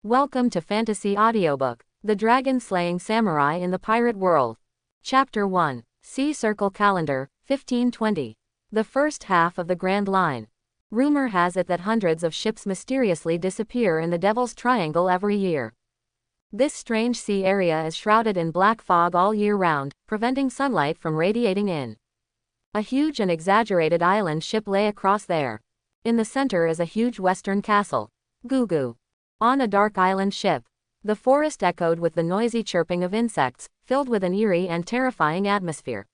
Welcome to Fantasy Audiobook, The Dragon-Slaying Samurai in the Pirate World. Chapter 1, Sea Circle Calendar, 1520. The first half of the Grand Line. Rumor has it that hundreds of ships mysteriously disappear in the Devil's Triangle every year. This strange sea area is shrouded in black fog all year round, preventing sunlight from radiating in. A huge and exaggerated island ship lay across there. In the center is a huge western castle. Gugu. On a dark island ship. The forest echoed with the noisy chirping of insects, filled with an eerie and terrifying atmosphere.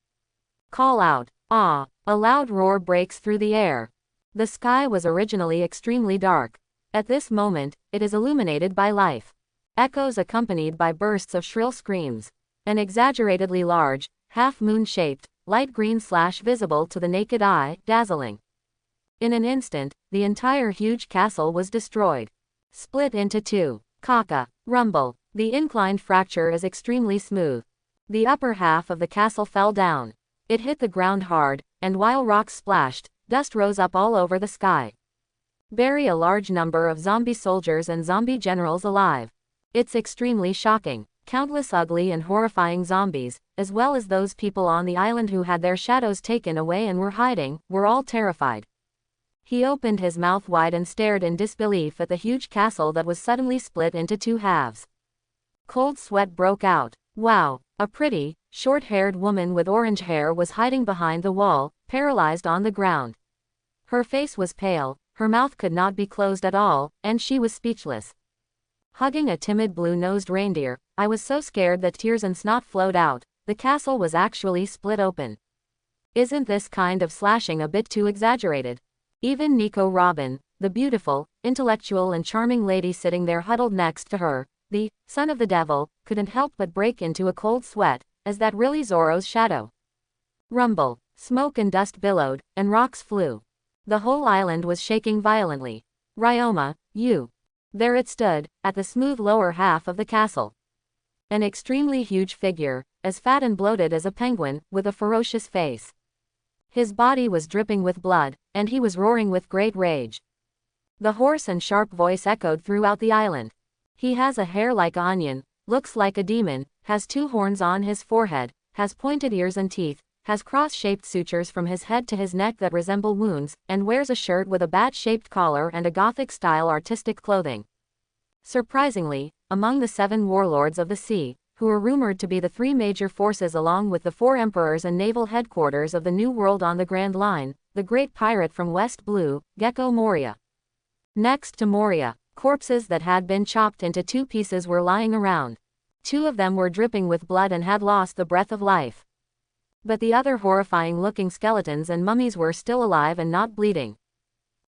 Call out. Ah! A loud roar breaks through the air. The sky was originally extremely dark. At this moment, it is illuminated by life. Echoes accompanied by bursts of shrill screams. An exaggeratedly large, half-moon-shaped, light green/visible to the naked eye, dazzling. In an instant, the entire huge castle was destroyed. Split into two. Kaka. Rumble. The inclined fracture is extremely smooth. The upper half of the castle fell down. It hit the ground hard, and while rocks splashed, dust rose up all over the sky. Bury a large number of zombie soldiers and zombie generals alive. It's extremely shocking. Countless ugly and horrifying zombies, as well as those people on the island who had their shadows taken away and were hiding, were all terrified. He opened his mouth wide and stared in disbelief at the huge castle that was suddenly split into two halves. Cold sweat broke out. Wow! A pretty, short-haired woman with orange hair was hiding behind the wall, paralyzed on the ground. Her face was pale, her mouth could not be closed at all, and she was speechless. Hugging a timid blue-nosed reindeer, I was so scared that tears and snot flowed out. The castle was actually split open. Isn't this kind of slashing a bit too exaggerated? Even Nico Robin, the beautiful, intellectual and charming lady sitting there huddled next to her, the son of the devil, couldn't help but break into a cold sweat. Is that really Zoro's shadow? Rumble. Smoke and dust billowed, and rocks flew. The whole island was shaking violently. Ryoma, you. There it stood, at the smooth lower half of the castle. An extremely huge figure, as fat and bloated as a penguin, with a ferocious face. His body was dripping with blood, and he was roaring with great rage. The hoarse and sharp voice echoed throughout the island. He has a hair like onion, looks like a demon, has two horns on his forehead, has pointed ears and teeth, has cross-shaped sutures from his head to his neck that resemble wounds, and wears a shirt with a bat-shaped collar and a Gothic-style artistic clothing. Surprisingly, among the 7 warlords of the sea, who are rumored to be the 3 major forces along with the 4 emperors and naval headquarters of the New World on the Grand Line, the great pirate from West Blue, Gecko Moria. Next to Moria, corpses that had been chopped into 2 pieces were lying around. 2 of them were dripping with blood and had lost the breath of life. But the other horrifying-looking skeletons and mummies were still alive and not bleeding.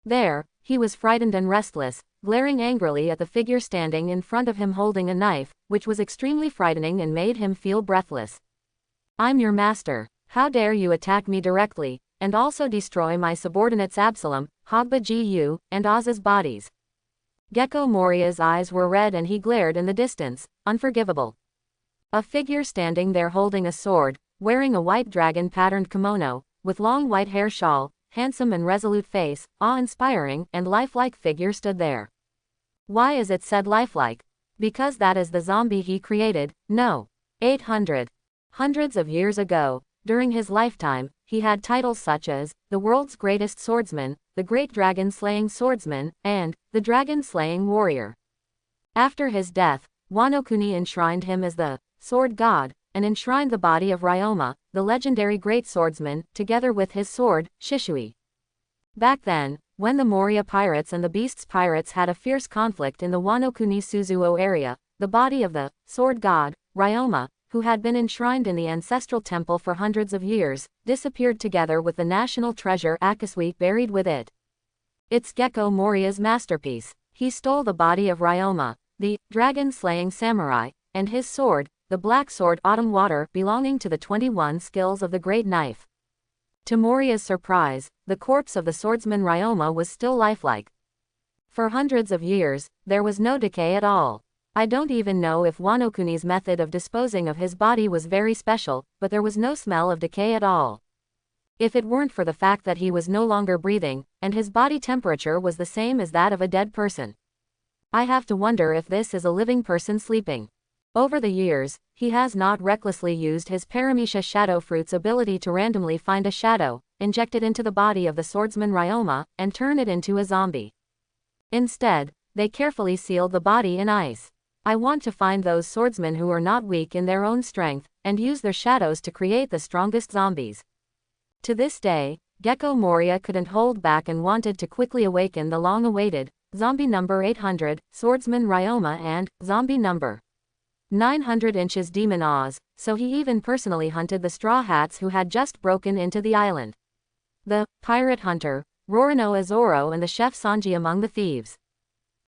There, he was frightened and restless, glaring angrily at the figure standing in front of him holding a knife, which was extremely frightening and made him feel breathless. I'm your master. How dare you attack me directly, and also destroy my subordinates Absalom, Hogba Gu, and Oz's bodies. Gecko Moria's eyes were red and he glared in the distance, unforgivable. A figure standing there holding a sword, wearing a white dragon-patterned kimono, with long white hair shawl, handsome and resolute face, awe-inspiring and lifelike figure stood there. Why is it said lifelike? Because that is the zombie he created. No. 800. Hundreds of years ago, during his lifetime, he had titles such as, the world's greatest swordsman, the great dragon-slaying swordsman, and, the dragon-slaying warrior. After his death, Wano Kuni enshrined him as the, sword god, and enshrined the body of Ryoma, the legendary great swordsman, together with his sword, Shishui. Back then, when the Moria pirates and the Beasts pirates had a fierce conflict in the Wano Kuni Suzuo area, the body of the sword god, Ryoma, who had been enshrined in the ancestral temple for hundreds of years, disappeared together with the national treasure Akasui buried with it. It's Gecko Moria's masterpiece. He stole the body of Ryoma, the dragon-slaying samurai, and his sword, the black sword Autumn Water belonging to the 21 skills of the great knife. To Moria's surprise, the corpse of the swordsman Ryoma was still lifelike. For hundreds of years, there was no decay at all. I don't even know if Wano Kuni's method of disposing of his body was very special, but there was no smell of decay at all. If it weren't for the fact that he was no longer breathing, and his body temperature was the same as that of a dead person. I have to wonder if this is a living person sleeping. Over the years, he has not recklessly used his Paramecia Shadow Fruit's ability to randomly find a shadow, inject it into the body of the swordsman Ryoma, and turn it into a zombie. Instead, they carefully sealed the body in ice. I want to find those swordsmen who are not weak in their own strength, and use their shadows to create the strongest zombies. To this day, Gecko Moria couldn't hold back and wanted to quickly awaken the long-awaited zombie number 800, swordsman Ryoma, and zombie number 900 inches Demon Oz, so he even personally hunted the Straw Hats who had just broken into the island. The pirate hunter, Rorano Azoro, and the chef Sanji among the thieves.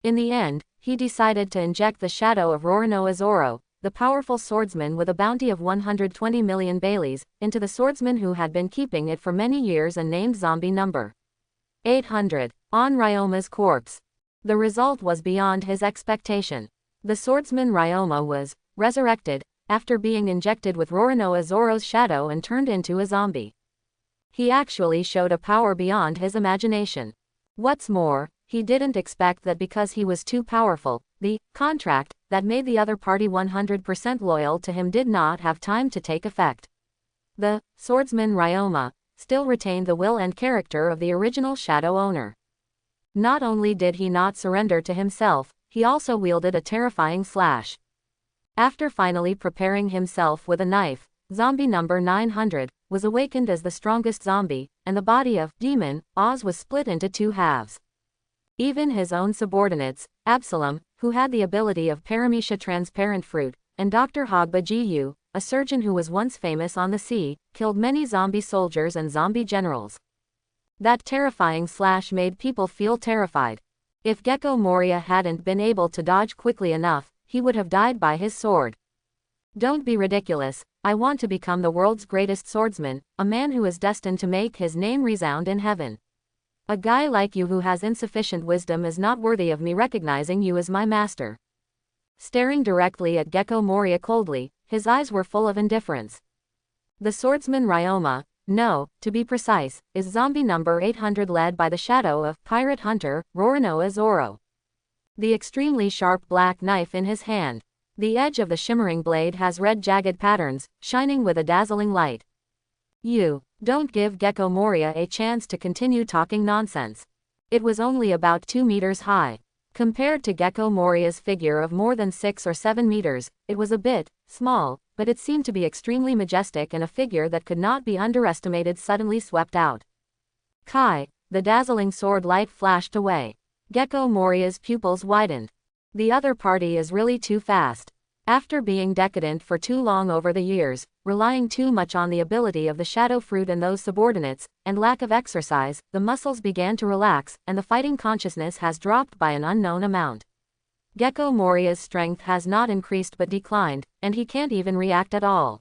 In the end, he decided to inject the shadow of Rorano Azoro, the powerful swordsman with a bounty of 120 million Baileys, into the swordsman who had been keeping it for many years and named zombie number 800, on Ryoma's corpse. The result was beyond his expectation. The swordsman Ryoma was resurrected after being injected with Rorano Azoro's shadow and turned into a zombie. He actually showed a power beyond his imagination. What's more, he didn't expect that because he was too powerful, the contract that made the other party 100% loyal to him did not have time to take effect. The swordsman Ryoma still retained the will and character of the original shadow owner. Not only did he not surrender to himself, he also wielded a terrifying slash. After finally preparing himself with a knife, zombie number 900 was awakened as the strongest zombie, and the body of Demon Oz was split into two halves. Even his own subordinates, Absalom, who had the ability of Paramecia Transparent Fruit, and Dr. Hogba Giyu, a surgeon who was once famous on the sea, killed many zombie soldiers and zombie generals. That terrifying slash made people feel terrified. If Gecko Moria hadn't been able to dodge quickly enough, he would have died by his sword. Don't be ridiculous, I want to become the world's greatest swordsman, a man who is destined to make his name resound in heaven. A guy like you who has insufficient wisdom is not worthy of me recognizing you as my master. Staring directly at Gecko Moria coldly, his eyes were full of indifference. The swordsman Ryoma, no, to be precise, is zombie number 800, led by the shadow of pirate hunter, Rorano Azoro. The extremely sharp black knife in his hand. The edge of the shimmering blade has red jagged patterns, shining with a dazzling light. You don't give Gecko Moria a chance to continue talking nonsense. It was only about 2 meters high. Compared to Gecko Moria's figure of more than 6 or 7 meters, it was a bit small, but it seemed to be extremely majestic and a figure that could not be underestimated. Suddenly swept out. Kai, the dazzling sword light flashed away. Gecko Moria's pupils widened. The other party is really too fast. After being decadent for too long over the years, relying too much on the ability of the shadow fruit and those subordinates, and lack of exercise, the muscles began to relax, and the fighting consciousness has dropped by an unknown amount. Gecko Moria's strength has not increased but declined, and he can't even react at all.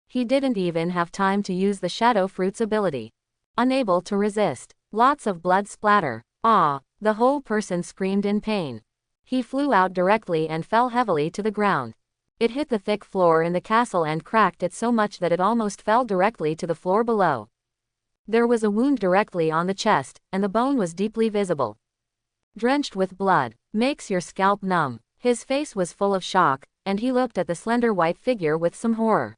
He didn't even have time to use the shadow fruit's ability. Unable to resist. Lots of blood splatter. Ah! The whole person screamed in pain. He flew out directly and fell heavily to the ground. It hit the thick floor in the castle and cracked it so much that it almost fell directly to the floor below. There was a wound directly on the chest, and the bone was deeply visible. Drenched with blood, makes your scalp numb. His face was full of shock, and he looked at the slender white figure with some horror.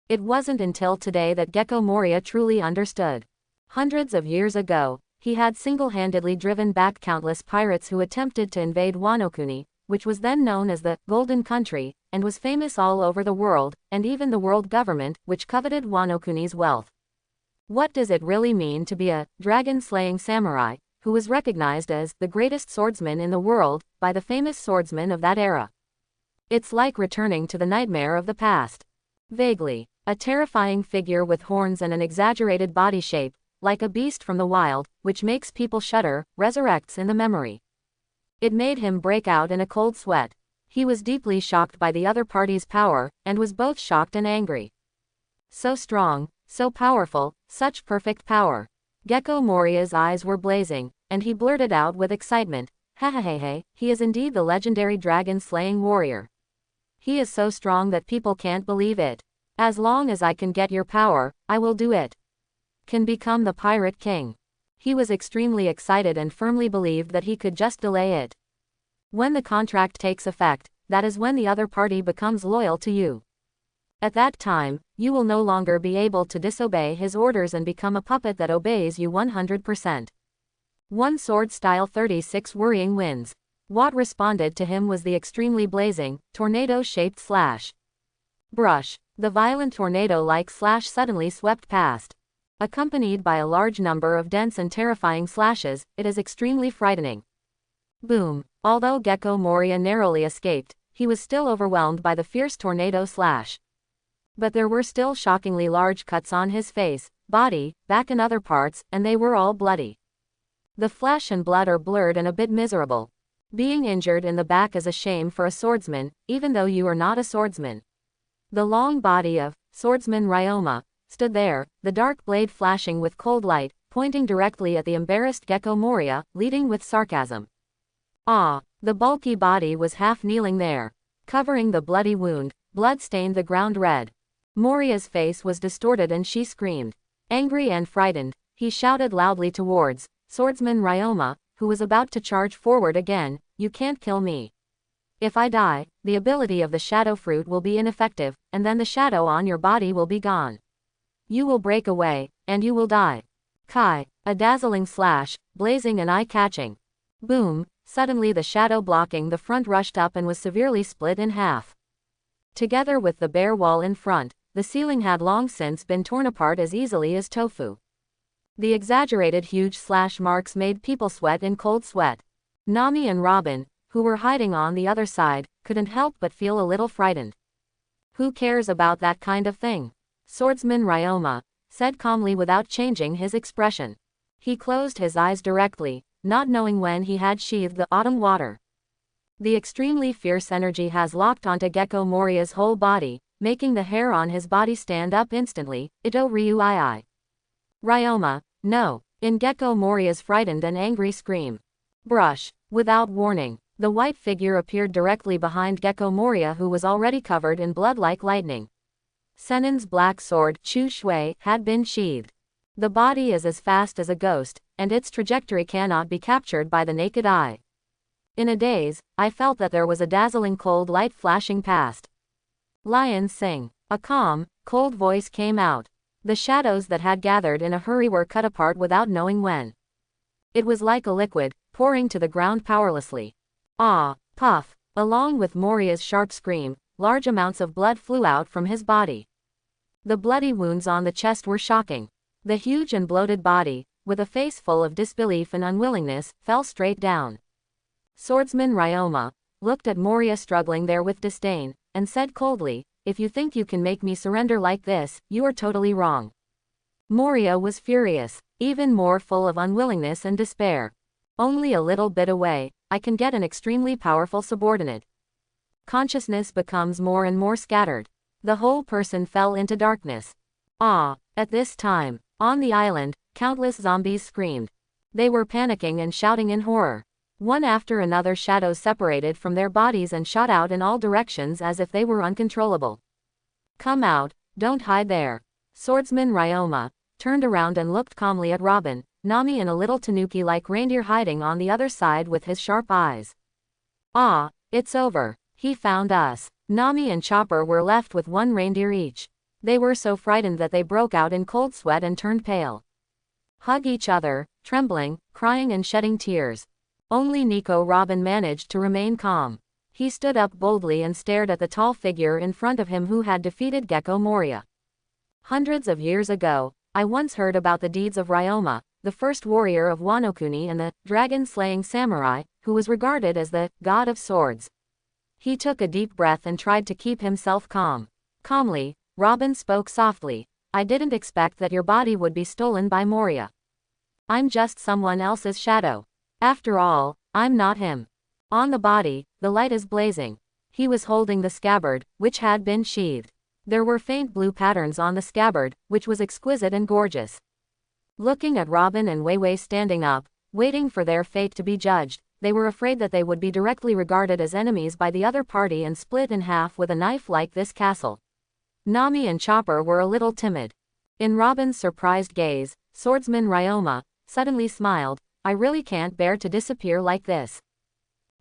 It wasn't until today that Gecko Moria truly understood. Hundreds of years ago, he had single-handedly driven back countless pirates who attempted to invade Wano Kuni, which was then known as the Golden Country, and was famous all over the world, and even the world government, which coveted Wano Kuni's wealth. What does it really mean to be a dragon-slaying samurai, who was recognized as the greatest swordsman in the world by the famous swordsmen of that era? It's like returning to the nightmare of the past. Vaguely, a terrifying figure with horns and an exaggerated body shape, like a beast from the wild, which makes people shudder, resurrects in the memory. It made him break out in a cold sweat. He was deeply shocked by the other party's power, and was both shocked and angry. So strong, so powerful, such perfect power. Gecko Moria's eyes were blazing, and he blurted out with excitement, "Hehehehe, he is indeed the legendary dragon-slaying warrior. He is so strong that people can't believe it. As long as I can get your power, I will do it. Can become the Pirate King." He was extremely excited and firmly believed that he could just delay it. When the contract takes effect, that is when the other party becomes loyal to you. At that time, you will no longer be able to disobey his orders and become a puppet that obeys you 100%. One sword style 36 worrying winds. What responded to him was the extremely blazing, tornado-shaped slash. Brush. The violent tornado-like slash suddenly swept past. Accompanied by a large number of dense and terrifying slashes, it is extremely frightening. Boom. Although Gecko Moria narrowly escaped, he was still overwhelmed by the fierce tornado slash. But there were still shockingly large cuts on his face, body, back and other parts, and they were all bloody. The flesh and blood are blurred and a bit miserable. Being injured in the back is a shame for a swordsman, even though you are not a swordsman. The long body of swordsman Ryoma stood there, the dark blade flashing with cold light, pointing directly at the embarrassed Gecko Moria, leading with sarcasm. Ah! The bulky body was half kneeling there. Covering the bloody wound, blood stained the ground red. Moria's face was distorted and she screamed. Angry and frightened, he shouted loudly towards swordsman Ryoma, who was about to charge forward again, "You can't kill me. If I die, the ability of the shadow fruit will be ineffective, and then the shadow on your body will be gone. You will break away, and you will die." Kai. A dazzling slash, blazing and eye-catching. Boom. Suddenly the shadow blocking the front rushed up and was severely split in half. Together with the bare wall in front, the ceiling had long since been torn apart as easily as tofu. The exaggerated huge slash marks made people sweat in cold sweat. Nami and Robin, who were hiding on the other side, couldn't help but feel a little frightened. "Who cares about that kind of thing?" Swordsman Ryoma said calmly without changing his expression. He closed his eyes directly, not knowing when he had sheathed the autumn water. The extremely fierce energy has locked onto Gecko Moria's whole body, making the hair on his body stand up instantly. Ito Ryu Ii. Ryoma, no! In Gecko Moria's frightened and angry scream. Brush. Without warning, the white figure appeared directly behind Gecko Moria, who was already covered in blood like lightning. Senin's black sword, Chu Shui, had been sheathed. The body is as fast as a ghost, and its trajectory cannot be captured by the naked eye. In a daze, I felt that there was a dazzling cold light flashing past. Lion sing. A calm, cold voice came out. The shadows that had gathered in a hurry were cut apart without knowing when. It was like a liquid, pouring to the ground powerlessly. Ah! Puff! Along with Moria's sharp scream, large amounts of blood flew out from his body. The bloody wounds on the chest were shocking. The huge and bloated body, with a face full of disbelief and unwillingness, fell straight down. Swordsman Ryoma looked at Moria struggling there with disdain, and said coldly, "If you think you can make me surrender like this, you are totally wrong." Moria was furious, even more full of unwillingness and despair. "Only a little bit away, I can get an extremely powerful subordinate." Consciousness becomes more and more scattered. The whole person fell into darkness. Ah! At this time, on the island, countless zombies screamed. They were panicking and shouting in horror. One after another shadows separated from their bodies and shot out in all directions as if they were uncontrollable. "Come out, don't hide there." Swordsman Ryoma turned around and looked calmly at Robin, Nami and a little tanuki-like reindeer hiding on the other side with his sharp eyes. "Ah, it's over. He found us." Nami and Chopper were left with one reindeer each. They were so frightened that they broke out in cold sweat and turned pale. Hug each other, trembling, crying and shedding tears. Only Nico Robin managed to remain calm. He stood up boldly and stared at the tall figure in front of him who had defeated Gecko Moria. Hundreds of years ago, I once heard about the deeds of Ryoma, the first warrior of Wano-kuni and the dragon-slaying samurai, who was regarded as the god of swords. He took a deep breath and tried to keep himself calm. Calmly, Robin spoke softly, "I didn't expect that your body would be stolen by Moria. I'm just someone else's shadow. After all, I'm not him." On the body, the light is blazing. He was holding the scabbard, which had been sheathed. There were faint blue patterns on the scabbard, which was exquisite and gorgeous. Looking at Robin and Weiwei standing up, waiting for their fate to be judged, they were afraid that they would be directly regarded as enemies by the other party and split in half with a knife like this castle. Nami and Chopper were a little timid. In Robin's surprised gaze, Swordsman Ryoma suddenly smiled, "I really can't bear to disappear like this."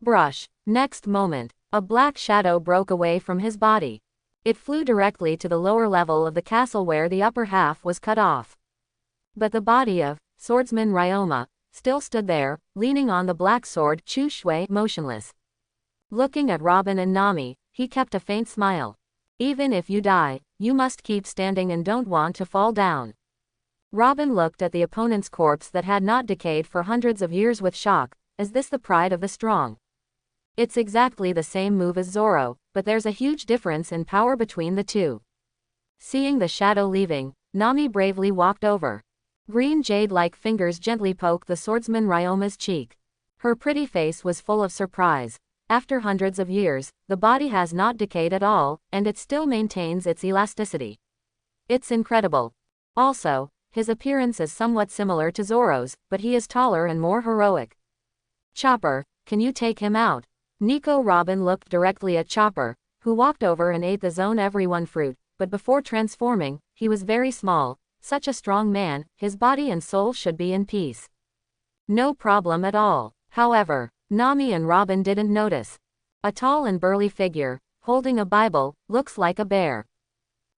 Brush. Next moment, a black shadow broke away from his body. It flew directly to the lower level of the castle where the upper half was cut off. But the body of swordsman Ryoma still stood there, leaning on the black sword Chu Shui, motionless. Looking at Robin and Nami, he kept a faint smile. Even if you die, you must keep standing and don't want to fall down. Robin looked at the opponent's corpse that had not decayed for hundreds of years with shock. Is this the pride of the strong? It's exactly the same move as Zoro, but there's a huge difference in power between the two. Seeing the shadow leaving, Nami bravely walked over. Green jade-like fingers gently poked the swordsman Ryoma's cheek. Her pretty face was full of surprise. After hundreds of years, the body has not decayed at all, and it still maintains its elasticity. It's incredible. Also, his appearance is somewhat similar to Zoro's, but he is taller and more heroic. Chopper, can you take him out? Nico Robin looked directly at Chopper, who walked over and ate the zone everyone fruit, but before transforming, he was very small. Such a strong man, his body and soul should be in peace. No problem at all. However, Nami and Robin didn't notice. A tall and burly figure, holding a Bible, looks like a bear.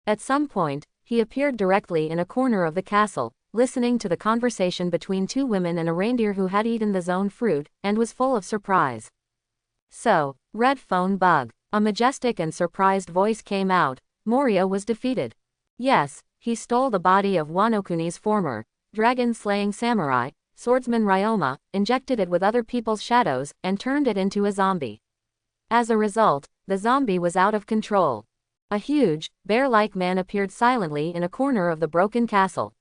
At some point, he appeared directly in a corner of the castle, listening to the conversation between two women and a reindeer who had eaten the zone fruit, and was full of surprise. So, Red Phone Bug. A majestic and surprised voice came out. Moria was defeated. Yes, he stole the body of Wanokuni's former dragon-slaying samurai, swordsman Ryoma, injected it with other people's shadows, and turned it into a zombie. As a result, the zombie was out of control. A huge, bear-like man appeared silently in a corner of the broken castle.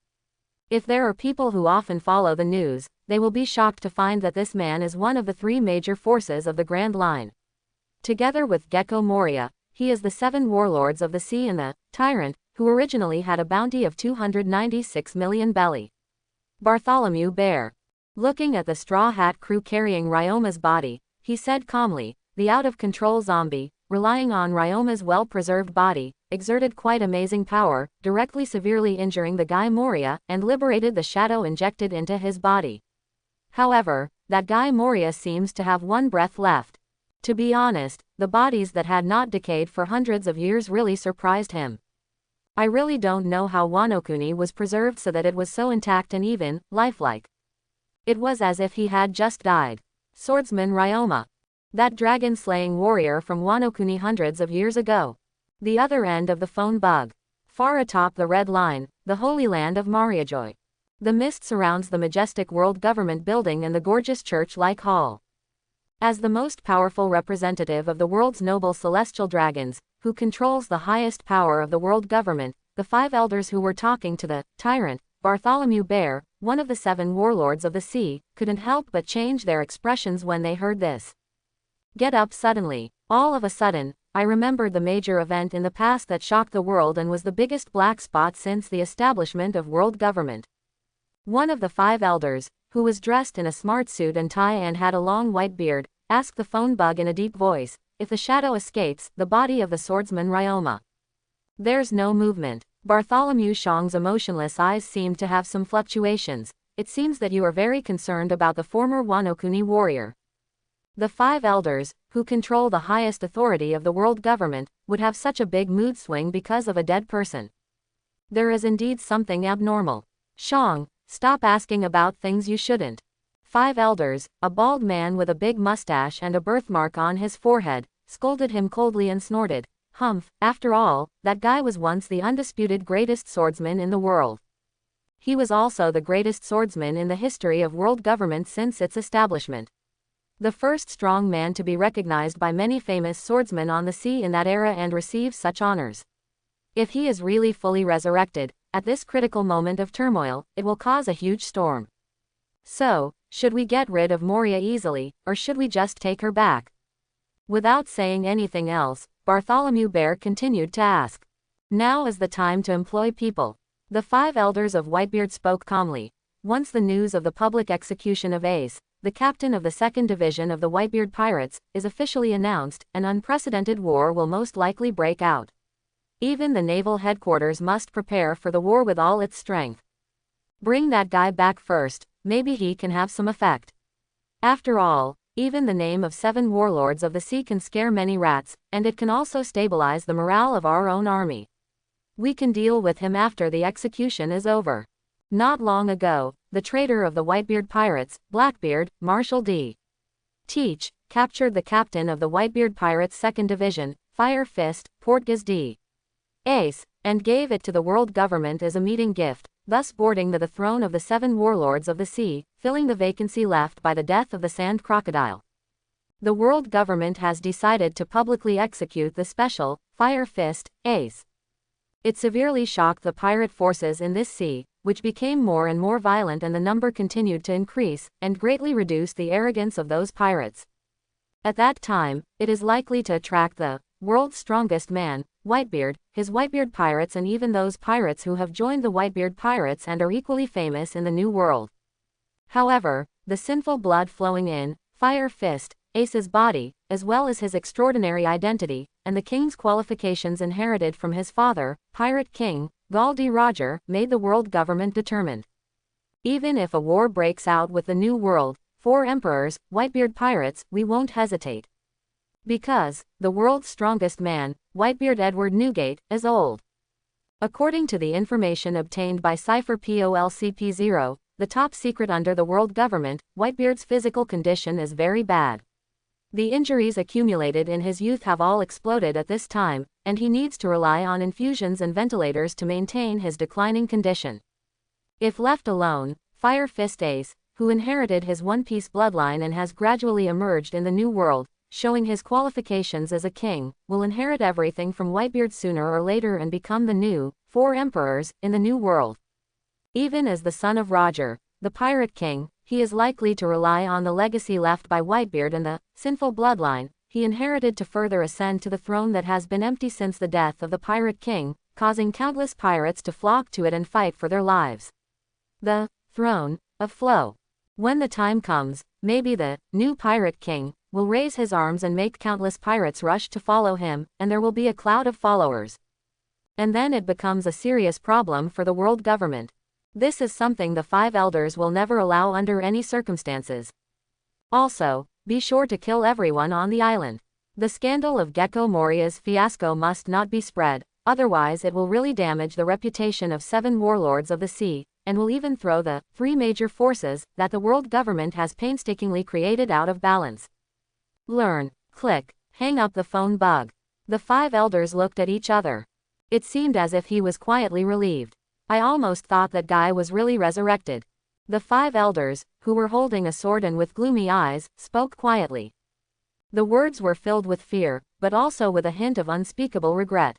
If there are people who often follow the news, they will be shocked to find that this man is one of the three major forces of the Grand Line. Together with Gecko Moria, he is the 7 warlords of the sea and the tyrant, who originally had a bounty of 296 million belly. Bartholomew Bear. Looking at the Straw Hat crew carrying Ryoma's body, he said calmly, the out-of-control zombie, relying on Ryoma's well-preserved body, exerted quite amazing power, directly severely injuring the guy Moria, and liberated the shadow injected into his body. However, that guy Moria seems to have one breath left. To be honest, the bodies that had not decayed for hundreds of years really surprised him. I really don't know how Wanokuni was preserved so that it was so intact and even lifelike. It was as if he had just died. Swordsman Ryoma. That dragon-slaying warrior from Wanokuni hundreds of years ago. The other end of the phone bug. Far atop the Red Line, the holy land of Mariajoy. The mist surrounds the majestic world government building and the gorgeous church-like hall. As the most powerful representative of the world's noble celestial dragons, who controls the highest power of the world government, the 5 elders who were talking to the tyrant, Bartholomew Bear, one of the 7 warlords of the sea, couldn't help but change their expressions when they heard this. Get up suddenly. All of a sudden, I remembered the major event in the past that shocked the world and was the biggest black spot since the establishment of world government. One of the 5 elders, who was dressed in a smart suit and tie and had a long white beard, asked the phone bug in a deep voice, if the shadow escapes the body of the swordsman Ryoma. There's no movement. Bartholomew Shang's emotionless eyes seemed to have some fluctuations. It seems that you are very concerned about the former Wanokuni warrior. The 5 elders, who control the highest authority of the world government, would have such a big mood swing because of a dead person. There is indeed something abnormal. Shang, stop asking about things you shouldn't. 5 elders, a bald man with a big mustache and a birthmark on his forehead, scolded him coldly and snorted, "Humph, after all, that guy was once the undisputed greatest swordsman in the world. He was also the greatest swordsman in the history of world government since its establishment. The first strong man to be recognized by many famous swordsmen on the sea in that era and receive such honors. If he is really fully resurrected, at this critical moment of turmoil, it will cause a huge storm. So, should we get rid of Moria easily, or should we just take her back?" Without saying anything else, Bartholomew Bear continued to ask. Now is the time to employ people. The 5 elders of Whitebeard spoke calmly. Once the news of the public execution of Ace, the captain of the 2nd Division of the Whitebeard Pirates, is officially announced, an unprecedented war will most likely break out. Even the naval headquarters must prepare for the war with all its strength. Bring that guy back first, maybe he can have some effect. After all, Even the name of 7 warlords of the sea can scare many rats, and it can also stabilize the morale of our own army. We can deal with him after the execution is over. Not long ago, the traitor of the Whitebeard pirates, Blackbeard, Marshal D. Teach, captured the captain of the Whitebeard Pirates' 2nd Division, Fire Fist, Portgas D. Ace, and gave it to the world government as a meeting gift, thus boarding the throne of the 7 warlords of the sea, filling the vacancy left by the death of the sand crocodile. The world government has decided to publicly execute the special, Fire Fist, Ace. It severely shocked the pirate forces in this sea, which became more and more violent, and the number continued to increase, and greatly reduced the arrogance of those pirates. At that time, it is likely to attract the world's strongest man, Whitebeard, his Whitebeard pirates, and even those pirates who have joined the Whitebeard pirates and are equally famous in the New World. However, the sinful blood flowing in Fire Fist, Ace's body, as well as his extraordinary identity, and the king's qualifications inherited from his father, Pirate King Gall D. Roger, made the world government determined. Even if a war breaks out with the New World, 4 emperors, Whitebeard pirates, we won't hesitate. Because the world's strongest man, Whitebeard Edward Newgate, is old. According to the information obtained by Cipher POLCP0, the top secret under the world government, Whitebeard's physical condition is very bad. The injuries accumulated in his youth have all exploded at this time, and he needs to rely on infusions and ventilators to maintain his declining condition. If left alone, Fire Fist Ace, who inherited his One Piece bloodline and has gradually emerged in the New World, showing his qualifications as a king, will inherit everything from Whitebeard sooner or later and become the new 4 emperors in the New World. Even as the son of Roger, the Pirate King, he is likely to rely on the legacy left by Whitebeard and the sinful bloodline he inherited to further ascend to the throne that has been empty since the death of the Pirate King, causing countless pirates to flock to it and fight for their lives. The throne of Flow. When the time comes, maybe the new Pirate King will raise his arms and make countless pirates rush to follow him, and there will be a cloud of followers. And then it becomes a serious problem for the world government. This is something the 5 elders will never allow under any circumstances. Also, be sure to kill everyone on the island. The scandal of Gecko Moria's fiasco must not be spread, otherwise it will really damage the reputation of 7 warlords of the sea, and will even throw the 3 major forces that the world government has painstakingly created out of balance. Learn, click, hang up the phone bug. The 5 elders looked at each other. It seemed as if he was quietly relieved. I almost thought that guy was really resurrected. The 5 elders, who were holding a sword and with gloomy eyes, spoke quietly. The words were filled with fear, but also with a hint of unspeakable regret.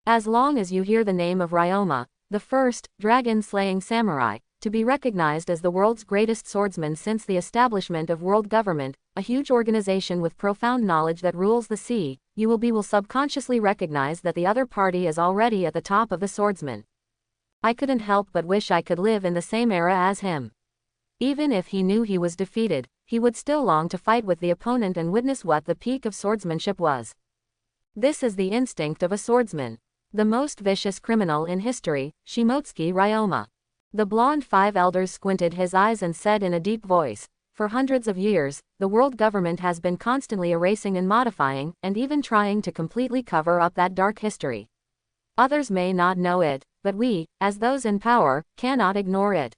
As long as you hear the name of Ryoma, the first dragon-slaying samurai, to be recognized as the world's greatest swordsman since the establishment of world government, a huge organization with profound knowledge that rules the sea, you will subconsciously recognize that the other party is already at the top of the swordsman. I couldn't help but wish I could live in the same era as him. Even if he knew he was defeated, he would still long to fight with the opponent and witness what the peak of swordsmanship was. This is the instinct of a swordsman. The most vicious criminal in history, Shimotsuki Ryoma. The blonde 5 elders squinted his eyes and said in a deep voice, for hundreds of years, the world government has been constantly erasing and modifying, and even trying to completely cover up that dark history. Others may not know it, but we, as those in power, cannot ignore it.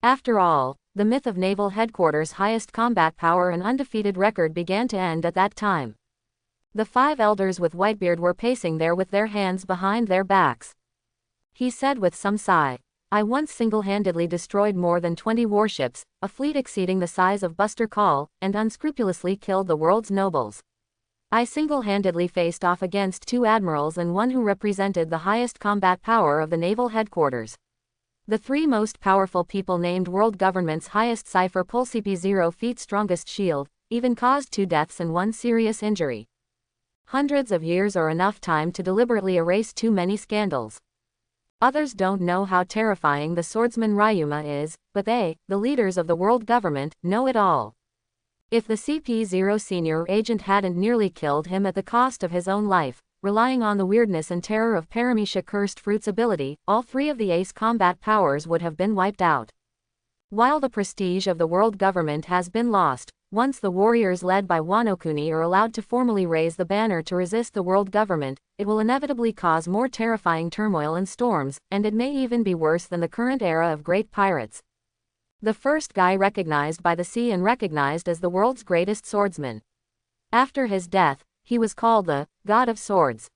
After all, the myth of naval headquarters' highest combat power and undefeated record began to end at that time. The 5 elders with Whitebeard were pacing there with their hands behind their backs. He said with some sigh, I once single-handedly destroyed more than 20 warships, a fleet exceeding the size of Buster Call, and unscrupulously killed the world's nobles. I single-handedly faced off against 2 admirals and one who represented the highest combat power of the naval headquarters. The 3 most powerful people named world government's highest cipher POLCP0 feat strongest shield, even caused 2 deaths and 1 serious injury. Hundreds of years are enough time to deliberately erase too many scandals. Others don't know how terrifying the swordsman Ryuma is, but they, the leaders of the world government, know it all. If the CP0 senior agent hadn't nearly killed him at the cost of his own life, relying on the weirdness and terror of Paramecia Cursed Fruit's ability, all 3 of the ace combat powers would have been wiped out. While the prestige of the world government has been lost, once the warriors led by Wano-kuni are allowed to formally raise the banner to resist the world government, it will inevitably cause more terrifying turmoil and storms, and it may even be worse than the current era of great pirates. The first guy recognized by the sea and recognized as the world's greatest swordsman. After his death, he was called the God of Swords.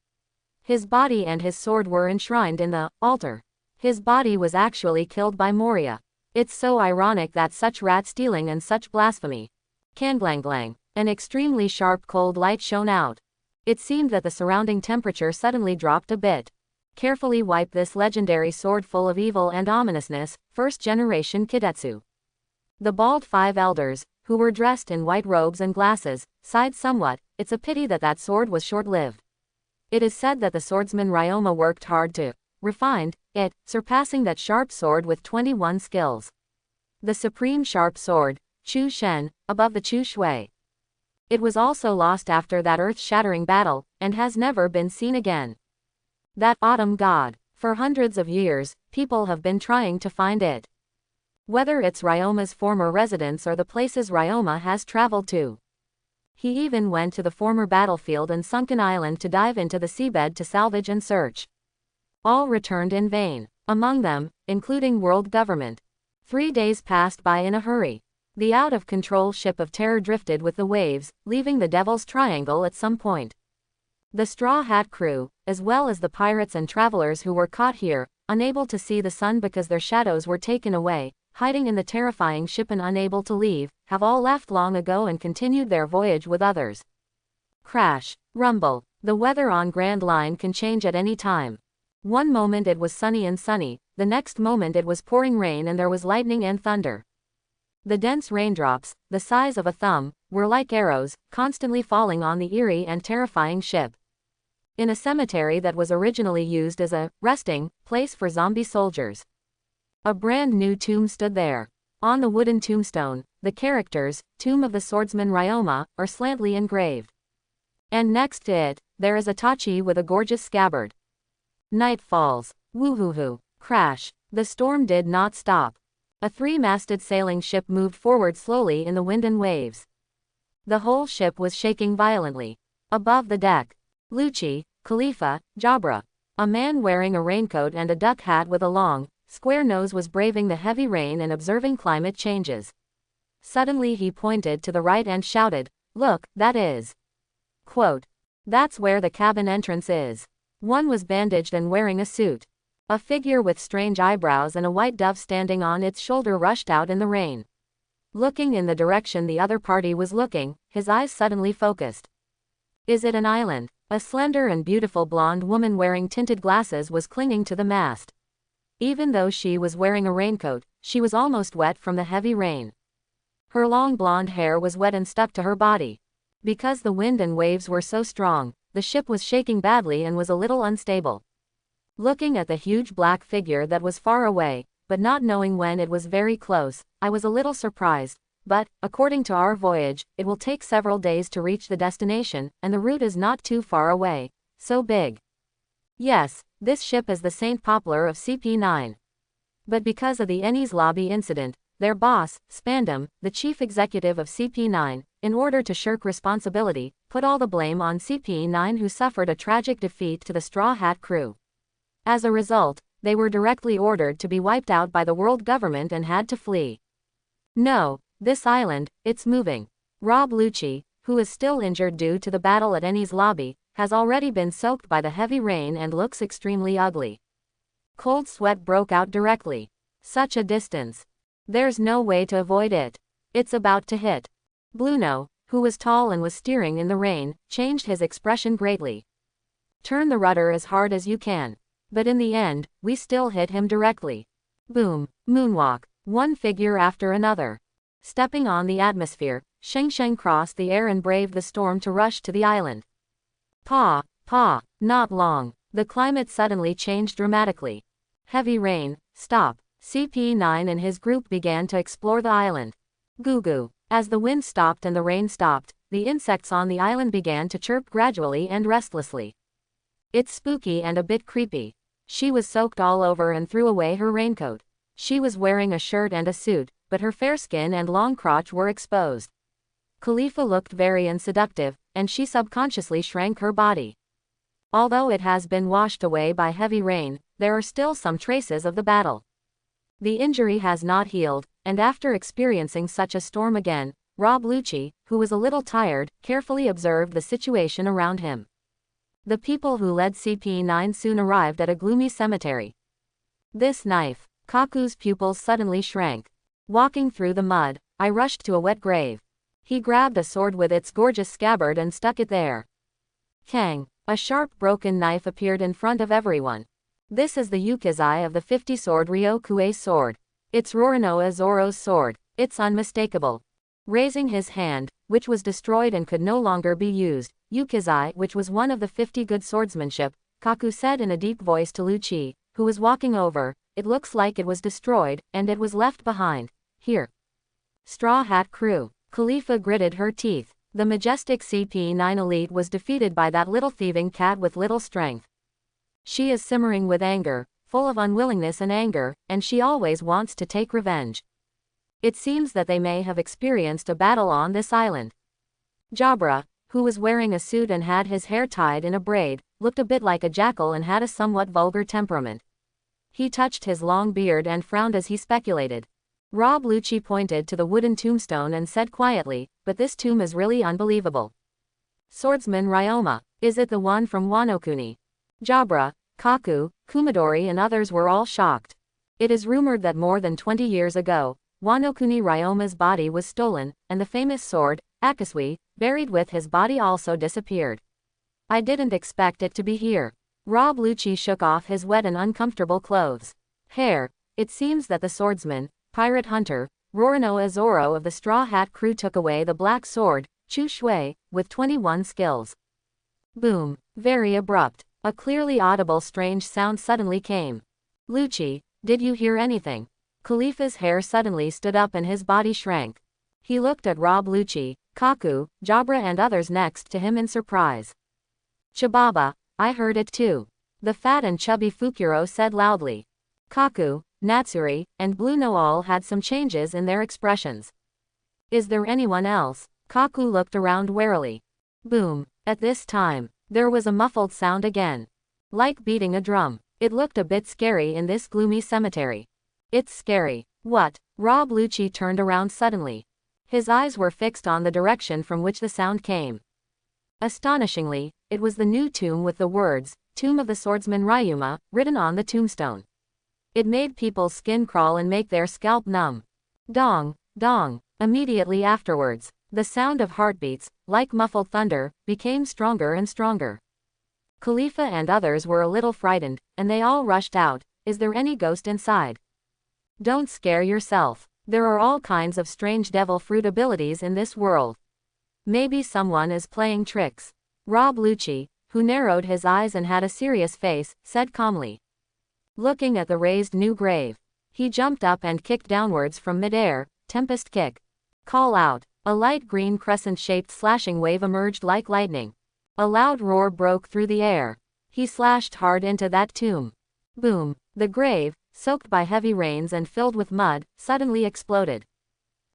His body and his sword were enshrined in the altar. His body was actually killed by Moria. It's so ironic that such rat stealing and such blasphemy. Kanglanglang. An extremely sharp cold light shone out. It seemed that the surrounding temperature suddenly dropped a bit. Carefully wipe this legendary sword full of evil and ominousness, first-generation Kidetsu. The bald five elders, who were dressed in white robes and glasses, sighed somewhat. It's a pity that that sword was short-lived. It is said that the swordsman Ryoma worked hard to refine it, surpassing that sharp sword with 21 skills. The supreme sharp sword, Chu Shen, above the Chu Shui. It was also lost after that earth-shattering battle, and has never been seen again. That autumn god. For hundreds of years, people have been trying to find it. Whether it's Ryoma's former residence or the places Ryoma has traveled to. He even went to the former battlefield and sunken island to dive into the seabed to salvage and search. All returned in vain. Among them, including world government. 3 days passed by in a hurry. The out-of-control ship of terror drifted with the waves, leaving the Devil's Triangle at some point. The Straw Hat crew, as well as the pirates and travelers who were caught here, unable to see the sun because their shadows were taken away, hiding in the terrifying ship and unable to leave, have all left long ago and continued their voyage with others. Crash. Rumble. The weather on Grand Line can change at any time. One moment it was sunny and sunny, the next moment it was pouring rain and there was lightning and thunder. The dense raindrops, the size of a thumb, were like arrows, constantly falling on the eerie and terrifying ship. In a cemetery that was originally used as a resting place for zombie soldiers. A brand new tomb stood there. On the wooden tombstone, the characters, Tomb of the Swordsman Ryoma, are slantly engraved. And next to it, there is a tachi with a gorgeous scabbard. Night falls. Woohoo. Crash. The storm did not stop. A 3-masted sailing ship moved forward slowly in the wind and waves. The whole ship was shaking violently. Above the deck, Lucci, Khalifa, Jabra. A man wearing a raincoat and a duck hat with a long, square nose was braving the heavy rain and observing climate changes. Suddenly he pointed to the right and shouted, "Look, that is." Quote. "That's where the cabin entrance is." One was bandaged and wearing a suit. A figure with strange eyebrows and a white dove standing on its shoulder rushed out in the rain. Looking in the direction the other party was looking, his eyes suddenly focused. Is it an island? A slender and beautiful blonde woman wearing tinted glasses was clinging to the mast. Even though she was wearing a raincoat, she was almost wet from the heavy rain. Her long blonde hair was wet and stuck to her body. Because the wind and waves were so strong, the ship was shaking badly and was a little unstable. Looking at the huge black figure that was far away, but not knowing when it was very close, I was a little surprised, but, according to our voyage, it will take several days to reach the destination, and the route is not too far away. So big. Yes, this ship is the St. Poplar of CP9. But because of the Ennie's Lobby incident, their boss, Spandam, the chief executive of CP9, in order to shirk responsibility, put all the blame on CP9 who suffered a tragic defeat to the Straw Hat crew. As a result, they were directly ordered to be wiped out by the world government and had to flee. No, this island, it's moving. Rob Lucci, who is still injured due to the battle at Ennie's Lobby, has already been soaked by the heavy rain and looks extremely ugly. Cold sweat broke out directly. Such a distance. There's no way to avoid it. It's about to hit. Bluno, who was tall and was steering in the rain, changed his expression greatly. Turn the rudder as hard as you can. But in the end, we still hit him directly. Boom. Moonwalk. One figure after another. Stepping on the atmosphere, Sheng Sheng crossed the air and braved the storm to rush to the island. Pa. Not long. The climate suddenly changed dramatically. Heavy rain. Stop. CP9 and his group began to explore the island. Goo goo. As the wind stopped and the rain stopped, the insects on the island began to chirp gradually and restlessly. It's spooky and a bit creepy. She was soaked all over and threw away her raincoat. She was wearing a shirt and a suit, but her fair skin and long crotch were exposed. Khalifa looked very unseductive, and she subconsciously shrank her body. Although it has been washed away by heavy rain, there are still some traces of the battle. The injury has not healed, and after experiencing such a storm again, Rob Lucci, who was a little tired, carefully observed the situation around him. The people who led CP9 soon arrived at a gloomy cemetery. This knife. Kaku's pupils suddenly shrank. Walking through the mud, I rushed to a wet grave. He grabbed a sword with its gorgeous scabbard and stuck it there. Kang. A sharp broken knife appeared in front of everyone. This is the Yukizai of the 50-sword Ryokuei's sword. It's Roronoa Zoro's sword. It's unmistakable. Raising his hand, which was destroyed and could no longer be used, Yukizai, which was one of the 50 good swordsmanship, Kaku said in a deep voice to Lucci, who was walking over, "It looks like it was destroyed, and it was left behind. Here." Straw Hat Crew. Khalifa gritted her teeth. The majestic CP9 elite was defeated by that little thieving cat with little strength. She is simmering with anger, full of unwillingness and anger, and she always wants to take revenge. It seems that they may have experienced a battle on this island. Jabra, who was wearing a suit and had his hair tied in a braid, looked a bit like a jackal and had a somewhat vulgar temperament. He touched his long beard and frowned as he speculated. Rob Lucci pointed to the wooden tombstone and said quietly, "But this tomb is really unbelievable. Swordsman Ryoma, is it the one from Wano Kuni?" Jabra, Kaku, Kumadori and others were all shocked. It is rumored that more than 20 years ago, Wano Kuni Ryoma's body was stolen, and the famous sword, Akasui, buried with his body also disappeared. I didn't expect it to be here. Rob Lucci shook off his wet and uncomfortable clothes. Hair. It seems that the swordsman, pirate hunter, Roronoa Zoro of the Straw Hat Crew took away the black sword, Chu Shui, with 21 skills. Boom. Very abrupt. A clearly audible strange sound suddenly came. Lucci, did you hear anything? Khalifa's hair suddenly stood up and his body shrank. He looked at Rob Lucci, Kaku, Jabra and others next to him in surprise. Chibaba, I heard it too. The fat and chubby Fukuro said loudly. Kaku, Natsuri, and Blue No all had some changes in their expressions. Is there anyone else? Kaku looked around warily. Boom. At this time, there was a muffled sound again. Like beating a drum. It looked a bit scary in this gloomy cemetery. It's scary. What? Rob Lucci turned around suddenly. His eyes were fixed on the direction from which the sound came. Astonishingly, it was the new tomb with the words, "Tomb of the Swordsman Ryuma," written on the tombstone. It made people's skin crawl and make their scalp numb. Dong, dong. Immediately afterwards, the sound of heartbeats, like muffled thunder, became stronger and stronger. Khalifa and others were a little frightened, and they all rushed out. Is there any ghost inside? Don't scare yourself. There are all kinds of strange devil fruit abilities in this world. Maybe someone is playing tricks. Rob Lucci, who narrowed his eyes and had a serious face, said calmly. Looking at the raised new grave, he jumped up and kicked downwards from midair, tempest kick. Call out. A light green crescent-shaped slashing wave emerged like lightning. A loud roar broke through the air. He slashed hard into that tomb. Boom. The grave, soaked by heavy rains and filled with mud, suddenly exploded.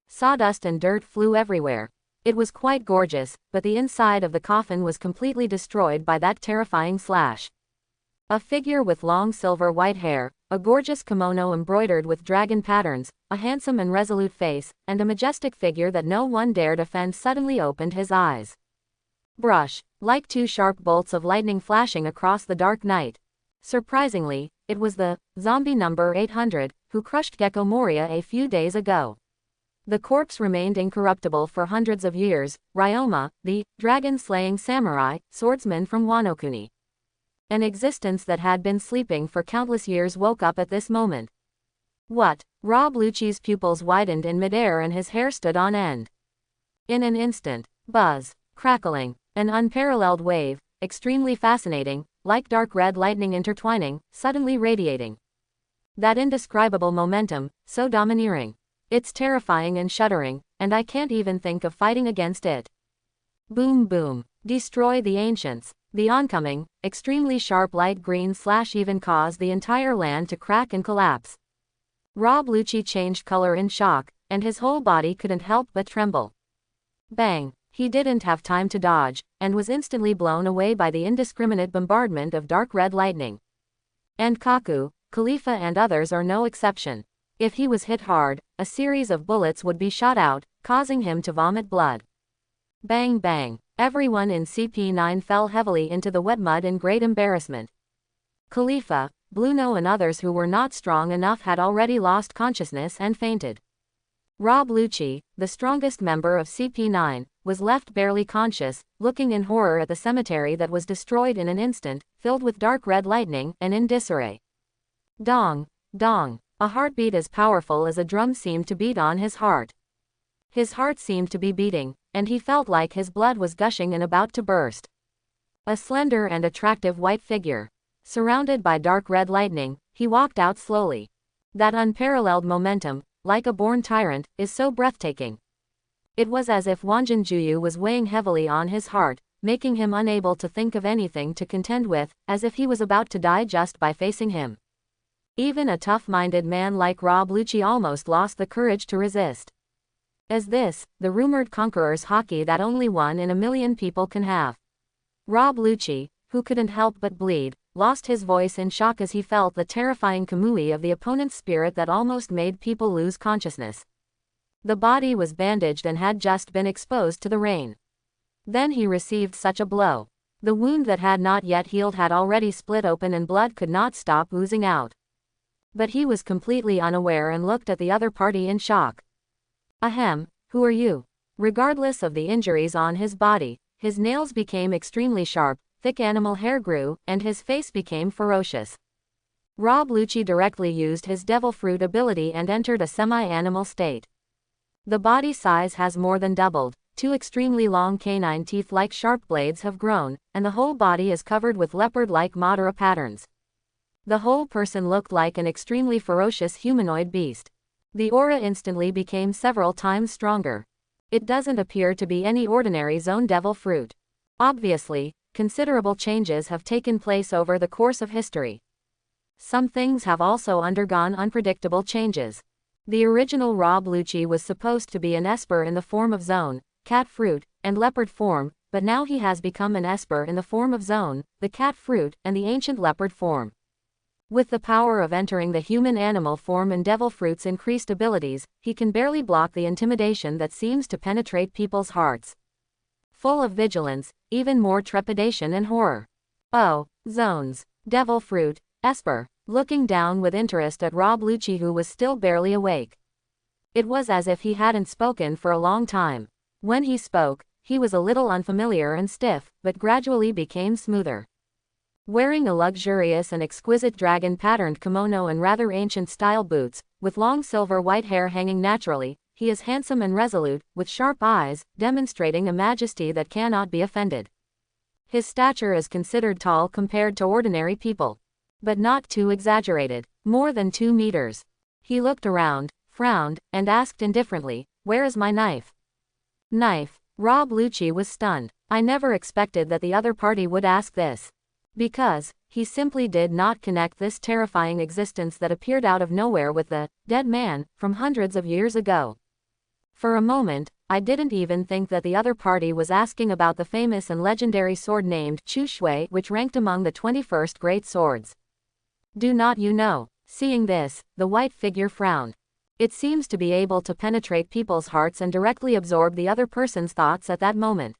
Sawdust and dirt flew everywhere. It was quite gorgeous, but the inside of the coffin was completely destroyed by that terrifying slash. A figure with long silver-white hair, a gorgeous kimono embroidered with dragon patterns, a handsome and resolute face, and a majestic figure that no one dared offend suddenly opened his eyes. Brush, like two sharp bolts of lightning flashing across the dark night. Surprisingly, it was the zombie number 800, who crushed Gecko Moria a few days ago. The corpse remained incorruptible for hundreds of years. Ryoma, the dragon-slaying samurai, swordsman from Wano Kuni. An existence that had been sleeping for countless years woke up at this moment. What? Rob Lucci's pupils widened in midair and his hair stood on end. In an instant, buzz, crackling, an unparalleled wave, extremely fascinating, like dark red lightning intertwining, suddenly radiating. That indescribable momentum, so domineering. It's terrifying and shuddering, and I can't even think of fighting against it. Boom boom. Destroy the ancients. The oncoming, extremely sharp light green slash even caused the entire land to crack and collapse. Rob Lucci changed color in shock, and his whole body couldn't help but tremble. Bang! He didn't have time to dodge, and was instantly blown away by the indiscriminate bombardment of dark red lightning. And Kaku, Khalifa and others are no exception. If he was hit hard, a series of bullets would be shot out, causing him to vomit blood. Bang bang! Everyone in CP9 fell heavily into the wet mud in great embarrassment. Khalifa, Bluno and others who were not strong enough had already lost consciousness and fainted. Rob Lucci, the strongest member of CP9, was left barely conscious, looking in horror at the cemetery that was destroyed in an instant, filled with dark red lightning, and in disarray. Dong, dong, a heartbeat as powerful as a drum seemed to beat on his heart. His heart seemed to be beating, and he felt like his blood was gushing and about to burst. A slender and attractive white figure. Surrounded by dark red lightning, he walked out slowly. That unparalleled momentum, like a born tyrant, is so breathtaking. It was as if Wanjin Juyu was weighing heavily on his heart, making him unable to think of anything to contend with, as if he was about to die just by facing him. Even a tough-minded man like Rob Lucci almost lost the courage to resist. As this, the rumored conqueror's hockey that only 1 in a million people can have. Rob Lucci, who couldn't help but bleed, lost his voice in shock as he felt the terrifying kamui of the opponent's spirit that almost made people lose consciousness. The body was bandaged and had just been exposed to the rain. Then he received such a blow. The wound that had not yet healed had already split open and blood could not stop oozing out. But he was completely unaware and looked at the other party in shock. Ahem, who are you? Regardless of the injuries on his body, his nails became extremely sharp, thick animal hair grew, and his face became ferocious. Rob Lucci directly used his devil fruit ability and entered a semi-animal state. The body size has more than doubled, 2 extremely long canine teeth like sharp blades have grown, and the whole body is covered with leopard-like Madara patterns. The whole person looked like an extremely ferocious humanoid beast. The aura instantly became several times stronger. It doesn't appear to be any ordinary zone devil fruit. Obviously, considerable changes have taken place over the course of history. Some things have also undergone unpredictable changes. The original Rob Lucci was supposed to be an esper in the form of zone, cat fruit, and leopard form, but now he has become an esper in the form of zone, the cat fruit, and the ancient leopard form. With the power of entering the human animal form and devil fruit's increased abilities, he can barely block the intimidation that seems to penetrate people's hearts. Full of vigilance, even more trepidation and horror. Oh, zones, devil fruit, esper, looking down with interest at Rob Lucci who was still barely awake. It was as if he hadn't spoken for a long time. When he spoke, he was a little unfamiliar and stiff, but gradually became smoother. Wearing a luxurious and exquisite dragon-patterned kimono and rather ancient-style boots, with long silver white hair hanging naturally, he is handsome and resolute, with sharp eyes, demonstrating a majesty that cannot be offended. His stature is considered tall compared to ordinary people. But not too exaggerated, more than 2 meters. He looked around, frowned, and asked indifferently, "Where is my knife?" Knife. Rob Lucci was stunned. I never expected that the other party would ask this. Because, he simply did not connect this terrifying existence that appeared out of nowhere with the dead man from hundreds of years ago. For a moment, I didn't even think that the other party was asking about the famous and legendary sword named Chu Shui, which ranked among the 21st great swords. Do not you know? Seeing this, the white figure frowned. It seems to be able to penetrate people's hearts and directly absorb the other person's thoughts at that moment.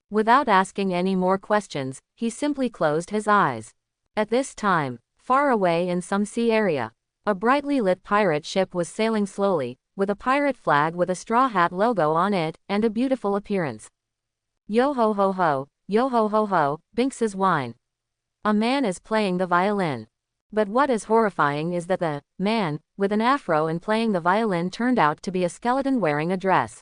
Without asking any more questions, he simply closed his eyes. At this time, far away in some sea area, a brightly lit pirate ship was sailing slowly, with a pirate flag with a straw hat logo on it, and a beautiful appearance. Yo ho ho ho, yo ho ho ho, Binks's wine. A man is playing the violin. But what is horrifying is that the man, with an afro and playing the violin turned out to be a skeleton wearing a dress.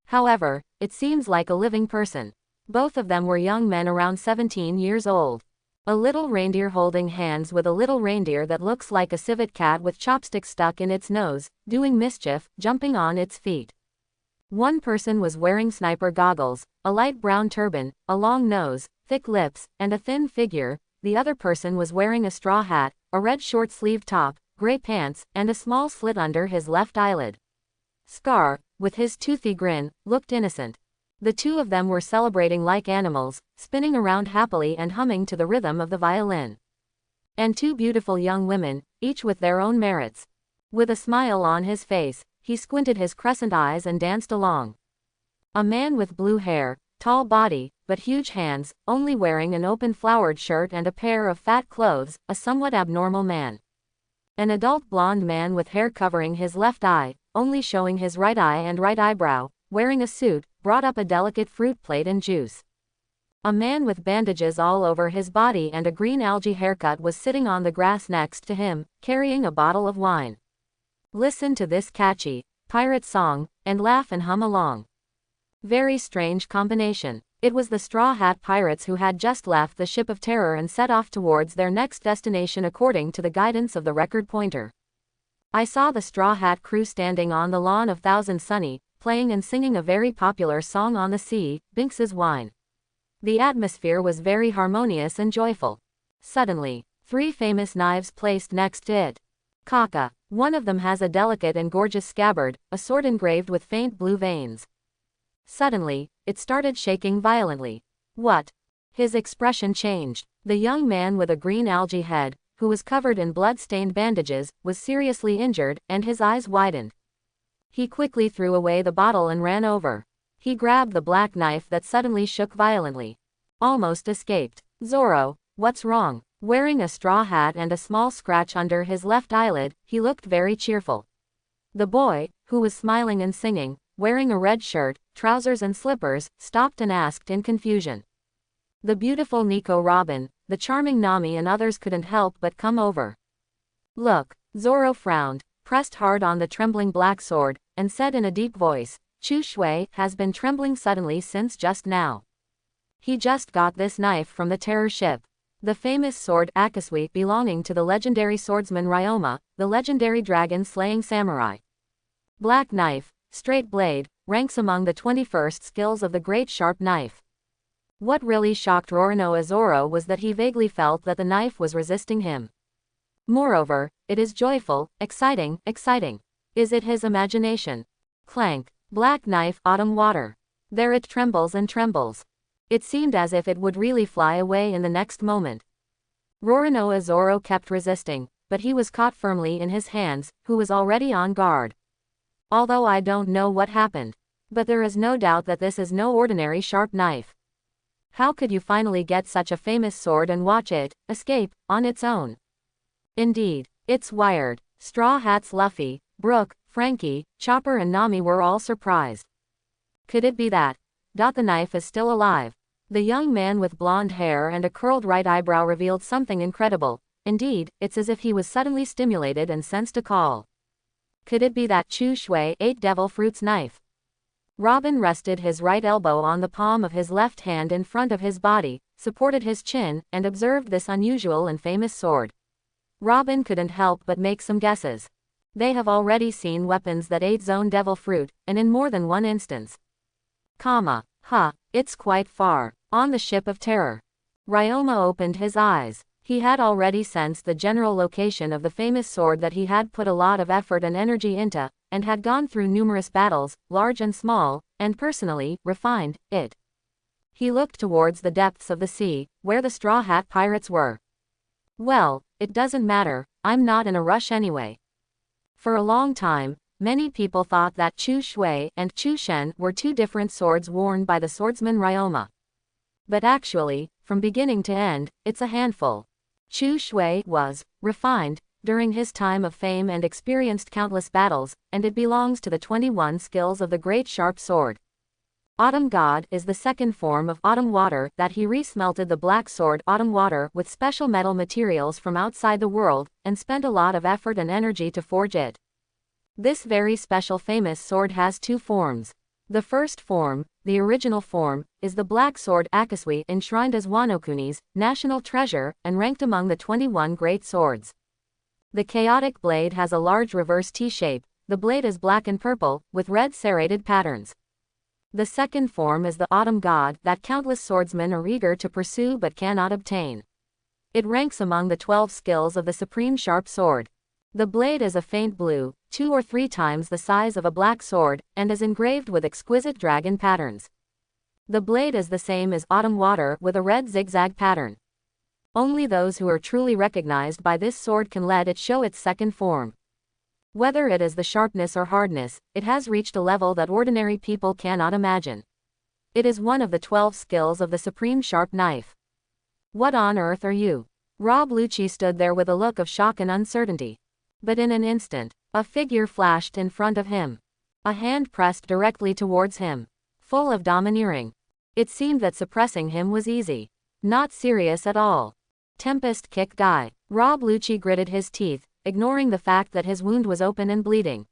However, it seems like a living person. Both of them were young men around 17 years old. A little reindeer holding hands with a little reindeer that looks like a civet cat with chopsticks stuck in its nose, doing mischief, jumping on its feet. One person was wearing sniper goggles, a light brown turban, a long nose, thick lips, and a thin figure. The other person was wearing a straw hat, a red short-sleeved top, gray pants, and a small slit under his left eyelid. Scar, with his toothy grin, looked innocent. The two of them were celebrating like animals, spinning around happily and humming to the rhythm of the violin. And two beautiful young women, each with their own merits. With a smile on his face, he squinted his crescent eyes and danced along. A man with blue hair, tall body, but huge hands, only wearing an open flowered shirt and a pair of fat clothes, a somewhat abnormal man. An adult blonde man with hair covering his left eye, only showing his right eye and right eyebrow, wearing a suit, brought up a delicate fruit plate and juice. A man with bandages all over his body and a green algae haircut was sitting on the grass next to him, carrying a bottle of wine. Listen to this catchy pirate song, and laugh and hum along. Very strange combination. It was the Straw Hat Pirates who had just left the Ship of Terror and set off towards their next destination according to the guidance of the record pointer. I saw the Straw Hat crew standing on the lawn of Thousand Sunny, playing and singing a very popular song on the sea, Binks's Wine. The atmosphere was very harmonious and joyful. Suddenly, three famous knives placed next to it. Kaka. One of them has a delicate and gorgeous scabbard, a sword engraved with faint blue veins. Suddenly, it started shaking violently. What? His expression changed. The young man with a green algae head, who was covered in blood-stained bandages, was seriously injured, and his eyes widened. He quickly threw away the bottle and ran over. He grabbed the black knife that suddenly shook violently. Almost escaped. Zoro, what's wrong? Wearing a straw hat and a small scratch under his left eyelid, he looked very cheerful. The boy, who was smiling and singing, wearing a red shirt, trousers and slippers, stopped and asked in confusion. The beautiful Nico Robin, the charming Nami and others couldn't help but come over. Look, Zoro frowned, pressed hard on the trembling black sword, and said in a deep voice, Chu Shui has been trembling suddenly since just now. He just got this knife from the terror ship. The famous sword Akasui belonging to the legendary swordsman Ryoma, the legendary dragon-slaying samurai. Black knife, straight blade, ranks among the 21st skills of the great sharp knife. What really shocked Roronoa Zoro was that he vaguely felt that the knife was resisting him. Moreover, it is joyful, exciting. Is it his imagination? Clank. Black knife, autumn water. There it trembles and trembles. It seemed as if it would really fly away in the next moment. Roronoa Zoro kept resisting, but he was caught firmly in his hands, who was already on guard. Although I don't know what happened. But there is no doubt that this is no ordinary sharp knife. How could you finally get such a famous sword and watch it escape on its own? Indeed, it's wired. Straw Hats Luffy, Brook, Frankie, Chopper and Nami were all surprised. Could it be that the knife is still alive? The young man with blonde hair and a curled right eyebrow revealed something incredible. Indeed, it's as if he was suddenly stimulated and sensed a call. Could it be that Chu Shui ate devil fruit's knife? Robin rested his right elbow on the palm of his left hand in front of his body, supported his chin, and observed this unusual and famous sword. Robin couldn't help but make some guesses. They have already seen weapons that ate zone devil fruit, and in more than one instance. It's quite far. On the Ship of Terror. Ryoma opened his eyes. He had already sensed the general location of the famous sword that he had put a lot of effort and energy into, and had gone through numerous battles, large and small, and personally refined it. He looked towards the depths of the sea, where the Straw Hat Pirates were. Well, it doesn't matter, I'm not in a rush anyway. For a long time, many people thought that Chu Shui and Chu Shen were two different swords worn by the swordsman Ryoma. But actually, from beginning to end, it's a handful. Chu Shui was refined during his time of fame and experienced countless battles, and it belongs to the 21 skills of the great sharp sword. Autumn God is the second form of autumn water that he resmelted the black sword autumn water with special metal materials from outside the world, and spent a lot of effort and energy to forge it. This very special famous sword has two forms. The first form, the original form, is the black sword Akasui enshrined as Wano-kuni's national treasure and ranked among the 21 great swords. The chaotic blade has a large reverse T-shape. The blade is black and purple, with red serrated patterns. The second form is the autumn god that countless swordsmen are eager to pursue but cannot obtain. It ranks among the 12 skills of the supreme sharp sword. The blade is a faint blue, 2 or 3 times the size of a black sword, and is engraved with exquisite dragon patterns. The blade is the same as autumn water with a red zigzag pattern. Only those who are truly recognized by this sword can let it show its second form. Whether it is the sharpness or hardness, it has reached a level that ordinary people cannot imagine. It is one of the 12 skills of the supreme sharp knife. What on earth are you? Rob Lucci stood there with a look of shock and uncertainty. But in an instant, a figure flashed in front of him. A hand pressed directly towards him, full of domineering. It seemed that suppressing him was easy. Not serious at all. Tempest kick guy. Rob Lucci gritted his teeth, ignoring the fact that his wound was open and bleeding.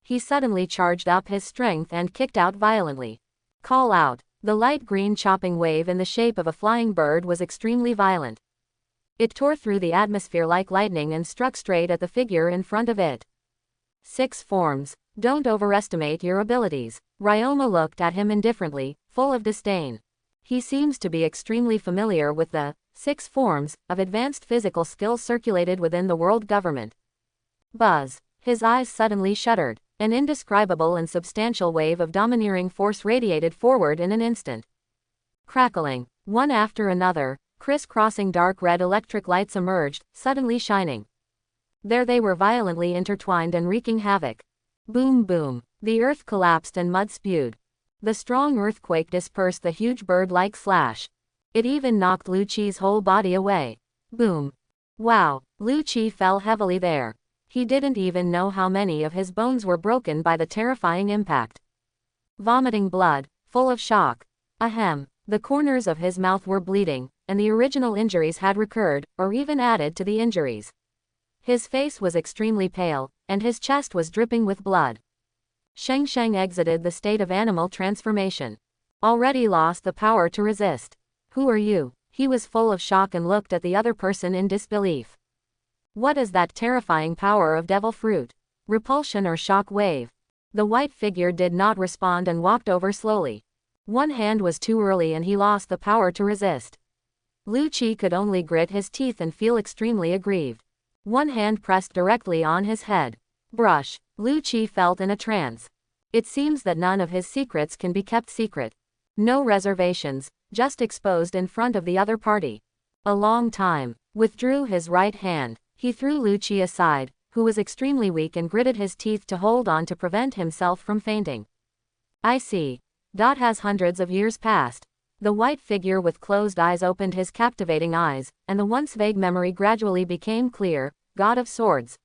He suddenly charged up his strength and kicked out violently. Call out. The light green chopping wave in the shape of a flying bird was extremely violent. It tore through the atmosphere like lightning and struck straight at the figure in front of it. 6 forms. Don't overestimate your abilities. Ryoma looked at him indifferently, full of disdain. He seems to be extremely familiar with the 6 forms of advanced physical skills circulated within the world government. Buzz. His eyes suddenly shuddered. An indescribable and substantial wave of domineering force radiated forward in an instant. Crackling. One after another, criss-crossing dark red electric lights emerged, suddenly shining. There they were, violently intertwined and wreaking havoc. Boom boom. The earth collapsed and mud spewed. The strong earthquake dispersed the huge bird-like slash. It even knocked Lucci's whole body away. Boom. Wow. Lucci fell heavily there. He didn't even know how many of his bones were broken by the terrifying impact. Vomiting blood, full of shock. Ahem. The corners of his mouth were bleeding, and the original injuries had recurred, or even added to the injuries. His face was extremely pale, and his chest was dripping with blood. Sheng Sheng exited the state of animal transformation. Already lost the power to resist. Who are you? He was full of shock and looked at the other person in disbelief. What is that terrifying power of devil fruit? Repulsion or shock wave? The white figure did not respond and walked over slowly. One hand was too early and he lost the power to resist. Lucci could only grit his teeth and feel extremely aggrieved. One hand pressed directly on his head. Brush. Lucci felt in a trance. It seems that none of his secrets can be kept secret. No reservations, just exposed in front of the other party. A long time. Withdrew his right hand. He threw Lucci aside, who was extremely weak, and gritted his teeth to hold on to prevent himself from fainting. I see. Has hundreds of years passed. The white figure with closed eyes opened his captivating eyes, and the once vague memory gradually became clear. God of Swords.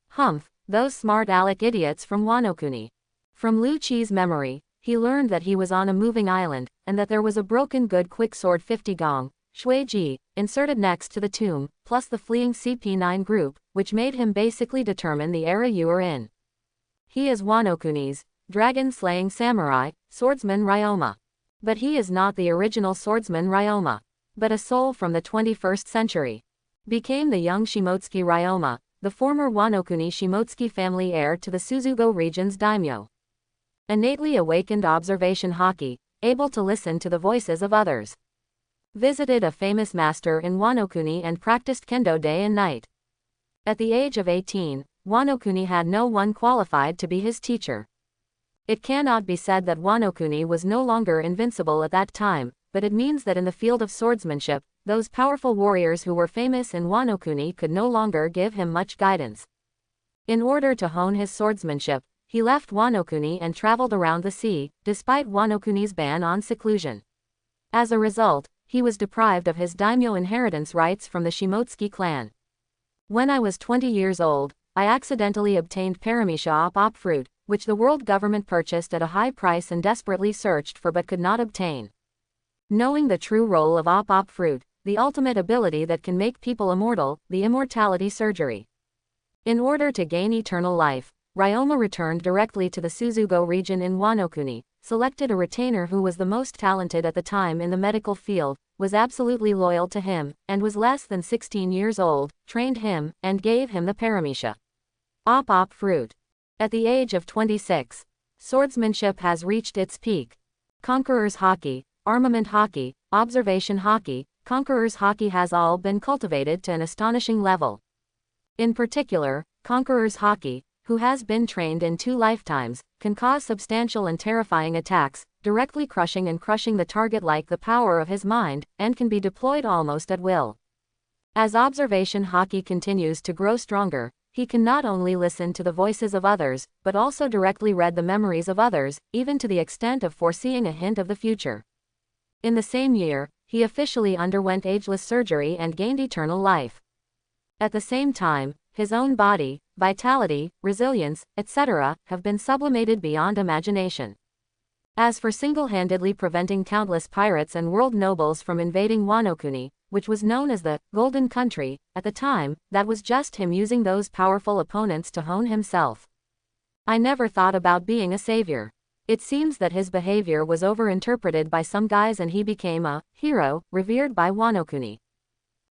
Humph, those smart aleck idiots from Wano-kuni. From Lucci's memory, he learned that he was on a moving island, and that there was a broken good quick sword 50 gong, Shuiji, inserted next to the tomb, plus the fleeing CP9 group, which made him basically determine the era you are in. He is Wano-kuni's dragon-slaying samurai, swordsman Ryoma. But he is not the original swordsman Ryoma, but a soul from the 21st century. Became the young Shimotsuki Ryoma, the former Wano-kuni Shimotsuki family heir to the Suzugo region's daimyo. Innately awakened observation haki, able to listen to the voices of others. Visited a famous master in Wano-kuni and practiced kendo day and night. At the age of 18, Wano-kuni had no one qualified to be his teacher. It cannot be said that Wano-kuni was no longer invincible at that time, but it means that in the field of swordsmanship, those powerful warriors who were famous in Wano-kuni could no longer give him much guidance. In order to hone his swordsmanship, he left Wano-kuni and traveled around the sea, despite Wano-kuni's ban on seclusion. As a result, he was deprived of his daimyo inheritance rights from the Shimotsuki clan. When I was 20 years old, I accidentally obtained Paramecia op fruit, which the world government purchased at a high price and desperately searched for but could not obtain. Knowing the true role of op fruit, the ultimate ability that can make people immortal, the immortality surgery. In order to gain eternal life, Ryoma returned directly to the Suzugo region in Wano-kuni, selected a retainer who was the most talented at the time in the medical field, was absolutely loyal to him, and was less than 16 years old, trained him, and gave him the Paramecia op fruit. At the age of 26, swordsmanship has reached its peak. Conqueror's haki, armament haki, observation haki, conqueror's haki has all been cultivated to an astonishing level. In particular, conqueror's haki, who has been trained in 2 lifetimes, can cause substantial and terrifying attacks, directly crushing the target like the power of his mind, and can be deployed almost at will. As observation haki continues to grow stronger, he can not only listen to the voices of others, but also directly read the memories of others, even to the extent of foreseeing a hint of the future. In the same year, he officially underwent ageless surgery and gained eternal life. At the same time, his own body, vitality, resilience, etc., have been sublimated beyond imagination. As for single-handedly preventing countless pirates and world nobles from invading Wano Kuni, which was known as the Golden Country, at the time, that was just him using those powerful opponents to hone himself. I never thought about being a savior. It seems that his behavior was overinterpreted by some guys and he became a hero, revered by Wano Kuni.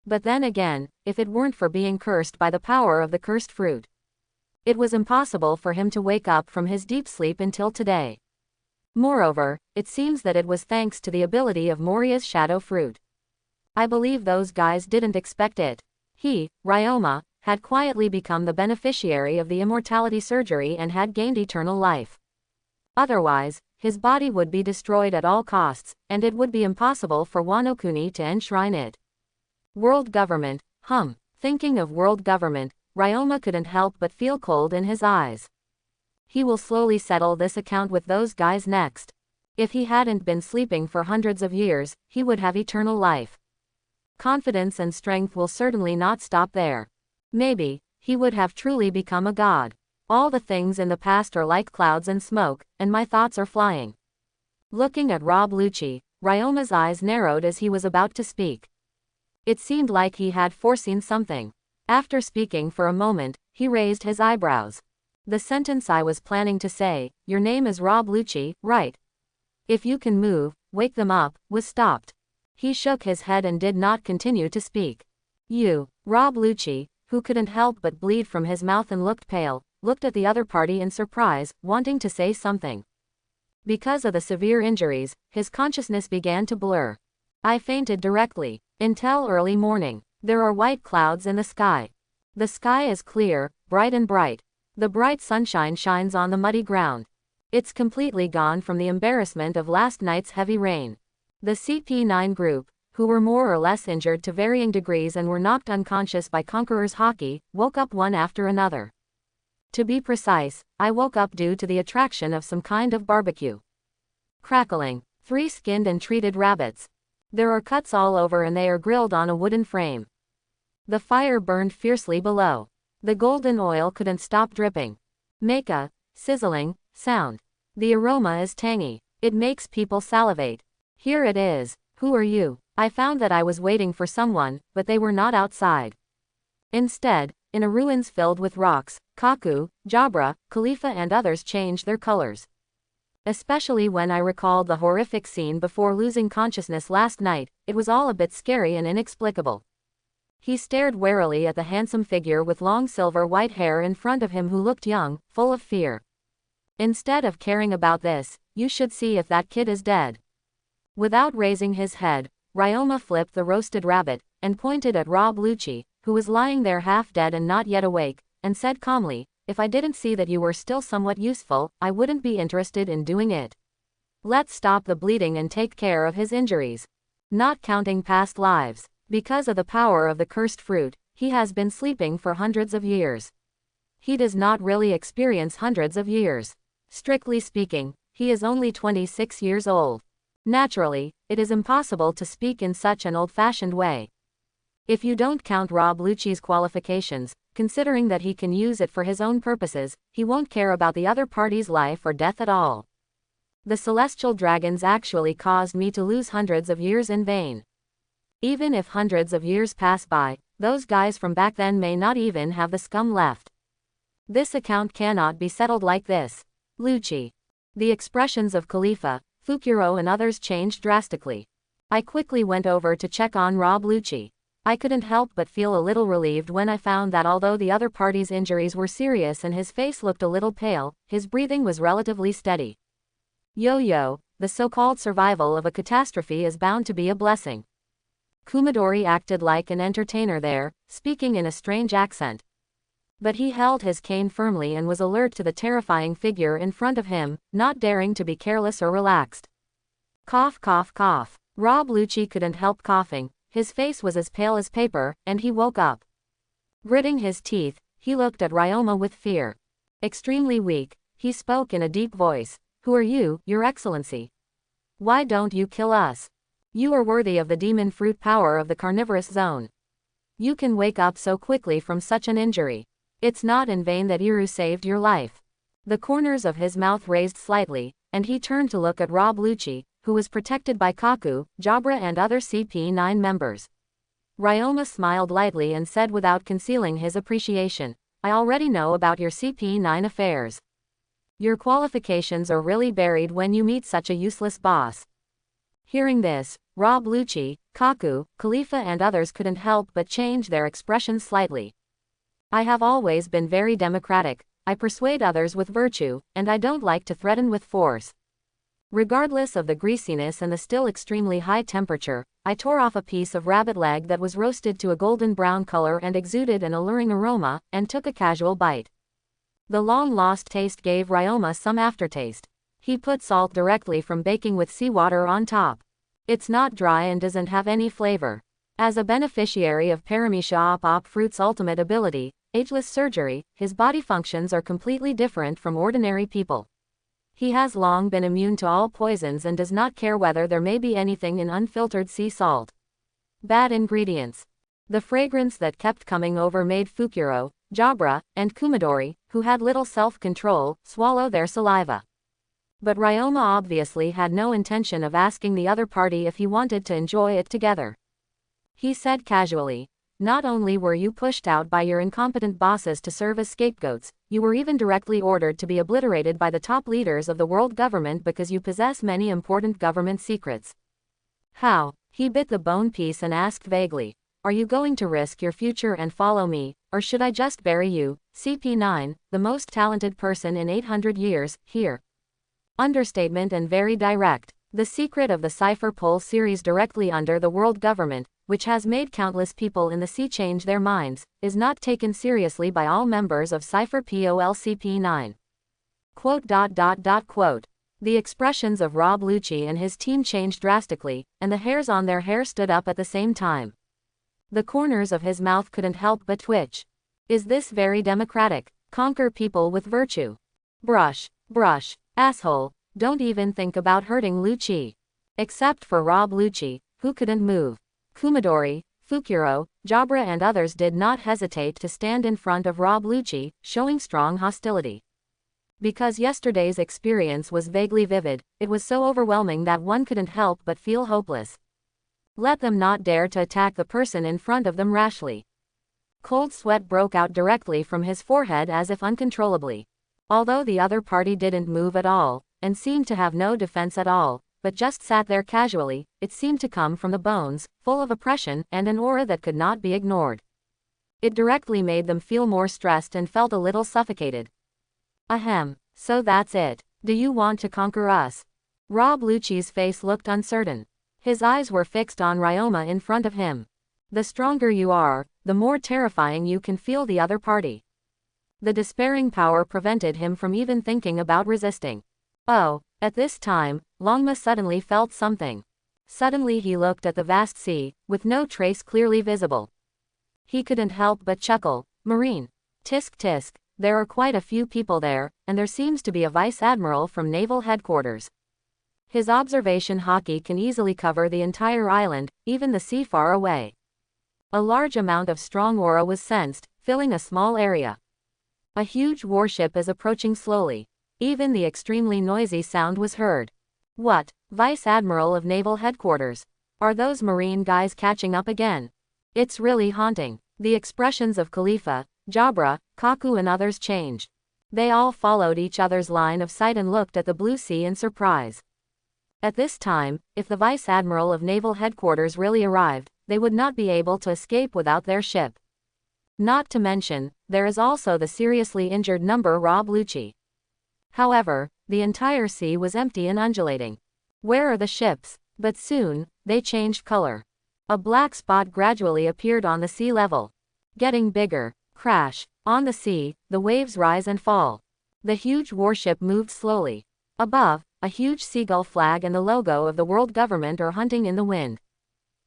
But then again, if it weren't for being cursed by the power of the cursed fruit, it was impossible for him to wake up from his deep sleep until today. Moreover, it seems that it was thanks to the ability of Moria's shadow fruit. I believe those guys didn't expect it. He, Ryoma, had quietly become the beneficiary of the immortality surgery and had gained eternal life. Otherwise, his body would be destroyed at all costs, and it would be impossible for Wano Kuni to enshrine it. World government, Thinking of world government, Ryoma couldn't help but feel cold in his eyes. He will slowly settle this account with those guys next. If he hadn't been sleeping for hundreds of years, he would have eternal life. Confidence and strength will certainly not stop there. Maybe, he would have truly become a god. All the things in the past are like clouds and smoke, and my thoughts are flying. Looking at Rob Lucci, Ryoma's eyes narrowed as he was about to speak. It seemed like he had foreseen something. After speaking for a moment, he raised his eyebrows. The sentence I was planning to say, "Your name is Rob Lucci, right? If you can move, wake them up," was stopped. He shook his head and did not continue to speak. You, Rob Lucci, who couldn't help but bleed from his mouth and looked pale, looked at the other party in surprise, wanting to say something. Because of the severe injuries, his consciousness began to blur. I fainted directly. Until early morning. There are white clouds in the sky. The sky is clear, bright and bright. The bright sunshine shines on the muddy ground. It's completely gone from the embarrassment of last night's heavy rain. The CP9 group, who were more or less injured to varying degrees and were knocked unconscious by Conqueror's Haki, woke up one after another. To be precise, I woke up due to the attraction of some kind of barbecue. Crackling. 3 skinned and treated rabbits. There are cuts all over and they are grilled on a wooden frame. The fire burned fiercely below. The golden oil couldn't stop dripping. Make a sizzling sound. The aroma is tangy. It makes people salivate. Here it is. Who are you? I found that I was waiting for someone, but they were not outside. Instead, in a ruins filled with rocks, Kaku, Jabra, Khalifa and others changed their colors. Especially when I recalled the horrific scene before losing consciousness last night, it was all a bit scary and inexplicable. He stared warily at the handsome figure with long silver white hair in front of him who looked young, full of fear. Instead of caring about this, you should see if that kid is dead. Without raising his head, Ryoma flipped the roasted rabbit, and pointed at Rob Lucci, who was lying there half dead and not yet awake, and said calmly, "If I didn't see that you were still somewhat useful, I wouldn't be interested in doing it. Let's stop the bleeding and take care of his injuries." Not counting past lives. Because of the power of the cursed fruit, he has been sleeping for hundreds of years. He does not really experience hundreds of years. Strictly speaking, he is only 26 years old. Naturally, it is impossible to speak in such an old-fashioned way. If you don't count Rob Lucci's qualifications, considering that he can use it for his own purposes, he won't care about the other party's life or death at all. The celestial dragons actually caused me to lose hundreds of years in vain. Even if hundreds of years pass by, those guys from back then may not even have the scum left. This account cannot be settled like this. Lucci. The expressions of Khalifa, Fukuro and others changed drastically. I quickly went over to check on Rob Lucci. I couldn't help but feel a little relieved when I found that although the other party's injuries were serious and his face looked a little pale, his breathing was relatively steady. Yo-yo, the so-called survival of a catastrophe is bound to be a blessing. Kumadori acted like an entertainer there, speaking in a strange accent. But he held his cane firmly and was alert to the terrifying figure in front of him, not daring to be careless or relaxed. Cough, cough, cough. Rob Lucci couldn't help coughing. His face was as pale as paper, and he woke up. Gritting his teeth, he looked at Ryoma with fear. Extremely weak, he spoke in a deep voice. Who are you, Your Excellency? Why don't you kill us? You are worthy of the demon fruit power of the carnivorous zone. You can wake up so quickly from such an injury. It's not in vain that Iru saved your life. The corners of his mouth raised slightly, and he turned to look at Rob Lucci, who was protected by Kaku, Jabra and other CP9 members. Ryoma smiled lightly and said without concealing his appreciation, I already know about your CP9 affairs. Your qualifications are really buried when you meet such a useless boss. Hearing this, Rob Lucci, Kaku, Khalifa and others couldn't help but change their expressions slightly. I have always been very democratic, I persuade others with virtue, and I don't like to threaten with force. Regardless of the greasiness and the still extremely high temperature, I tore off a piece of rabbit leg that was roasted to a golden brown color and exuded an alluring aroma, and took a casual bite. The long-lost taste gave Ryoma some aftertaste. He put salt directly from baking with seawater on top. It's not dry and doesn't have any flavor. As a beneficiary of Paramecia Op Fruit's ultimate ability, ageless surgery, his body functions are completely different from ordinary people. He has long been immune to all poisons and does not care whether there may be anything in unfiltered sea salt. Bad ingredients. The fragrance that kept coming over made Fukuro, Jabra, and Kumadori, who had little self-control, swallow their saliva. But Ryoma obviously had no intention of asking the other party if he wanted to enjoy it together. He said casually, not only were you pushed out by your incompetent bosses to serve as scapegoats, you were even directly ordered to be obliterated by the top leaders of the world government because you possess many important government secrets. How? He bit the bone piece and asked vaguely, are you going to risk your future and follow me, or should I just bury you, CP9, the most talented person in 800 years, here? Understatement and very direct. The secret of the Cipher Pole series directly under the world government, which has made countless people in the sea change their minds, is not taken seriously by all members of Cipher POLCP9. Quote. The expressions of Rob Lucci and his team changed drastically, and the hairs on their hair stood up at the same time. The corners of his mouth couldn't help but twitch. Is this very democratic? Conquer people with virtue. Brush, asshole, don't even think about hurting Lucci. Except for Rob Lucci, who couldn't move. Kumadori, Fukuro, Jabra and others did not hesitate to stand in front of Rob Lucci, showing strong hostility. Because yesterday's experience was vaguely vivid, it was so overwhelming that one couldn't help but feel hopeless. Let them not dare to attack the person in front of them rashly. Cold sweat broke out directly from his forehead as if uncontrollably. Although the other party didn't move at all, and seemed to have no defense at all, but just sat there casually, it seemed to come from the bones, full of oppression and an aura that could not be ignored. It directly made them feel more stressed and felt a little suffocated. Ahem, so that's it. Do you want to conquer us? Rob Lucci's face looked uncertain. His eyes were fixed on Ryoma in front of him. The stronger you are, the more terrifying you can feel the other party. The despairing power prevented him from even thinking about resisting. Oh, at this time, Longma suddenly felt something. Suddenly he looked at the vast sea, with no trace clearly visible. He couldn't help but chuckle. Marine. Tisk tisk, there are quite a few people there, and there seems to be a vice admiral from naval headquarters. His observation hockey can easily cover the entire island, even the sea far away. A large amount of strong aura was sensed, filling a small area. A huge warship is approaching slowly. Even the extremely noisy sound was heard. What? Vice Admiral of Naval Headquarters? Are those marine guys catching up again? It's really haunting. The expressions of Khalifa, Jabra, Kaku and others changed. They all followed each other's line of sight and looked at the blue sea in surprise. At this time, if the Vice Admiral of Naval Headquarters really arrived, they would not be able to escape without their ship. Not to mention, there is also the seriously injured number Rob Lucci. However, the entire sea was empty and undulating. Where are the ships? But soon, they changed color. A black spot gradually appeared on the sea level. Getting bigger. Crash. On the sea, the waves rise and fall. The huge warship moved slowly. Above, a huge seagull flag and the logo of the world government are hunting in the wind.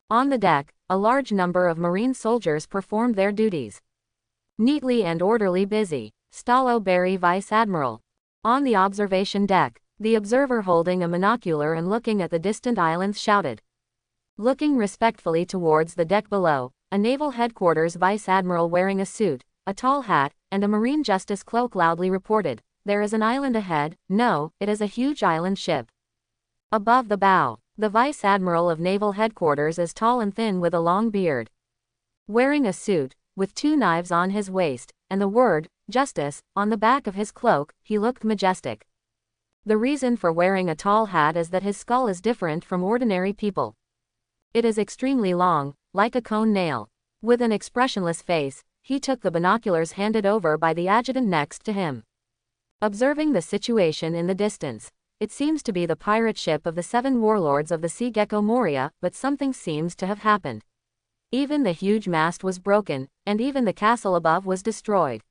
On the deck, a large number of marine soldiers performed their duties. Neatly and orderly busy. Stalo Berry Vice Admiral. On the observation deck, the observer holding a monocular and looking at the distant islands shouted. Looking respectfully towards the deck below, a naval headquarters vice admiral wearing a suit, a tall hat, and a marine justice cloak loudly reported, "There is an island ahead." No, it is a huge island ship. Above the bow, the vice admiral of naval headquarters is tall and thin with a long beard. Wearing a suit, with 2 knives on his waist, and the word, "Justice," on the back of his cloak, he looked majestic. The reason for wearing a tall hat is that his skull is different from ordinary people. It is extremely long, like a cone nail. With an expressionless face, he took the binoculars handed over by the adjutant next to him. Observing the situation in the distance, it seems to be the pirate ship of the 7 warlords of the Sea Gecko Moria, but something seems to have happened. Even the huge mast was broken, and even the castle above was destroyed.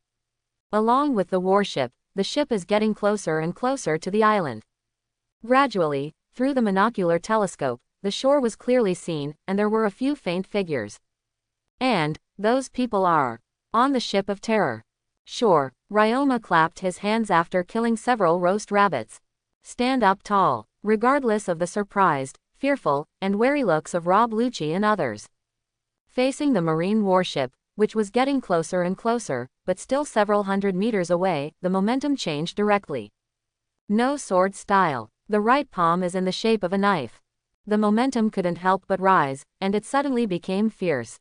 Along with the warship, the ship is getting closer and closer to the island. Gradually, through the monocular telescope, the shore was clearly seen, and there were a few faint figures. And those people are on the ship of terror. Sure, Ryoma clapped his hands after killing several roast rabbits. Stand up tall, regardless of the surprised, fearful, and wary looks of Rob Lucci and others. Facing the marine warship, which was getting closer and closer, but still several hundred meters away, the momentum changed directly. No sword style. The right palm is in the shape of a knife. The momentum couldn't help but rise, and it suddenly became fierce.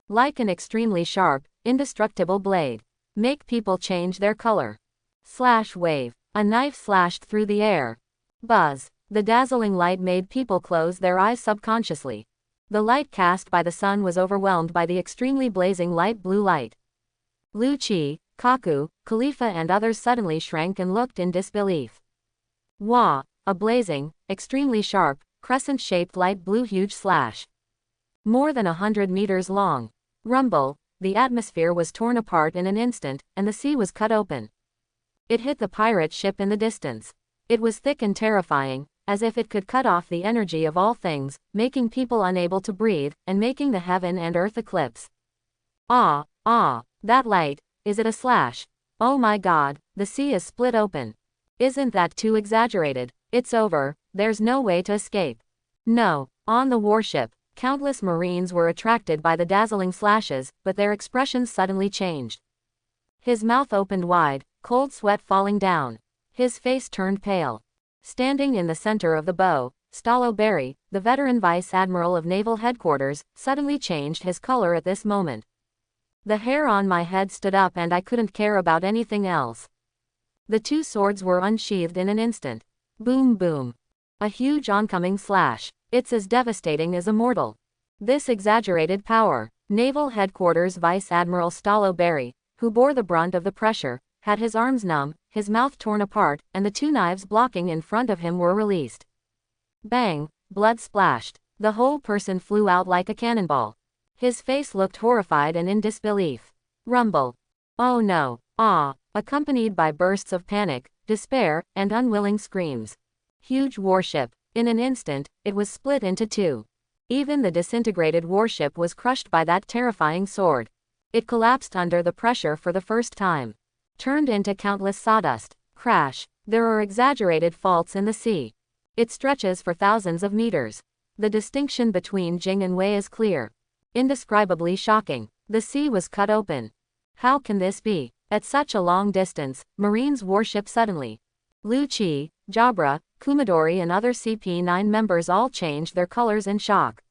Like an extremely sharp, indestructible blade. Make people change their color. Slash wave. A knife slashed through the air. Buzz. The dazzling light made people close their eyes subconsciously. The light cast by the sun was overwhelmed by the extremely blazing light blue light. Lucci, Kaku, Khalifa and others suddenly shrank and looked in disbelief. Wah! A blazing, extremely sharp, crescent-shaped light blue huge slash. More than 100 meters long. Rumble. The atmosphere was torn apart in an instant, and the sea was cut open. It hit the pirate ship in the distance. It was thick and terrifying, as if it could cut off the energy of all things, making people unable to breathe, and making the heaven and earth eclipse. Ah, that light, is it a slash? Oh my God, the sea is split open. Isn't that too exaggerated? It's over, there's no way to escape. No, on the warship, countless Marines were attracted by the dazzling slashes, but their expressions suddenly changed. His mouth opened wide, cold sweat falling down. His face turned pale. Standing in the center of the bow, Stalo Berry, the veteran vice admiral of naval headquarters, suddenly changed his color at this moment. The hair on my head stood up and I couldn't care about anything else. The 2 swords were unsheathed in an instant. Boom boom. A huge oncoming slash. It's as devastating as a mortal. This exaggerated power. Naval headquarters Vice Admiral Stalo Berry, who bore the brunt of the pressure, had his arms numb, his mouth torn apart, and the 2 knives blocking in front of him were released. Bang! Blood splashed. The whole person flew out like a cannonball. His face looked horrified and in disbelief. Rumble. Oh no. Ah! Accompanied by bursts of panic, despair, and unwilling screams. Huge warship. In an instant, it was split into 2. Even the disintegrated warship was crushed by that terrifying sword. It collapsed under the pressure for the first time. Turned into countless sawdust. Crash. There are exaggerated faults in the sea. It stretches for thousands of meters. The distinction between Jing and Wei is clear. Indescribably shocking. The sea was cut open. How can this be? At such a long distance, Marines warship suddenly. Lucci, Jabra, Kumadori and other CP9 members all changed their colors in shock.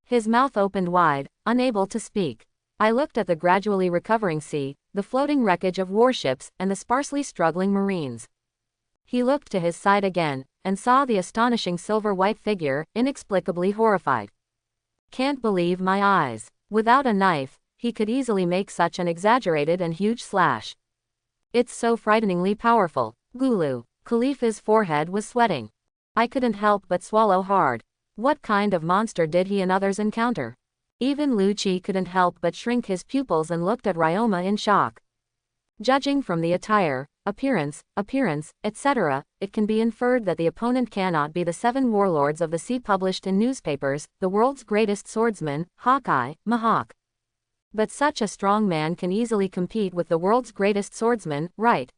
His mouth opened wide, unable to speak. I looked at the gradually recovering sea, the floating wreckage of warships, and the sparsely struggling Marines. He looked to his side again, and saw the astonishing silver-white figure, inexplicably horrified. Can't believe my eyes. Without a knife, he could easily make such an exaggerated and huge slash. It's so frighteningly powerful. Gulu. Khalifa's forehead was sweating. I couldn't help but swallow hard. What kind of monster did he and others encounter? Even Lucci couldn't help but shrink his pupils and looked at Ryoma in shock. Judging from the attire, appearance, etc., it can be inferred that the opponent cannot be the 7 warlords of the sea published in newspapers, the world's greatest swordsman, Hawkeye, Mihawk. But such a strong man can easily compete with the world's greatest swordsman, right?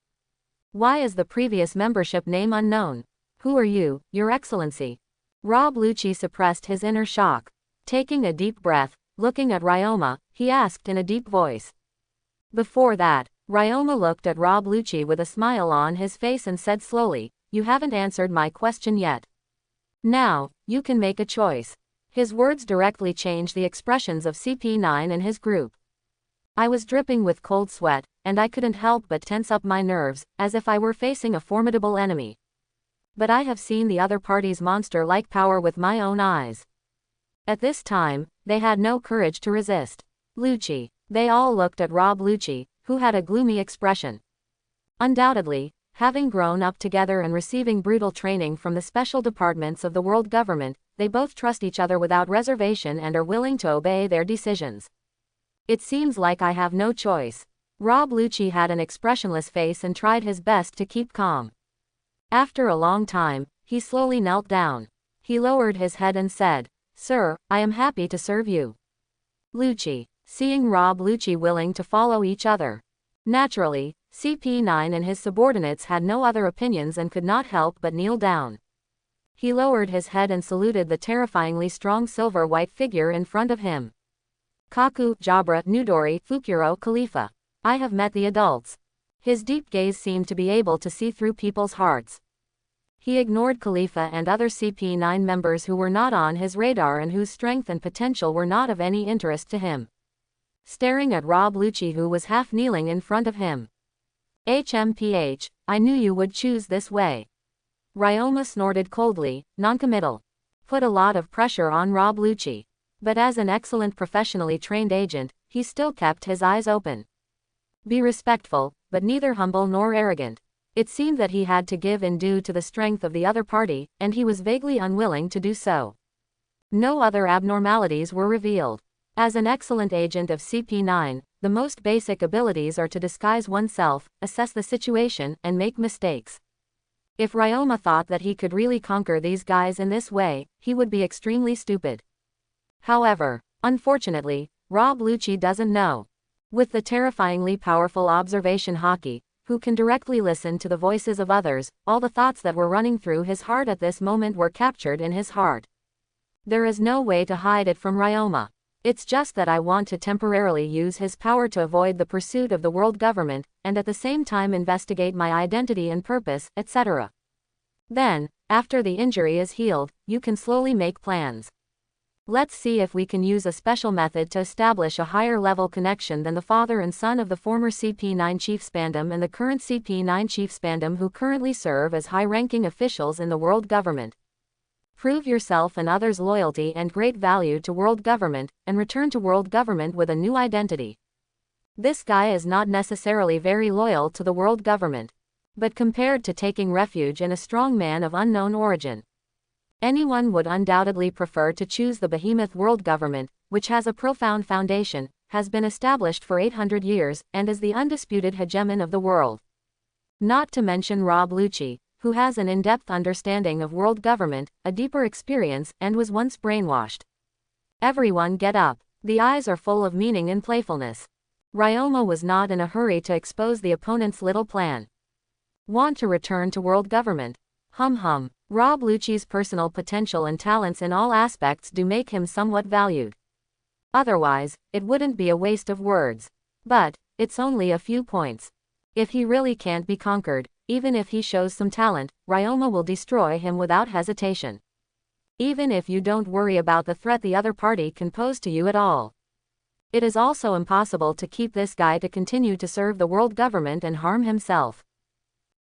Why is the previous membership name unknown? Who are you, Your Excellency? Rob Lucci suppressed his inner shock. Taking a deep breath, looking at Ryoma, he asked in a deep voice. Before that, Ryoma looked at Rob Lucci with a smile on his face and said slowly, "You haven't answered my question yet. Now, you can make a choice." His words directly changed the expressions of CP9 and his group. I was dripping with cold sweat, and I couldn't help but tense up my nerves, as if I were facing a formidable enemy. But I have seen the other party's monster-like power with my own eyes. At this time, they had no courage to resist. Lucci. They all looked at Rob Lucci, who had a gloomy expression. Undoubtedly, having grown up together and receiving brutal training from the special departments of the world government, they both trust each other without reservation and are willing to obey their decisions. It seems like I have no choice. Rob Lucci had an expressionless face and tried his best to keep calm. After a long time, he slowly knelt down. He lowered his head and said, "Sir, I am happy to serve you." Lucci. Seeing Rob Lucci willing to follow each other. Naturally, CP9 and his subordinates had no other opinions and could not help but kneel down. He lowered his head and saluted the terrifyingly strong silver-white figure in front of him. "Kaku, Jabra, Nudori, Fukuro, Khalifa. I have met the adults." His deep gaze seemed to be able to see through people's hearts. He ignored Khalifa and other CP9 members who were not on his radar and whose strength and potential were not of any interest to him. Staring at Rob Lucci, who was half kneeling in front of him. "HMPH, I knew you would choose this way." Ryoma snorted coldly, noncommittal. Put a lot of pressure on Rob Lucci. But as an excellent professionally trained agent, he still kept his eyes open. Be respectful, but neither humble nor arrogant. It seemed that he had to give in due to the strength of the other party, and he was vaguely unwilling to do so. No other abnormalities were revealed. As an excellent agent of CP9, the most basic abilities are to disguise oneself, assess the situation, and make mistakes. If Ryoma thought that he could really conquer these guys in this way, he would be extremely stupid. However, unfortunately, Rob Lucci doesn't know. With the terrifyingly powerful observation haki, who can directly listen to the voices of others, all the thoughts that were running through his heart at this moment were captured in his heart. There is no way to hide it from Ryoma. It's just that I want to temporarily use his power to avoid the pursuit of the world government, and at the same time investigate my identity and purpose, etc. Then, after the injury is healed, you can slowly make plans. Let's see if we can use a special method to establish a higher level connection than the father and son of the former CP9 Chief Spandam and the current CP9 Chief Spandam, who currently serve as high-ranking officials in the world government. Prove yourself and others' loyalty and great value to world government, and return to world government with a new identity. This guy is not necessarily very loyal to the world government. But compared to taking refuge in a strong man of unknown origin, anyone would undoubtedly prefer to choose the behemoth world government, which has a profound foundation, has been established for 800 years, and is the undisputed hegemon of the world. Not to mention Rob Lucci, who has an in-depth understanding of world government, a deeper experience, and was once brainwashed. Everyone get up. The eyes are full of meaning and playfulness. Ryoma was not in a hurry to expose the opponent's little plan. Want to return to world government? Hum. Rob Lucci's personal potential and talents in all aspects do make him somewhat valued. Otherwise, it wouldn't be a waste of words. But, it's only a few points. If he really can't be conquered, even if he shows some talent, Ryoma will destroy him without hesitation. Even if you don't worry about the threat the other party can pose to you at all. It is also impossible to keep this guy to continue to serve the world government and harm himself.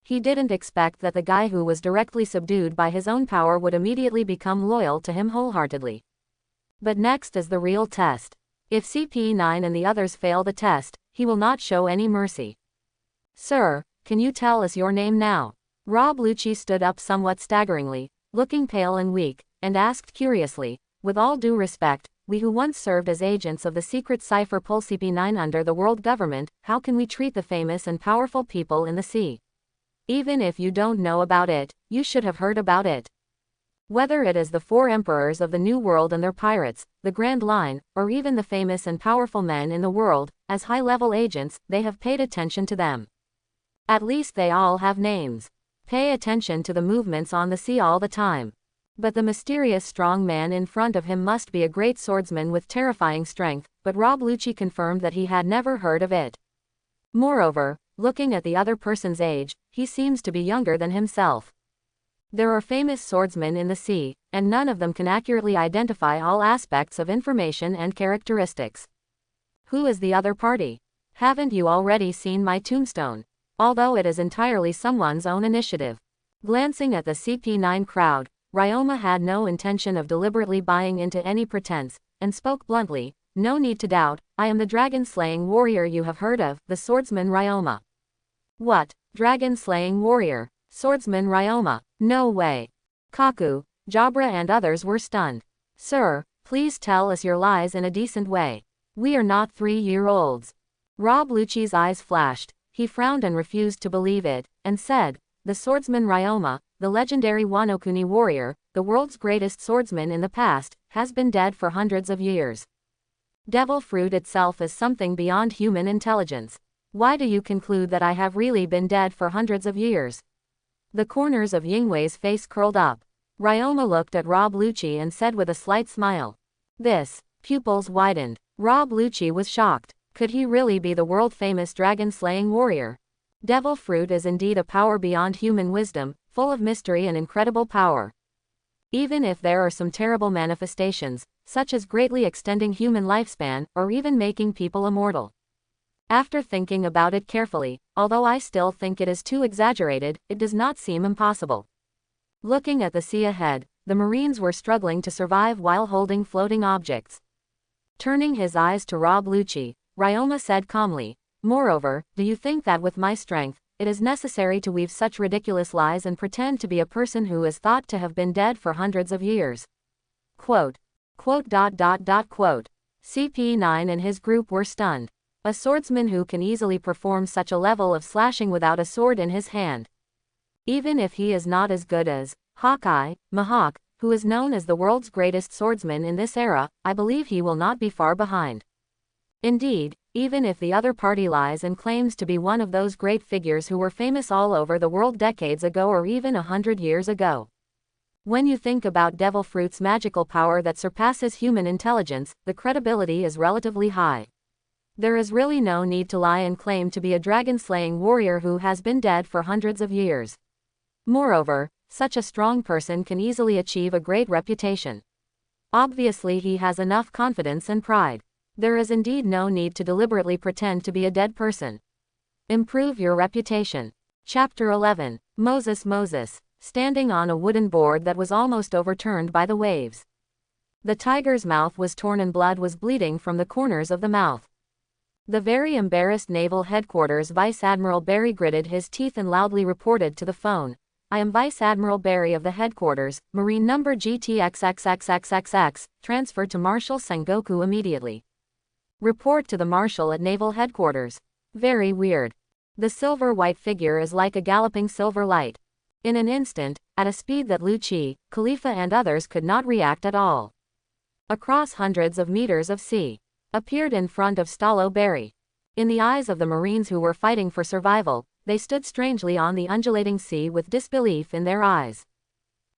He didn't expect that the guy who was directly subdued by his own power would immediately become loyal to him wholeheartedly. But next is the real test. If CP9 and the others fail the test, he will not show any mercy. "Sir, can you tell us your name now?" Rob Lucci stood up somewhat staggeringly, looking pale and weak, and asked curiously, "With all due respect, we who once served as agents of the secret cipher Pulcp9 under the world government, how can we treat the famous and powerful people in the sea? Even if you don't know about it, you should have heard about it. Whether it is the four emperors of the New World and their pirates, the Grand Line, or even the famous and powerful men in the world, as high-level agents, they have paid attention to them. At least they all have names. Pay attention to the movements on the sea all the time. But the mysterious strong man in front of him must be a great swordsman with terrifying strength, but Rob Lucci confirmed that he had never heard of it. Moreover, looking at the other person's age, he seems to be younger than himself. There are famous swordsmen in the sea, and none of them can accurately identify all aspects of information and characteristics. Who is the other party? Haven't you already seen my tombstone? Although it is entirely someone's own initiative. Glancing at the CP9 crowd, Ryoma had no intention of deliberately buying into any pretense, and spoke bluntly, "No need to doubt, I am the dragon-slaying warrior you have heard of, the swordsman Ryoma." What? Dragon-slaying warrior? Swordsman Ryoma? No way. Kaku, Jabra and others were stunned. Sir, please tell us your lies in a decent way. We are not 3-year-olds. Rob Lucci's eyes flashed, he frowned and refused to believe it, and said, "The swordsman Ryoma, the legendary Wanokuni warrior, the world's greatest swordsman in the past, has been dead for hundreds of years. Devil fruit itself is something beyond human intelligence. Why do you conclude that I have really been dead for hundreds of years?" The corners of Yingwei's face curled up. Ryoma looked at Rob Lucci and said with a slight smile. This. Pupils widened. Rob Lucci was shocked. Could he really be the world-famous dragon-slaying warrior? Devil fruit is indeed a power beyond human wisdom, full of mystery and incredible power. Even if there are some terrible manifestations, such as greatly extending human lifespan, or even making people immortal. After thinking about it carefully, although I still think it is too exaggerated, it does not seem impossible. Looking at the sea ahead, the Marines were struggling to survive while holding floating objects. Turning his eyes to Rob Lucci, Ryoma said calmly, "Moreover, do you think that with my strength, it is necessary to weave such ridiculous lies and pretend to be a person who is thought to have been dead for hundreds of years?" Quote. CP9 and his group were stunned. A swordsman who can easily perform such a level of slashing without a sword in his hand. Even if he is not as good as Hawkeye, Mihawk, who is known as the world's greatest swordsman in this era, I believe he will not be far behind. Indeed, even if the other party lies and claims to be one of those great figures who were famous all over the world decades ago or even 100 years ago. When you think about Devil Fruit's magical power that surpasses human intelligence, the credibility is relatively high. There is really no need to lie and claim to be a dragon-slaying warrior who has been dead for hundreds of years. Moreover, such a strong person can easily achieve a great reputation. Obviously he has enough confidence and pride. There is indeed no need to deliberately pretend to be a dead person. Improve your reputation. Chapter 11. Moses, standing on a wooden board that was almost overturned by the waves. The tiger's mouth was torn and blood was bleeding from the corners of the mouth. The very embarrassed Naval Headquarters Vice Admiral Barry gritted his teeth and loudly reported to the phone, "I am Vice Admiral Barry of the Headquarters, Marine Number GTXXXXXX, transferred to Marshal Sengoku immediately. Report to the Marshal at Naval Headquarters." Very weird. The silver-white figure is like a galloping silver light. In an instant, at a speed that Lucci, Khalifa and others could not react at all. Across hundreds of meters of sea. Appeared in front of Stallo Berry. In the eyes of the Marines who were fighting for survival, they stood strangely on the undulating sea with disbelief in their eyes.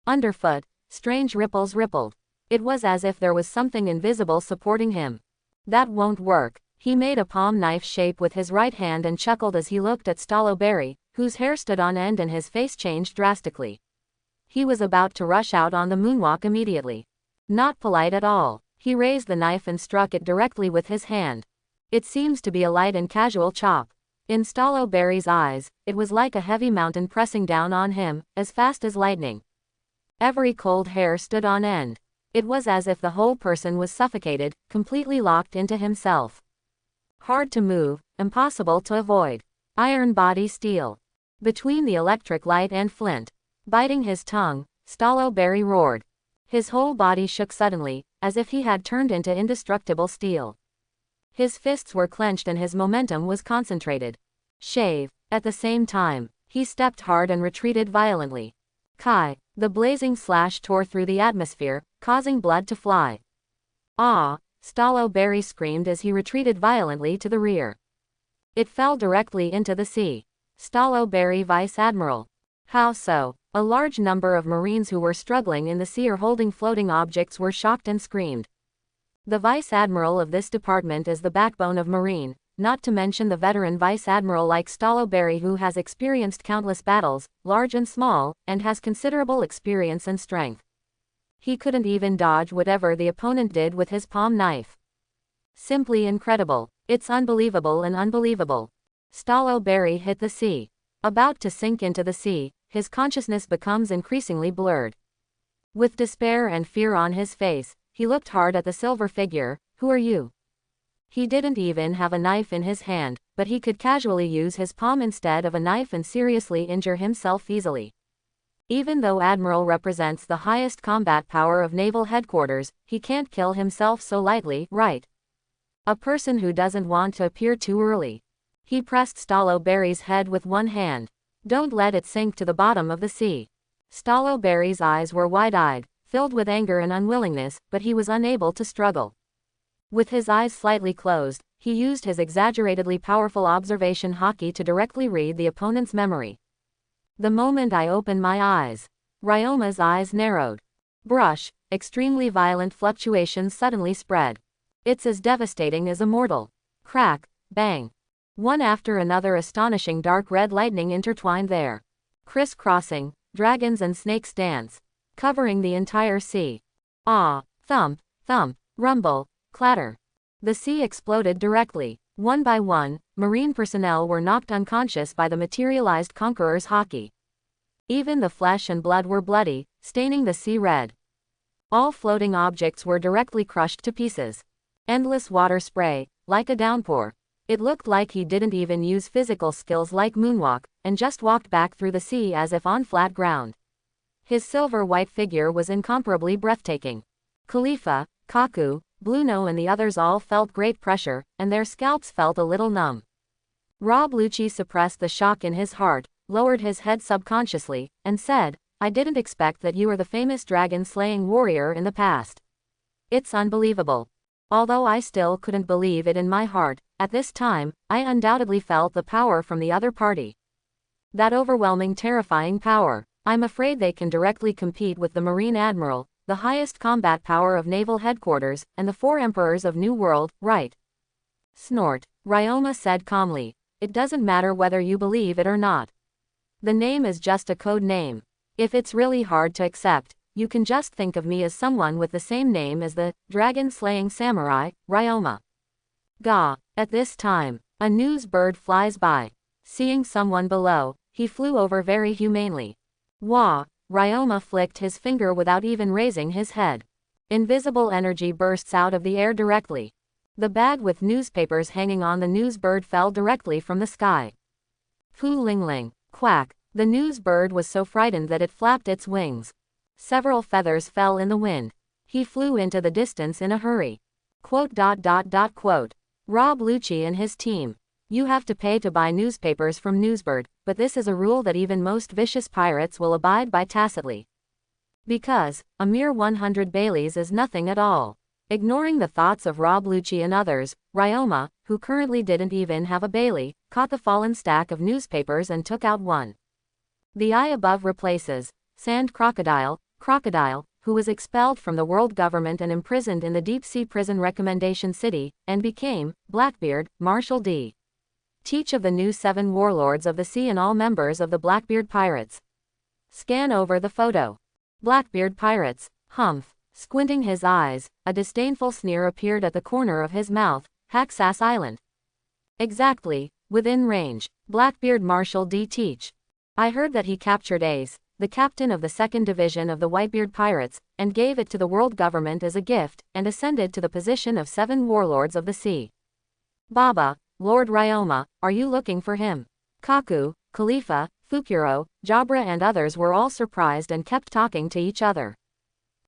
Underfoot, strange ripples rippled. It was as if there was something invisible supporting him. "That won't work." He made a palm knife shape with his right hand and chuckled as he looked at Stallo Berry, whose hair stood on end and his face changed drastically. He was about to rush out on the moonwalk immediately. Not polite at all. He raised the knife and struck it directly with his hand. It seems to be a light and casual chop. In Stallo Berry's eyes, it was like a heavy mountain pressing down on him, as fast as lightning. Every cold hair stood on end. It was as if the whole person was suffocated, completely locked into himself. Hard to move, impossible to avoid. Iron body steel. Between the electric light and flint. Biting his tongue, Stallo Berry roared. His whole body shook suddenly, as if he had turned into indestructible steel. His fists were clenched and his momentum was concentrated. Shave. At the same time, he stepped hard and retreated violently. Kai. The blazing slash tore through the atmosphere, causing blood to fly. Ah! Stallo Berry screamed as he retreated violently to the rear. It fell directly into the sea. Stallo Berry Vice Admiral. How so? A large number of Marines who were struggling in the sea or holding floating objects were shocked and screamed. The Vice Admiral of this department is the backbone of Marine, not to mention the veteran Vice Admiral like Stallo Berry who has experienced countless battles, large and small, and has considerable experience and strength. He couldn't even dodge whatever the opponent did with his palm knife. Simply incredible. It's unbelievable and unbelievable. Stallo Berry hit the sea. About to sink into the sea, his consciousness becomes increasingly blurred. With despair and fear on his face, he looked hard at the silver figure. Who are you? He didn't even have a knife in his hand, but he could casually use his palm instead of a knife and seriously injure himself easily. Even though Admiral represents the highest combat power of naval headquarters, he can't kill himself so lightly, right? A person who doesn't want to appear too early. He pressed Stallo Berry's head with one hand. Don't let it sink to the bottom of the sea. Stallo Berry's eyes were wide-eyed, filled with anger and unwillingness, but he was unable to struggle. With his eyes slightly closed, he used his exaggeratedly powerful observation haki to directly read the opponent's memory. The moment I opened my eyes, Ryoma's eyes narrowed. Brush, extremely violent fluctuations suddenly spread. It's as devastating as a mortal. Crack, bang. One after another astonishing dark red lightning intertwined there. Criss-crossing, dragons and snakes dance, covering the entire sea. Ah, thump, thump, rumble, clatter. The sea exploded directly. One by one, Marine personnel were knocked unconscious by the materialized conqueror's haki. Even the flesh and blood were bloody, staining the sea red. All floating objects were directly crushed to pieces. Endless water spray, like a downpour. It looked like he didn't even use physical skills like moonwalk, and just walked back through the sea as if on flat ground. His silver-white figure was incomparably breathtaking. Khalifa, Kaku, Bluno and the others all felt great pressure, and their scalps felt a little numb. Rob Lucci suppressed the shock in his heart, lowered his head subconsciously, and said, I didn't expect that you were the famous dragon-slaying warrior in the past. It's unbelievable. Although I still couldn't believe it in my heart, at this time, I undoubtedly felt the power from the other party. That overwhelming, terrifying power. I'm afraid they can directly compete with the Marine Admiral, the highest combat power of naval headquarters, and the 4 emperors of New World, right? Snort. Ryoma said calmly. It doesn't matter whether you believe it or not. The name is just a code name. If it's really hard to accept, you can just think of me as someone with the same name as the dragon-slaying samurai, Ryoma. Ga. At this time, a news bird flies by. Seeing someone below, he flew over very humanely. Wah. Ryoma flicked his finger without even raising his head. Invisible energy bursts out of the air directly. The bag with newspapers hanging on the news bird fell directly from the sky. Fu Ling Ling. Quack. The news bird was so frightened that it flapped its wings. Several feathers fell in the wind. He flew into the distance in a hurry. Quote. Rob Lucci and his team. You have to pay to buy newspapers from Newsbird, but this is a rule that even most vicious pirates will abide by tacitly. Because, a mere 100 Baileys is nothing at all. Ignoring the thoughts of Rob Lucci and others, Ryoma, who currently didn't even have a Bailey, caught the fallen stack of newspapers and took out one. The eye above replaces Sand Crocodile, who was expelled from the world government and imprisoned in the deep-sea prison Recommendation City, and became Blackbeard, Marshal D. Teach of the new 7 warlords of the sea and all members of the Blackbeard Pirates. Scan over the photo. Blackbeard Pirates, humph. Squinting his eyes, a disdainful sneer appeared at the corner of his mouth. Hacksass Island. Exactly, within range. Blackbeard Marshal D. Teach. I heard that he captured Ace, the captain of the 2nd Division of the Whitebeard Pirates, and gave it to the world government as a gift, and ascended to the position of 7 warlords of the sea. Baba, Lord Ryoma, are you looking for him? Kaku, Khalifa, Fukuro, Jabra and others were all surprised and kept talking to each other.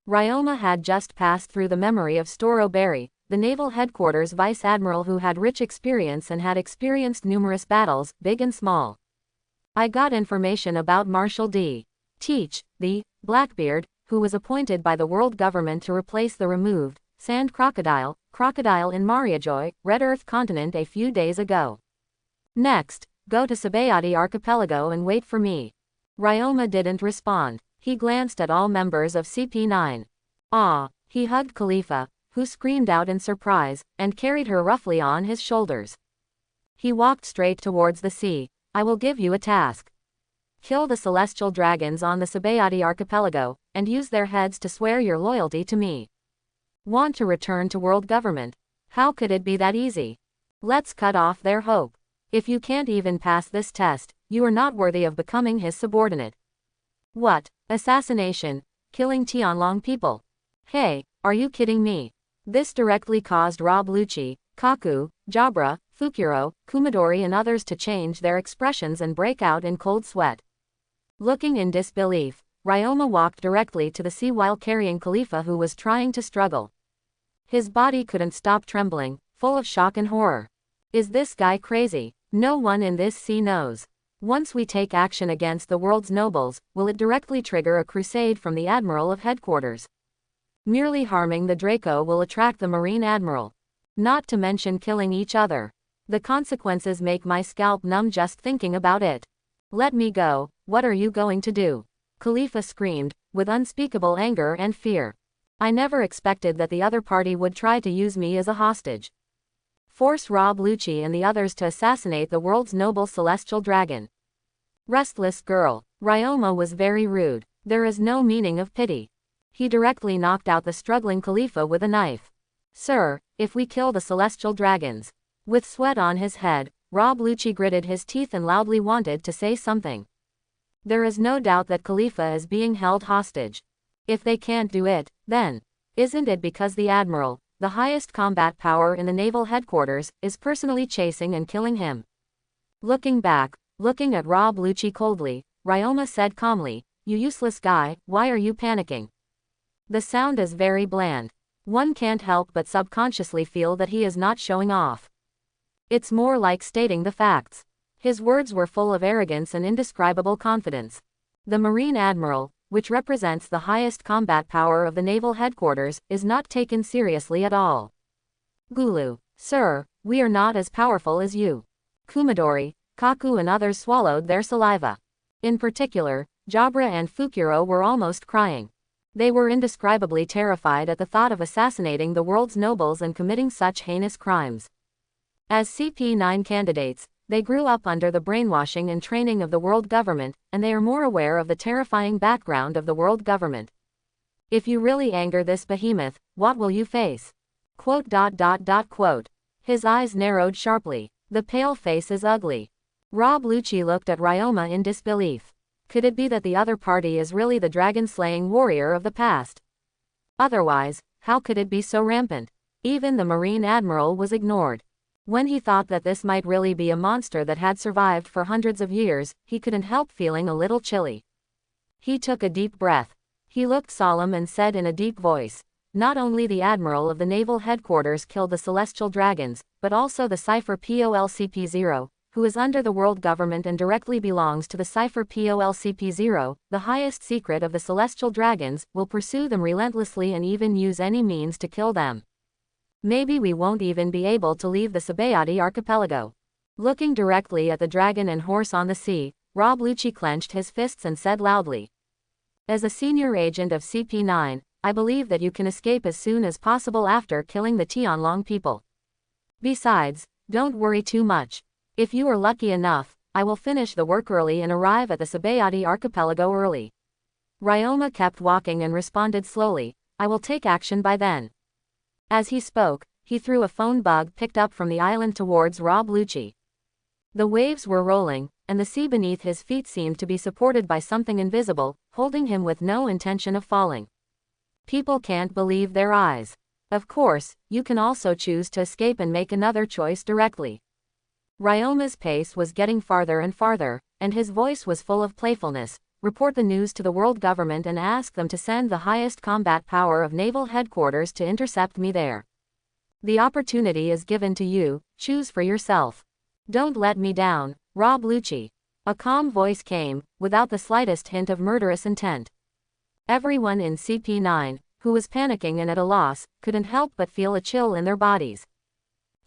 Ryoma had just passed through the memory of Storo Berry, the naval headquarters vice admiral who had rich experience and had experienced numerous battles, big and small. I got information about Marshal D. Teach, the Blackbeard, who was appointed by the world government to replace the removed Sand Crocodile in Mariajoy, Red Earth continent a few days ago. Next, go to Sabayati Archipelago and wait for me. Ryoma didn't respond. He glanced at all members of CP9. Ah, he hugged Khalifa, who screamed out in surprise, and carried her roughly on his shoulders. He walked straight towards the sea. I will give you a task. Kill the celestial dragons on the Sabayati Archipelago, and use their heads to swear your loyalty to me. Want to return to world government? How could it be that easy? Let's cut off their hope. If you can't even pass this test, you are not worthy of becoming his subordinate. What? Assassination? Killing Tianlong people? Hey, are you kidding me? This directly caused Rob Lucci, Kaku, Jabra, Fukuro, Kumadori and others to change their expressions and break out in cold sweat. Looking in disbelief, Ryoma walked directly to the sea while carrying Khalifa who was trying to struggle. His body couldn't stop trembling, full of shock and horror. Is this guy crazy? No one in this sea knows. Once we take action against the world's nobles, will it directly trigger a crusade from the Admiral of Headquarters? Merely harming the Draco will attract the Marine Admiral. Not to mention killing each other. The consequences make my scalp numb just thinking about it. Let me go, what are you going to do? Khalifa screamed, with unspeakable anger and fear. I never expected that the other party would try to use me as a hostage. Force Rob Lucci and the others to assassinate the world's noble celestial dragon. Restless girl. Ryoma was very rude. There is no meaning of pity. He directly knocked out the struggling Khalifa with a knife. Sir, if we kill the celestial dragons. With sweat on his head, Rob Lucci gritted his teeth and loudly wanted to say something. There is no doubt that Khalifa is being held hostage. If they can't do it, then isn't it because the Admiral, the highest combat power in the naval headquarters, is personally chasing and killing him? Looking back, looking at Rob Lucci coldly, Ryoma said calmly, You useless guy, why are you panicking? The sound is very bland. One can't help but subconsciously feel that he is not showing off. It's more like stating the facts. His words were full of arrogance and indescribable confidence. The Marine Admiral, which represents the highest combat power of the naval headquarters, is not taken seriously at all. Gulu, sir, we are not as powerful as you. Kumadori, Kaku and others swallowed their saliva. In particular, Jabra and Fukuro were almost crying. They were indescribably terrified at the thought of assassinating the world's nobles and committing such heinous crimes. As CP9 candidates, they grew up under the brainwashing and training of the world government, and they are more aware of the terrifying background of the world government. If you really anger this behemoth, what will you face? Quote. His eyes narrowed sharply. The pale face is ugly. Rob Lucci looked at Ryoma in disbelief. Could it be that the other party is really the dragon-slaying warrior of the past? Otherwise, how could it be so rampant? Even the Marine Admiral was ignored. When he thought that this might really be a monster that had survived for hundreds of years, he couldn't help feeling a little chilly. He took a deep breath. He looked solemn and said in a deep voice, Not only the Admiral of the Naval Headquarters killed the Celestial Dragons, but also the Cipher POLCP-0, who is under the world government and directly belongs to the Cipher POLCP-0, the highest secret of the Celestial Dragons, will pursue them relentlessly and even use any means to kill them. Maybe we won't even be able to leave the Sabayati archipelago. Looking directly at the dragon and horse on the sea, Rob Lucci clenched his fists and said loudly, As a senior agent of CP9, I believe that you can escape as soon as possible after killing the Tianlong people. Besides, don't worry too much. If you are lucky enough, I will finish the work early and arrive at the Sabayati archipelago early. Ryoma kept walking and responded slowly, I will take action by then. As he spoke, he threw a phone bug picked up from the island towards Rob Lucci. The waves were rolling, and the sea beneath his feet seemed to be supported by something invisible, holding him with no intention of falling. People can't believe their eyes. Of course, you can also choose to escape and make another choice directly. Ryoma's pace was getting farther and farther, and his voice was full of playfulness. report the news to the world government and ask them to send the highest combat power of naval headquarters to intercept me there. The opportunity is given to you, choose for yourself. Don't let me down, Rob Lucci. A calm voice came, without the slightest hint of murderous intent. Everyone in CP9, who was panicking and at a loss, couldn't help but feel a chill in their bodies.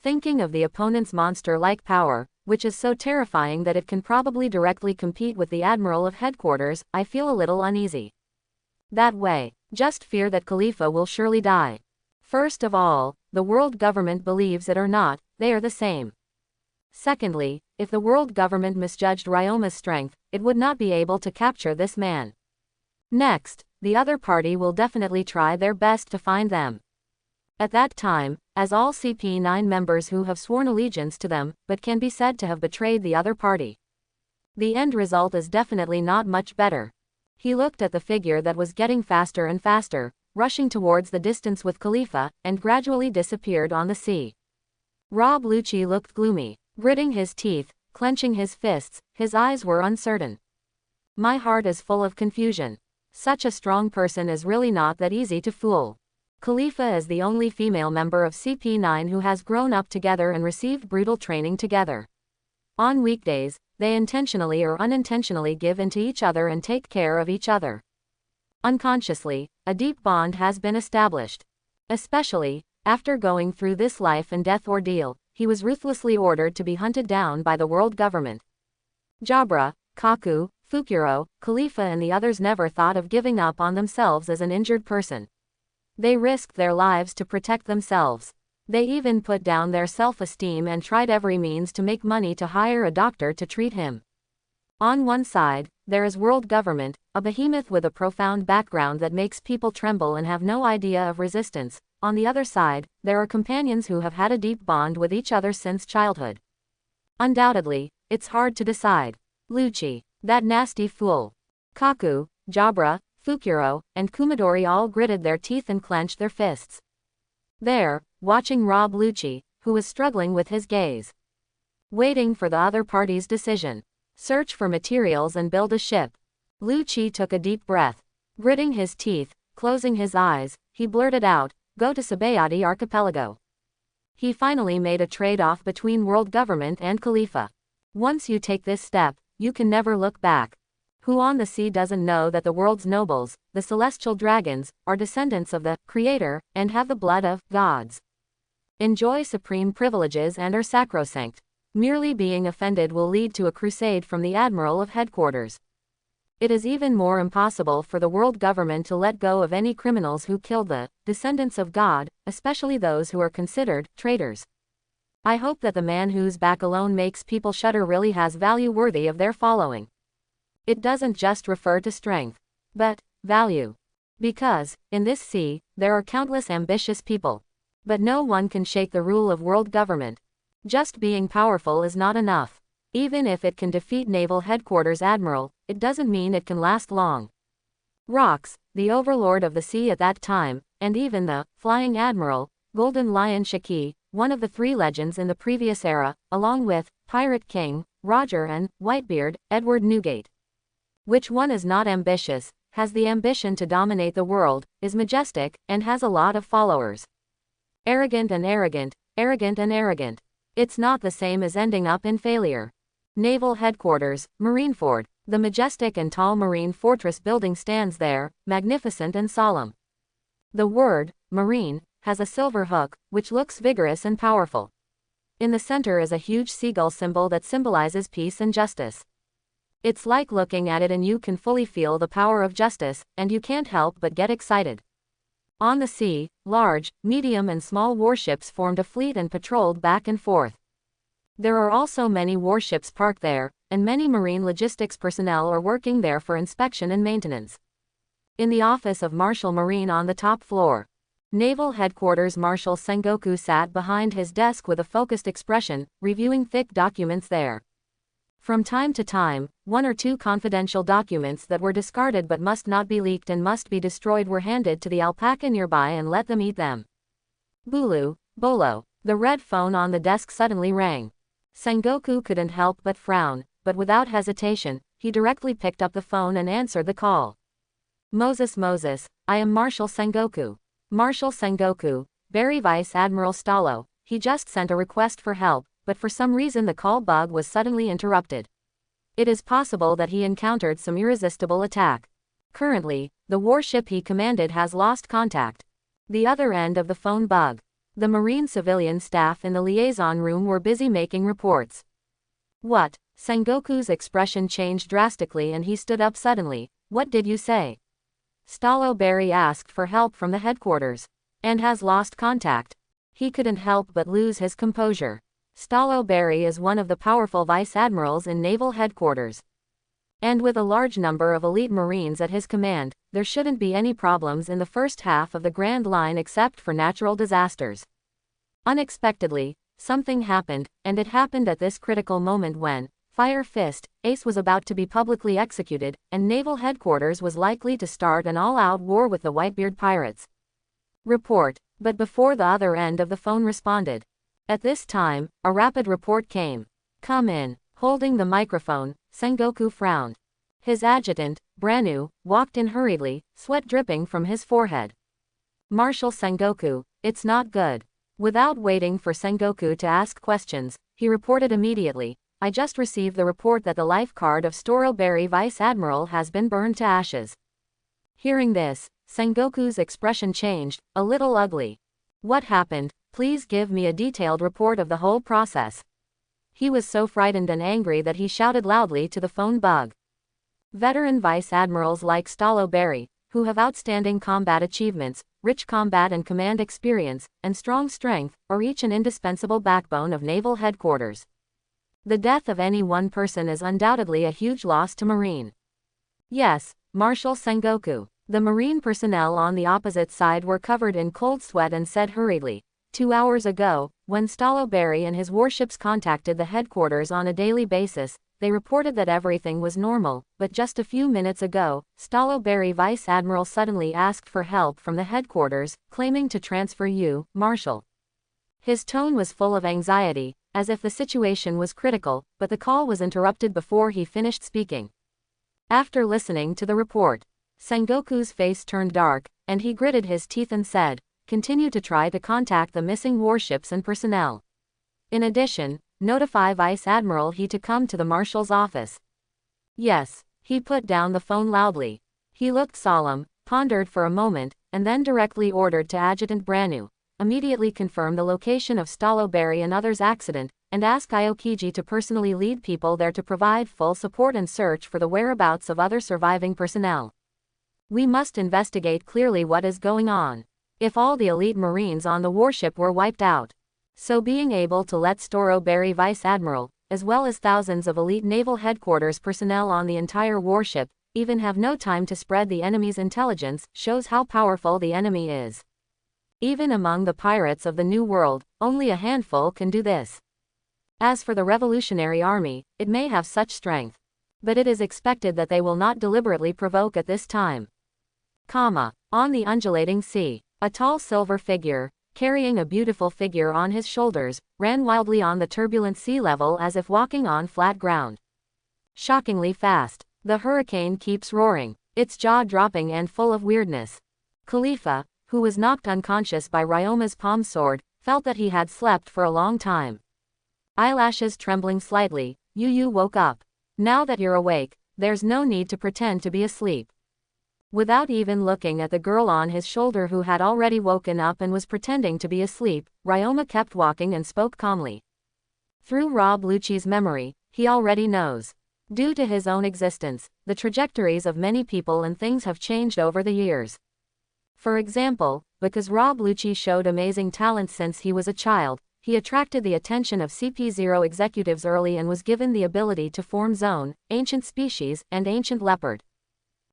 Thinking of the opponent's monster-like power, which is so terrifying that it can probably directly compete with the Admiral of Headquarters, I feel a little uneasy. That way, just fear that Khalifa will surely die. First of all, the world government believes it or not, they are the same. Secondly, if the world government misjudged Ryoma's strength, it would not be able to capture this man. Next, the other party will definitely try their best to find them. At that time, as all CP9 members who have sworn allegiance to them, but can be said to have betrayed the other party. The end result is definitely not much better. He looked at the figure that was getting faster and faster, rushing towards the distance with Khalifa, and gradually disappeared on the sea. Rob Lucci looked gloomy, gritting his teeth, clenching his fists, his eyes were uncertain. My heart is full of confusion. Such a strong person is really not that easy to fool. Khalifa is the only female member of CP9 who has grown up together and received brutal training together. On weekdays, they intentionally or unintentionally give in to each other and take care of each other. Unconsciously, a deep bond has been established. Especially, after going through this life and death ordeal, he was ruthlessly ordered to be hunted down by the world government. Jabra, Kaku, Fukuro, Khalifa and the others never thought of giving up on themselves as an injured person. They risked their lives to protect themselves. They even put down their self-esteem and tried every means to make money to hire a doctor to treat him. On one side, there is world government, a behemoth with a profound background that makes people tremble and have no idea of resistance. On the other side, there are companions who have had a deep bond with each other since childhood. Undoubtedly, it's hard to decide. Lucci, that nasty fool. Kaku, Jabra, Fukuro, and Kumadori all gritted their teeth and clenched their fists. There, watching Rob Lucci, who was struggling with his gaze. Waiting for the other party's decision. Search for materials and build a ship. Lucci took a deep breath. Gritting his teeth, closing his eyes, he blurted out, go to Sabayati Archipelago. He finally made a trade-off between world government and Khalifa. Once you take this step, you can never look back. Who on the sea doesn't know that the world's nobles, the celestial dragons, are descendants of the Creator, and have the blood of gods? Enjoy supreme privileges and are sacrosanct. Merely being offended will lead to a crusade from the Admiral of Headquarters. It is even more impossible for the world government to let go of any criminals who killed the descendants of God, especially those who are considered traitors. I hope that the man whose back alone makes people shudder really has value worthy of their following. It doesn't just refer to strength, but value. Because, in this sea, there are countless ambitious people. But no one can shake the rule of world government. Just being powerful is not enough. Even if it can defeat Naval Headquarters Admiral, it doesn't mean it can last long. Rox, the overlord of the sea at that time, and even the Flying Admiral, Golden Lion Shaki, one of the three legends in the previous era, along with Pirate King, Roger and Whitebeard, Edward Newgate. Which one is not ambitious, has the ambition to dominate the world, is majestic, and has a lot of followers? Arrogant and arrogant, arrogant and arrogant. It's not the same as ending up in failure. Naval Headquarters, Marineford, the majestic and tall marine fortress building stands there, magnificent and solemn. The word, marine, has a silver hook, which looks vigorous and powerful. In the center is a huge seagull symbol that symbolizes peace and justice. It's like looking at it and you can fully feel the power of justice, and you can't help but get excited. On the sea, large, medium and small warships formed a fleet and patrolled back and forth. There are also many warships parked there, and many marine logistics personnel are working there for inspection and maintenance. In the office of Marshal Marine on the top floor, Naval Headquarters Marshal Sengoku sat behind his desk with a focused expression, reviewing thick documents there. From time to time, one or two confidential documents that were discarded but must not be leaked and must be destroyed were handed to the alpaca nearby and let them eat them. Bulu, Bolo. The red phone on the desk suddenly rang. Sengoku couldn't help but frown, but without hesitation, he directly picked up the phone and answered the call. Moses, I am Marshal Sengoku. Marshal Sengoku, Barry Vice Admiral Stallo. He just sent a request for help, but for some reason the call bug was suddenly interrupted. It is possible that he encountered some irresistible attack. Currently, the warship he commanded has lost contact. The other end of the phone bug. The Marine civilian staff in the liaison room were busy making reports. What? Sengoku's expression changed drastically and he stood up suddenly. What did you say? Stallo Barry asked for help from the headquarters. And has lost contact. He couldn't help but lose his composure. Stallo Barry is one of the powerful vice admirals in naval headquarters. And with a large number of elite Marines at his command, there shouldn't be any problems in the first half of the Grand Line except for natural disasters. Unexpectedly, something happened, and it happened at this critical moment when Fire Fist, Ace was about to be publicly executed, and naval headquarters was likely to start an all-out war with the Whitebeard pirates. Report. But before the other end of the phone responded. At this time, a rapid report came. Come in. Holding the microphone, Sengoku frowned. His adjutant, Branu, walked in hurriedly, sweat dripping from his forehead. Marshal Sengoku, it's not good. Without waiting for Sengoku to ask questions, he reported immediately, I just received the report that the life card of Stallo Barry Vice Admiral has been burned to ashes. Hearing this, Sengoku's expression changed, a little ugly. What happened? Please give me a detailed report of the whole process. He was so frightened and angry that he shouted loudly to the phone bug. Veteran vice admirals like Stallo Barry, who have outstanding combat achievements, rich combat and command experience, and strong strength, are each an indispensable backbone of naval headquarters. The death of any one person is undoubtedly a huge loss to Marine. Yes, Marshal Sengoku. The Marine personnel on the opposite side were covered in cold sweat and said hurriedly, 2 hours ago, when Stallo Barry and his warships contacted the headquarters on a daily basis, they reported that everything was normal, but just a few minutes ago, Stallo Barry Vice Admiral suddenly asked for help from the headquarters, claiming to transfer you, Marshal. His tone was full of anxiety, as if the situation was critical, but the call was interrupted before he finished speaking. After listening to the report, Sengoku's face turned dark, and he gritted his teeth and said, continue to try to contact the missing warships and personnel. In addition, notify Vice Admiral He to come to the Marshal's office. Yes. He put down the phone loudly. He looked solemn, pondered for a moment, and then directly ordered to Adjutant Branu, immediately confirm the location of Stallo Barry and others' accident, and ask Aokiji to personally lead people there to provide full support and search for the whereabouts of other surviving personnel. We must investigate clearly what is going on. If all the elite Marines on the warship were wiped out, so being able to let Stallo Barry Vice Admiral, as well as thousands of elite naval headquarters personnel on the entire warship, even have no time to spread the enemy's intelligence, shows how powerful the enemy is. Even among the pirates of the New World, only a handful can do this. As for the Revolutionary Army, it may have such strength, but it is expected that they will not deliberately provoke at this time. On the undulating sea, a tall silver figure, carrying a beautiful figure on his shoulders, ran wildly on the turbulent sea level as if walking on flat ground. Shockingly fast, the hurricane keeps roaring, its jaw dropping and full of weirdness. Khalifa, who was knocked unconscious by Ryoma's palm sword, felt that he had slept for a long time. Eyelashes trembling slightly, Yu woke up. Now that you're awake, there's no need to pretend to be asleep. Without even looking at the girl on his shoulder who had already woken up and was pretending to be asleep, Ryoma kept walking and spoke calmly. Through Rob Lucci's memory, he already knows. Due to his own existence, the trajectories of many people and things have changed over the years. For example, because Rob Lucci showed amazing talent since he was a child, he attracted the attention of CP0 executives early and was given the ability to form Zone, Ancient Species, and Ancient Leopard.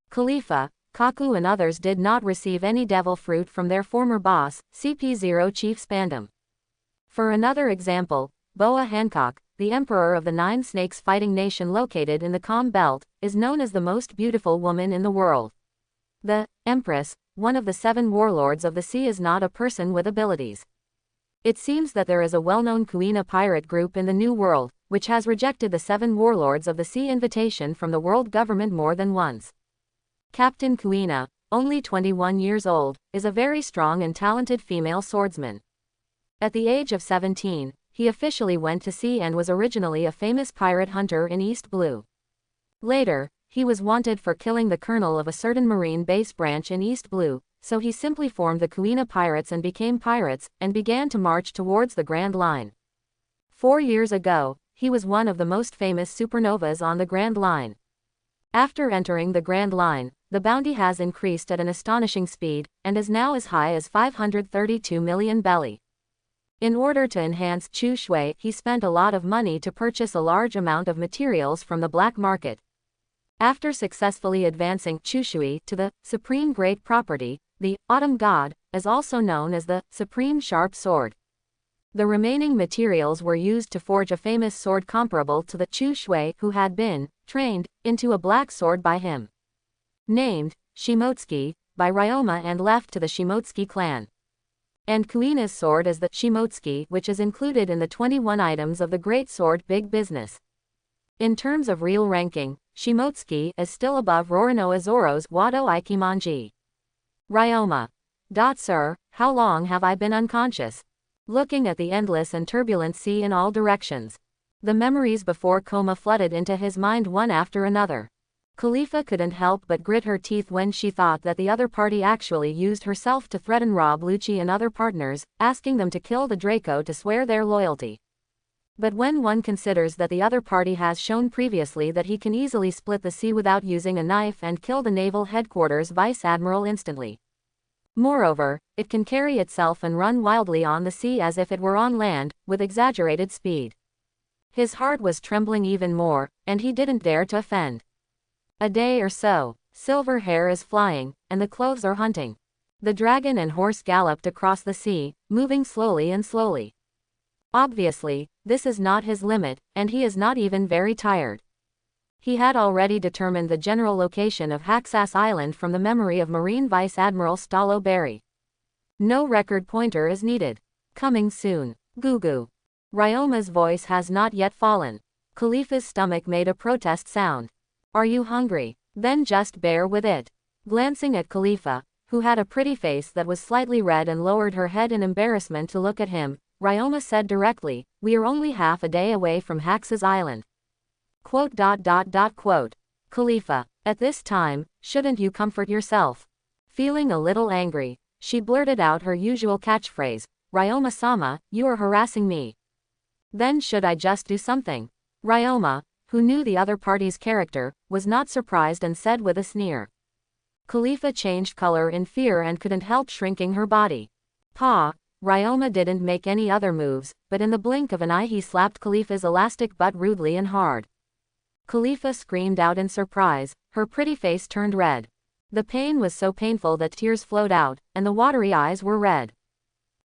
Khalifa, Kaku and others did not receive any devil fruit from their former boss, CP0 Chief Spandam. For another example, Boa Hancock, the emperor of the Nine Snakes fighting nation located in the Calm Belt, is known as the most beautiful woman in the world. The Empress, one of the 7 warlords of the sea, is not a person with abilities. It seems that there is a well-known Kuina pirate group in the New World, which has rejected the 7 warlords of the sea invitation from the world government more than once. Captain Kuina, only 21 years old, is a very strong and talented female swordsman. At the age of 17, he officially went to sea and was originally a famous pirate hunter in East Blue. Later, he was wanted for killing the colonel of a certain marine base branch in East Blue, so he simply formed the Kuina Pirates and became pirates, and began to march towards the Grand Line. 4 years ago, he was one of the most famous supernovas on the Grand Line. After entering the Grand Line, the bounty has increased at an astonishing speed, and is now as high as 532 million belly. In order to enhance Chu Shui, he spent a lot of money to purchase a large amount of materials from the black market. After successfully advancing Chu Shui to the Supreme Great Property, the Autumn God is also known as the Supreme Sharp Sword. The remaining materials were used to forge a famous sword comparable to the Chu Shui, who had been trained into a black sword by him. Named Shimotsuki by Ryoma and left to the Shimotsuki clan. And Kuina's sword is the Shimotsuki, which is included in the 21 items of the Great Sword Big Business. In terms of real ranking, Shimotsuki is still above Roronoa Zoro's Wado Ikimonji. Ryoma. Sir, how long have I been unconscious? Looking at the endless and turbulent sea in all directions. The memories before coma flooded into his mind one after another. Khalifa couldn't help but grit her teeth when she thought that the other party actually used herself to threaten Rob Lucci and other partners, asking them to kill the Draco to swear their loyalty. But when one considers that the other party has shown previously that he can easily split the sea without using a knife and kill the naval headquarters vice admiral instantly. Moreover, it can carry itself and run wildly on the sea as if it were on land, with exaggerated speed. His heart was trembling even more, and he didn't dare to offend. A day or so, silver hair is flying, and the clothes are hunting. The dragon and horse galloped across the sea, moving slowly and slowly. Obviously, this is not his limit, and he is not even very tired. He had already determined the general location of Haksas Island from the memory of Marine Vice Admiral Stallo Berry. No record pointer is needed. Coming soon. Gugu. Ryoma's voice has not yet fallen. Khalifa's stomach made a protest sound. Are you hungry? Then just bear with it. Glancing at Khalifa, who had a pretty face that was slightly red and lowered her head in embarrassment to look at him, Ryoma said directly, we are only half a day away from Haksas Island. Khalifa, at this time, shouldn't you comfort yourself? Feeling a little angry, she blurted out her usual catchphrase, Ryoma-sama, you are harassing me. Then should I just do something? Ryoma, who knew the other party's character, was not surprised and said with a sneer. Khalifa changed color in fear and couldn't help shrinking her body. Ryoma didn't make any other moves, but in the blink of an eye he slapped Khalifa's elastic butt rudely and hard. Khalifa screamed out in surprise, her pretty face turned red. The pain was so painful that tears flowed out, and the watery eyes were red.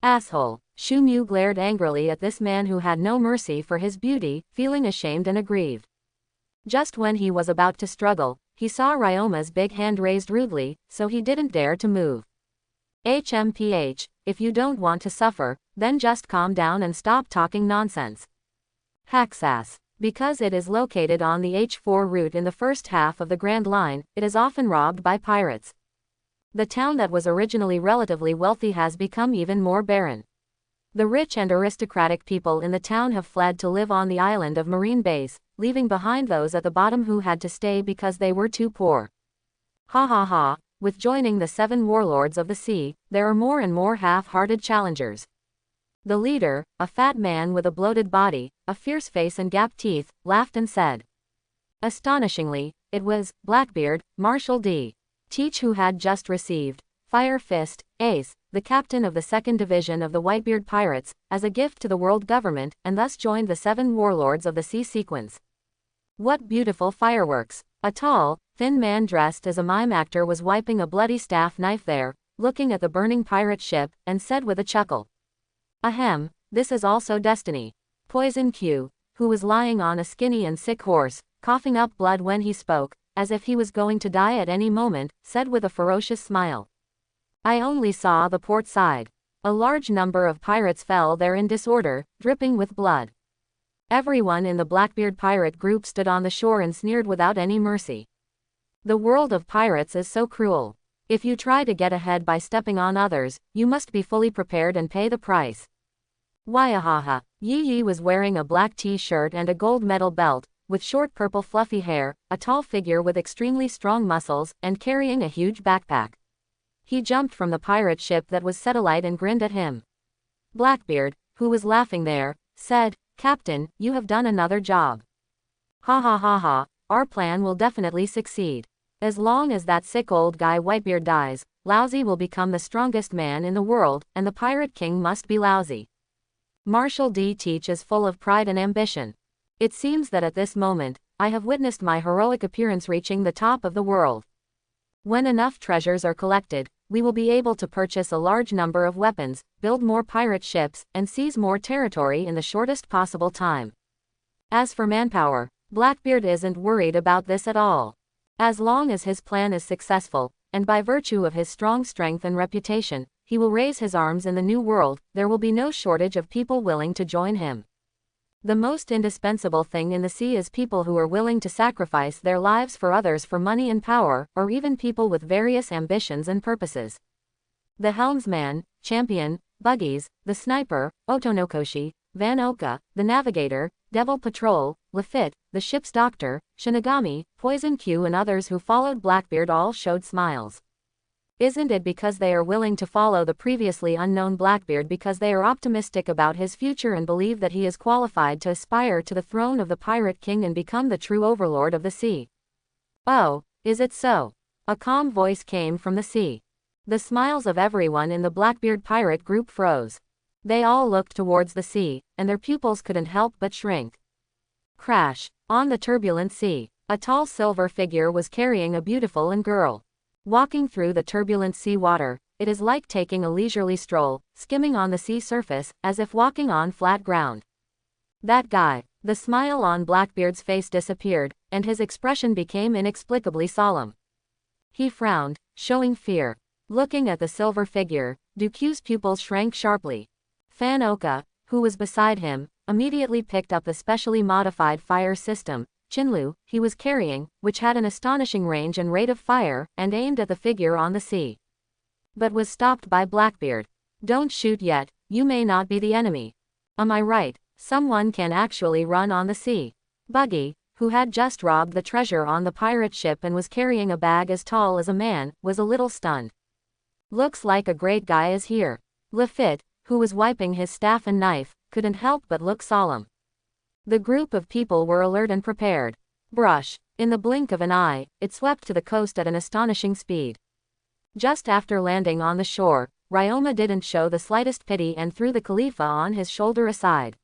Asshole! Shumyu glared angrily at this man who had no mercy for his beauty, feeling ashamed and aggrieved. Just when he was about to struggle, he saw Ryoma's big hand raised rudely, so he didn't dare to move. HMPH, if you don't want to suffer, then just calm down and stop talking nonsense. Haksas. Because it is located on the H4 route in the first half of the Grand Line, it is often robbed by pirates. The town that was originally relatively wealthy has become even more barren. The rich and aristocratic people in the town have fled to live on the island of Marine Base, leaving behind those at the bottom who had to stay because they were too poor. Ha ha ha, with joining the 7 warlords of the sea, there are more and more half-hearted challengers. The leader, a fat man with a bloated body, a fierce face and gap teeth, laughed and said. Astonishingly, it was Blackbeard, Marshal D. Teach, who had just received Fire Fist, Ace, the captain of the 2nd Division of the Whitebeard Pirates, as a gift to the world government, and thus joined the 7 warlords of the sea sequence. What beautiful fireworks! A tall, thin man dressed as a mime actor was wiping a bloody staff knife there, looking at the burning pirate ship, and said with a chuckle. Ahem, this is also destiny. Poison Q, who was lying on a skinny and sick horse, coughing up blood when he spoke, as if he was going to die at any moment, said with a ferocious smile. I only saw the port side. A large number of pirates fell there in disorder, dripping with blood. Everyone in the Blackbeard pirate group stood on the shore and sneered without any mercy. The world of pirates is so cruel. If you try to get ahead by stepping on others, you must be fully prepared and pay the price. Waiahaha. Yi Yi was wearing a black t-shirt and a gold medal belt, with short purple fluffy hair, a tall figure with extremely strong muscles, and carrying a huge backpack. He jumped from the pirate ship that was set alight and grinned at him. Blackbeard, who was laughing there, said, "Captain, you have done another job. Ha ha ha ha, our plan will definitely succeed. As long as that sick old guy Whitebeard dies, Lousy will become the strongest man in the world, and the Pirate King must be lousy." Marshal D. Teach is full of pride and ambition. It seems that at this moment, I have witnessed my heroic appearance reaching the top of the world. When enough treasures are collected, we will be able to purchase a large number of weapons, build more pirate ships, and seize more territory in the shortest possible time. As for manpower, Blackbeard isn't worried about this at all. As long as his plan is successful, and by virtue of his strong strength and reputation, he will raise his arms in the new world, there will be no shortage of people willing to join him. The most indispensable thing in the sea is people who are willing to sacrifice their lives for others for money and power, or even people with various ambitions and purposes. The helmsman, champion, buggies, the sniper, Otonokoshi, Van Oka, the navigator, Devil Patrol, Lafitte, the ship's doctor, Shinigami, Poison Q and others who followed Blackbeard all showed smiles. Isn't it because they are willing to follow the previously unknown Blackbeard because they are optimistic about his future and believe that he is qualified to aspire to the throne of the Pirate King and become the true overlord of the sea? Oh, is it so? A calm voice came from the sea. The smiles of everyone in the Blackbeard pirate group froze. They all looked towards the sea, and their pupils couldn't help but shrink. Crash! On the turbulent sea, a tall silver figure was carrying a beautiful girl. Walking through the turbulent sea water, it is like taking a leisurely stroll, skimming on the sea surface, as if walking on flat ground. That guy. The smile on Blackbeard's face disappeared, and his expression became inexplicably solemn. He frowned, showing fear. Looking at the silver figure, Duku's pupils shrank sharply. Fan Oka, who was beside him, immediately picked up the specially modified fire system, Chinlu, he was carrying, which had an astonishing range and rate of fire, and aimed at the figure on the sea. But was stopped by Blackbeard. "Don't shoot yet, you may not be the enemy. Am I right? Someone can actually run on the sea." Buggy, who had just robbed the treasure on the pirate ship and was carrying a bag as tall as a man, was a little stunned. "Looks like a great guy is here." Lafitte, who was wiping his staff and knife, couldn't help but look solemn. The group of people were alert and prepared. Brush. In the blink of an eye, it swept to the coast at an astonishing speed. Just after landing on the shore, Ryoma didn't show the slightest pity and threw the Khalifa on his shoulder aside.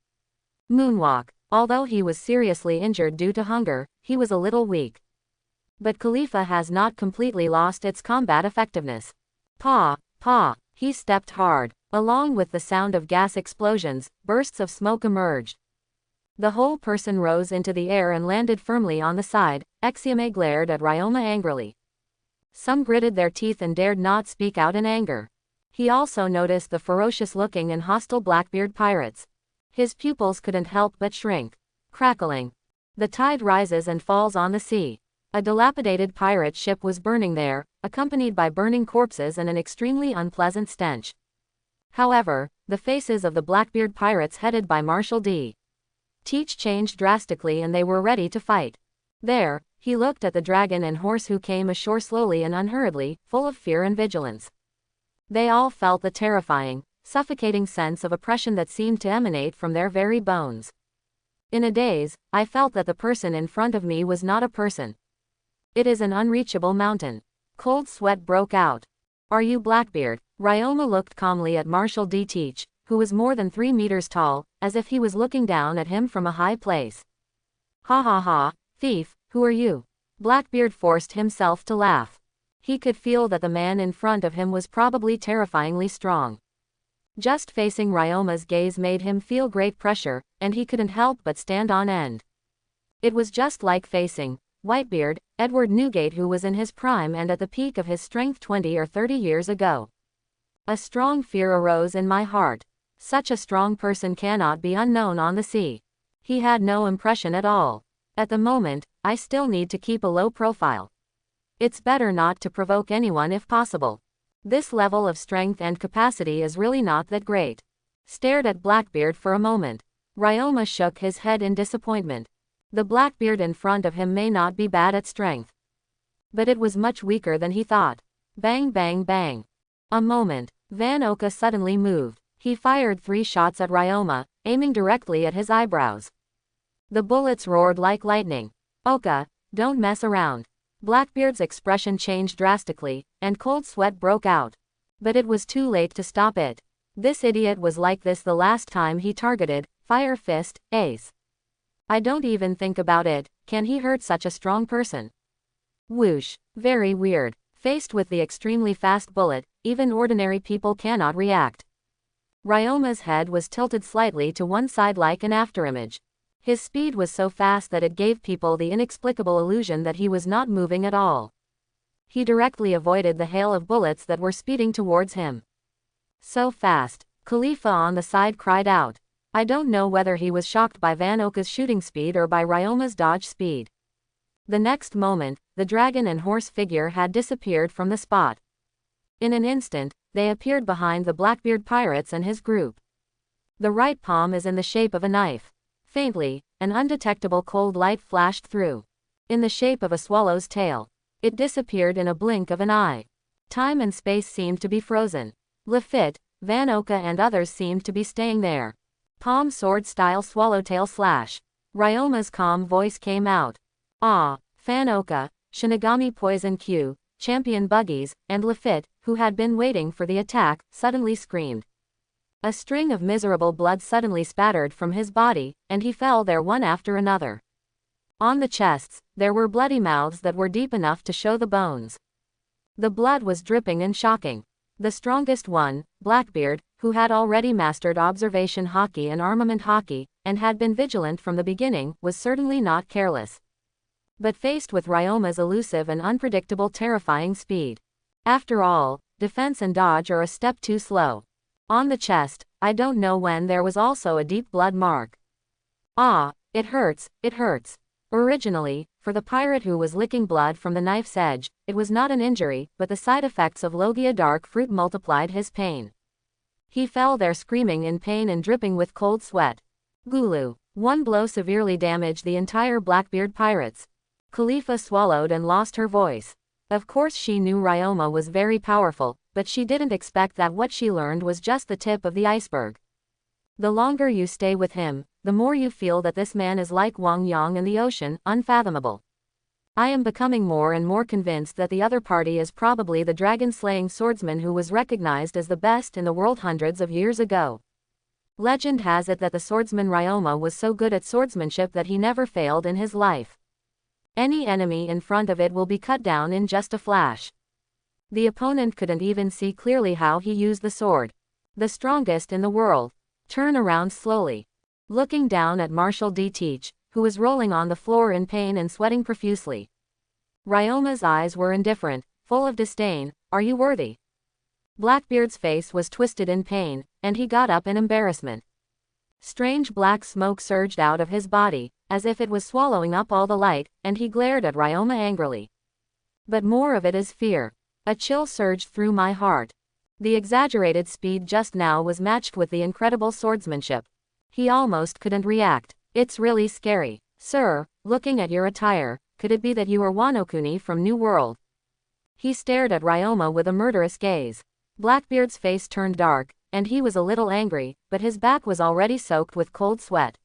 Moonwalk. Although he was seriously injured due to hunger, he was a little weak. But Khalifa has not completely lost its combat effectiveness. Paw, paw. He stepped hard. Along with the sound of gas explosions, bursts of smoke emerged. The whole person rose into the air and landed firmly on the side. Exiame glared at Ryoma angrily. Some gritted their teeth and dared not speak out in anger. He also noticed the ferocious-looking and hostile Blackbeard pirates. His pupils couldn't help but shrink. Crackling. The tide rises and falls on the sea. A dilapidated pirate ship was burning there, accompanied by burning corpses and an extremely unpleasant stench. However, the faces of the Blackbeard pirates headed by Marshal D. Teach changed drastically and they were ready to fight. There, he looked at the dragon and horse who came ashore slowly and unhurriedly, full of fear and vigilance. They all felt the terrifying, suffocating sense of oppression that seemed to emanate from their very bones. In a daze, I felt that the person in front of me was not a person. It is an unreachable mountain. Cold sweat broke out. "Are you Blackbeard?" Ryoma looked calmly at Marshal D. Teach, who was more than 3 meters tall, as if he was looking down at him from a high place. "Ha ha ha, thief, who are you?" Blackbeard forced himself to laugh. He could feel that the man in front of him was probably terrifyingly strong. Just facing Ryoma's gaze made him feel great pressure, and he couldn't help but stand on end. It was just like facing Whitebeard, Edward Newgate, who was in his prime and at the peak of his strength 20 or 30 years ago. A strong fear arose in my heart. Such a strong person cannot be unknown on the sea. He had no impression at all. At the moment, I still need to keep a low profile. It's better not to provoke anyone if possible. This level of strength and capacity is really not that great. Stared at Blackbeard for a moment. Ryoma shook his head in disappointment. The Blackbeard in front of him may not be bad at strength, but it was much weaker than he thought. Bang bang bang. A moment. Van Oka suddenly moved. He fired 3 shots at Ryoma, aiming directly at his eyebrows. The bullets roared like lightning. Oka, don't mess around. Blackbeard's expression changed drastically, and cold sweat broke out. But it was too late to stop it. This idiot was like this the last time he targeted, Fire Fist, Ace. I don't even think about it, can he hurt such a strong person? Whoosh. Very weird. Faced with the extremely fast bullet, even ordinary people cannot react. Ryoma's head was tilted slightly to one side like an afterimage. His speed was so fast that it gave people the inexplicable illusion that he was not moving at all. He directly avoided the hail of bullets that were speeding towards him. So fast. Khalifa on the side cried out. I don't know whether he was shocked by Van Oka's shooting speed or by Ryoma's dodge speed. The next moment, the dragon and horse figure had disappeared from the spot. In an instant, they appeared behind the Blackbeard pirates and his group. The right palm is in the shape of a knife. Faintly, an undetectable cold light flashed through. In the shape of a swallow's tail. It disappeared in a blink of an eye. Time and space seemed to be frozen. Lafitte, Van Oka and others seemed to be staying there. Palm sword-style swallowtail slash. Ryoma's calm voice came out. Ah, Van Oka, Shinigami Poison Q, Champion Buggies, and Lafitte, who had been waiting for the attack, suddenly screamed. A string of miserable blood suddenly spattered from his body, and he fell there one after another. On the chests, there were bloody mouths that were deep enough to show the bones. The blood was dripping and shocking. The strongest one, Blackbeard, who had already mastered observation hockey and armament hockey, and had been vigilant from the beginning, was certainly not careless. But faced with Ryoma's elusive and unpredictable terrifying speed. After all, defense and dodge are a step too slow. On the chest, I don't know when there was also a deep blood mark. Ah, it hurts, it hurts. Originally, for the pirate who was licking blood from the knife's edge, it was not an injury, but the side effects of Logia dark fruit multiplied his pain. He fell there screaming in pain and dripping with cold sweat. Gulu. One blow severely damaged the entire Blackbeard pirates. Khalifa swallowed and lost her voice. Of course she knew Ryoma was very powerful, but she didn't expect that what she learned was just the tip of the iceberg. The longer you stay with him, the more you feel that this man is like Wang Yang in the ocean, unfathomable. I am becoming more and more convinced that the other party is probably the dragon-slaying swordsman who was recognized as the best in the world hundreds of years ago. Legend has it that the swordsman Ryoma was so good at swordsmanship that he never failed in his life. Any enemy in front of it will be cut down in just a flash. The opponent couldn't even see clearly how he used the sword. The strongest in the world. Turn around slowly. Looking down at Marshal D. Teach, who was rolling on the floor in pain and sweating profusely. Ryoma's eyes were indifferent, full of disdain. Are you worthy? Blackbeard's face was twisted in pain, and he got up in embarrassment. Strange black smoke surged out of his body, as if it was swallowing up all the light, and he glared at Ryoma angrily. But more of it is fear. A chill surged through my heart. The exaggerated speed just now was matched with the incredible swordsmanship. He almost couldn't react. It's really scary. Sir, looking at your attire, could it be that you are Wano-kuni from New World? He stared at Ryoma with a murderous gaze. Blackbeard's face turned dark, and he was a little angry, but his back was already soaked with cold sweat.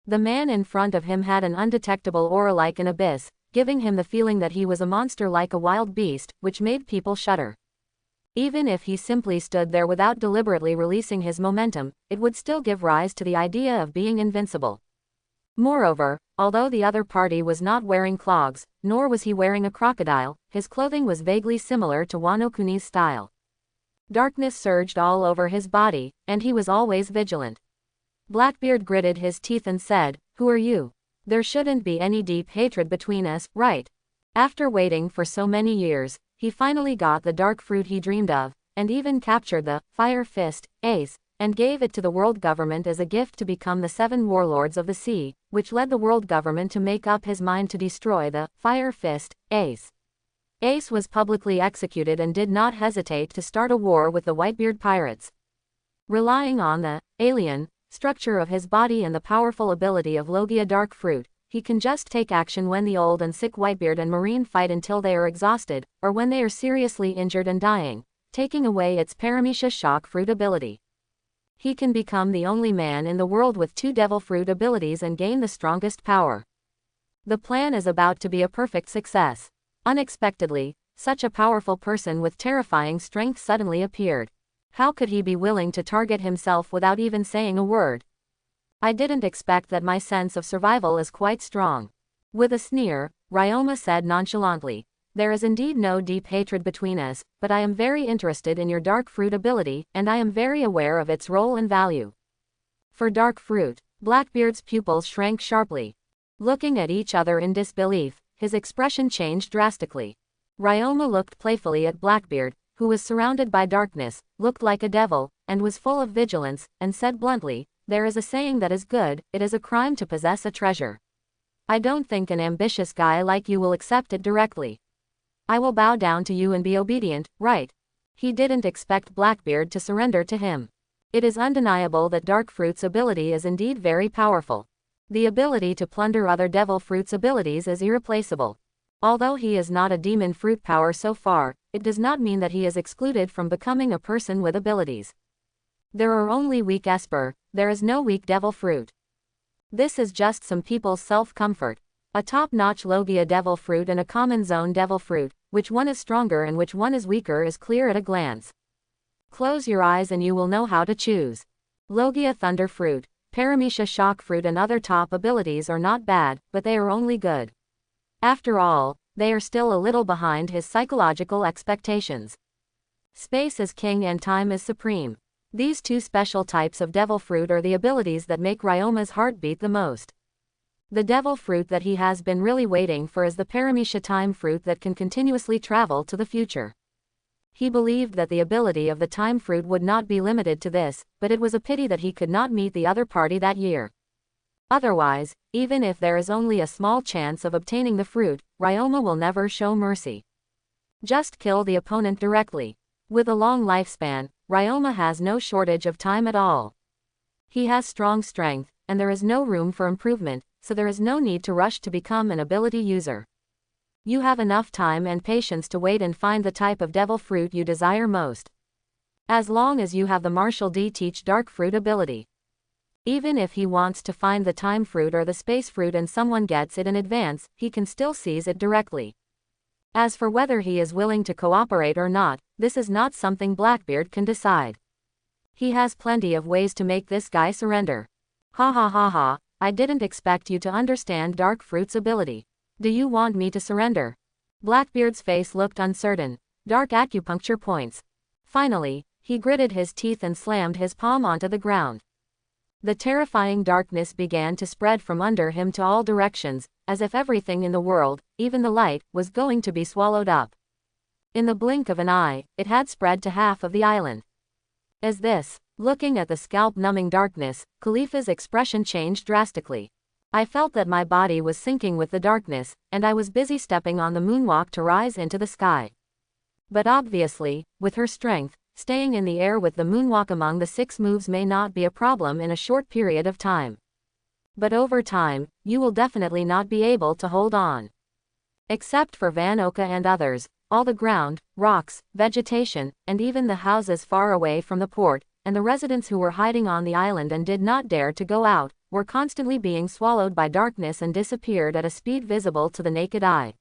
The man in front of him had an undetectable aura like an abyss, giving him the feeling that he was a monster like a wild beast, which made people shudder. Even if he simply stood there without deliberately releasing his momentum, it would still give rise to the idea of being invincible. Moreover, although the other party was not wearing clogs, nor was he wearing a crocodile, his clothing was vaguely similar to Wano-kuni's style. Darkness surged all over his body, and he was always vigilant. Blackbeard gritted his teeth and said, "Who are you? There shouldn't be any deep hatred between us, right?" After waiting for so many years, he finally got the dark fruit he dreamed of, and even captured the Fire Fist Ace, and gave it to the world government as a gift to become the 7 warlords of the sea, which led the world government to make up his mind to destroy the Fire Fist Ace. Ace was publicly executed and did not hesitate to start a war with the Whitebeard pirates. Relying on the alien structure of his body and the powerful ability of Logia Dark Fruit, he can just take action when the old and sick Whitebeard and Marine fight until they are exhausted, or when they are seriously injured and dying, taking away its Paramecia Shock Fruit ability. He can become the only man in the world with 2 Devil Fruit abilities and gain the strongest power. The plan is about to be a perfect success. Unexpectedly, such a powerful person with terrifying strength suddenly appeared. How could he be willing to target himself without even saying a word? I didn't expect that. My sense of survival is quite strong. With a sneer, Ryoma said nonchalantly, "There is indeed no deep hatred between us, but I am very interested in your dark fruit ability, and I am very aware of its role and value." For dark fruit, Blackbeard's pupils shrank sharply. Looking at each other in disbelief, his expression changed drastically. Ryoma looked playfully at Blackbeard, who was surrounded by darkness, looked like a devil, and was full of vigilance, and said bluntly, "There is a saying that is good, it is a crime to possess a treasure. I don't think an ambitious guy like you will accept it directly. I will bow down to you and be obedient, right?" He didn't expect Blackbeard to surrender to him. It is undeniable that Dark Fruit's ability is indeed very powerful. The ability to plunder other Devil Fruit's abilities is irreplaceable. Although he is not a demon fruit power so far, it does not mean that he is excluded from becoming a person with abilities. There are only weak Esper, there is no weak Devil Fruit. This is just some people's self-comfort. A top-notch Logia Devil Fruit and a common zone Devil Fruit, which one is stronger and which one is weaker is clear at a glance. Close your eyes and you will know how to choose. Logia Thunder Fruit, Paramecia Shock Fruit and other top abilities are not bad, but they are only good. After all, they are still a little behind his psychological expectations. Space is king and time is supreme. These 2 special types of Devil Fruit are the abilities that make Ryoma's heart beat the most. The Devil Fruit that he has been really waiting for is the Paramecia Time Fruit that can continuously travel to the future. He believed that the ability of the Time Fruit would not be limited to this, but it was a pity that he could not meet the other party that year. Otherwise, even if there is only a small chance of obtaining the fruit, Ryoma will never show mercy. Just kill the opponent directly. With a long lifespan, Ryoma has no shortage of time at all. He has strong strength, and there is no room for improvement, so there is no need to rush to become an ability user. You have enough time and patience to wait and find the type of Devil Fruit you desire most. As long as you have the Martial D Teach Dark Fruit ability. Even if he wants to find the Time Fruit or the Space Fruit and someone gets it in advance, he can still seize it directly. As for whether he is willing to cooperate or not, this is not something Blackbeard can decide. He has plenty of ways to make this guy surrender. Ha ha ha ha, I didn't expect you to understand Dark Fruit's ability. Do you want me to surrender? Blackbeard's face looked uncertain. Dark acupuncture points. Finally, he gritted his teeth and slammed his palm onto the ground. The terrifying darkness began to spread from under him to all directions, as if everything in the world, even the light, was going to be swallowed up. In the blink of an eye, it had spread to half of the island. As this, looking at the scalp-numbing darkness, Khalifa's expression changed drastically. I felt that my body was sinking with the darkness, and I was busy stepping on the moonwalk to rise into the sky. But obviously, with her strength, staying in the air with the moonwalk among the 6 moves may not be a problem in a short period of time. But over time, you will definitely not be able to hold on. Except for Van Oka and others, all the ground, rocks, vegetation, and even the houses far away from the port, and the residents who were hiding on the island and did not dare to go out, were constantly being swallowed by darkness and disappeared at a speed visible to the naked eye.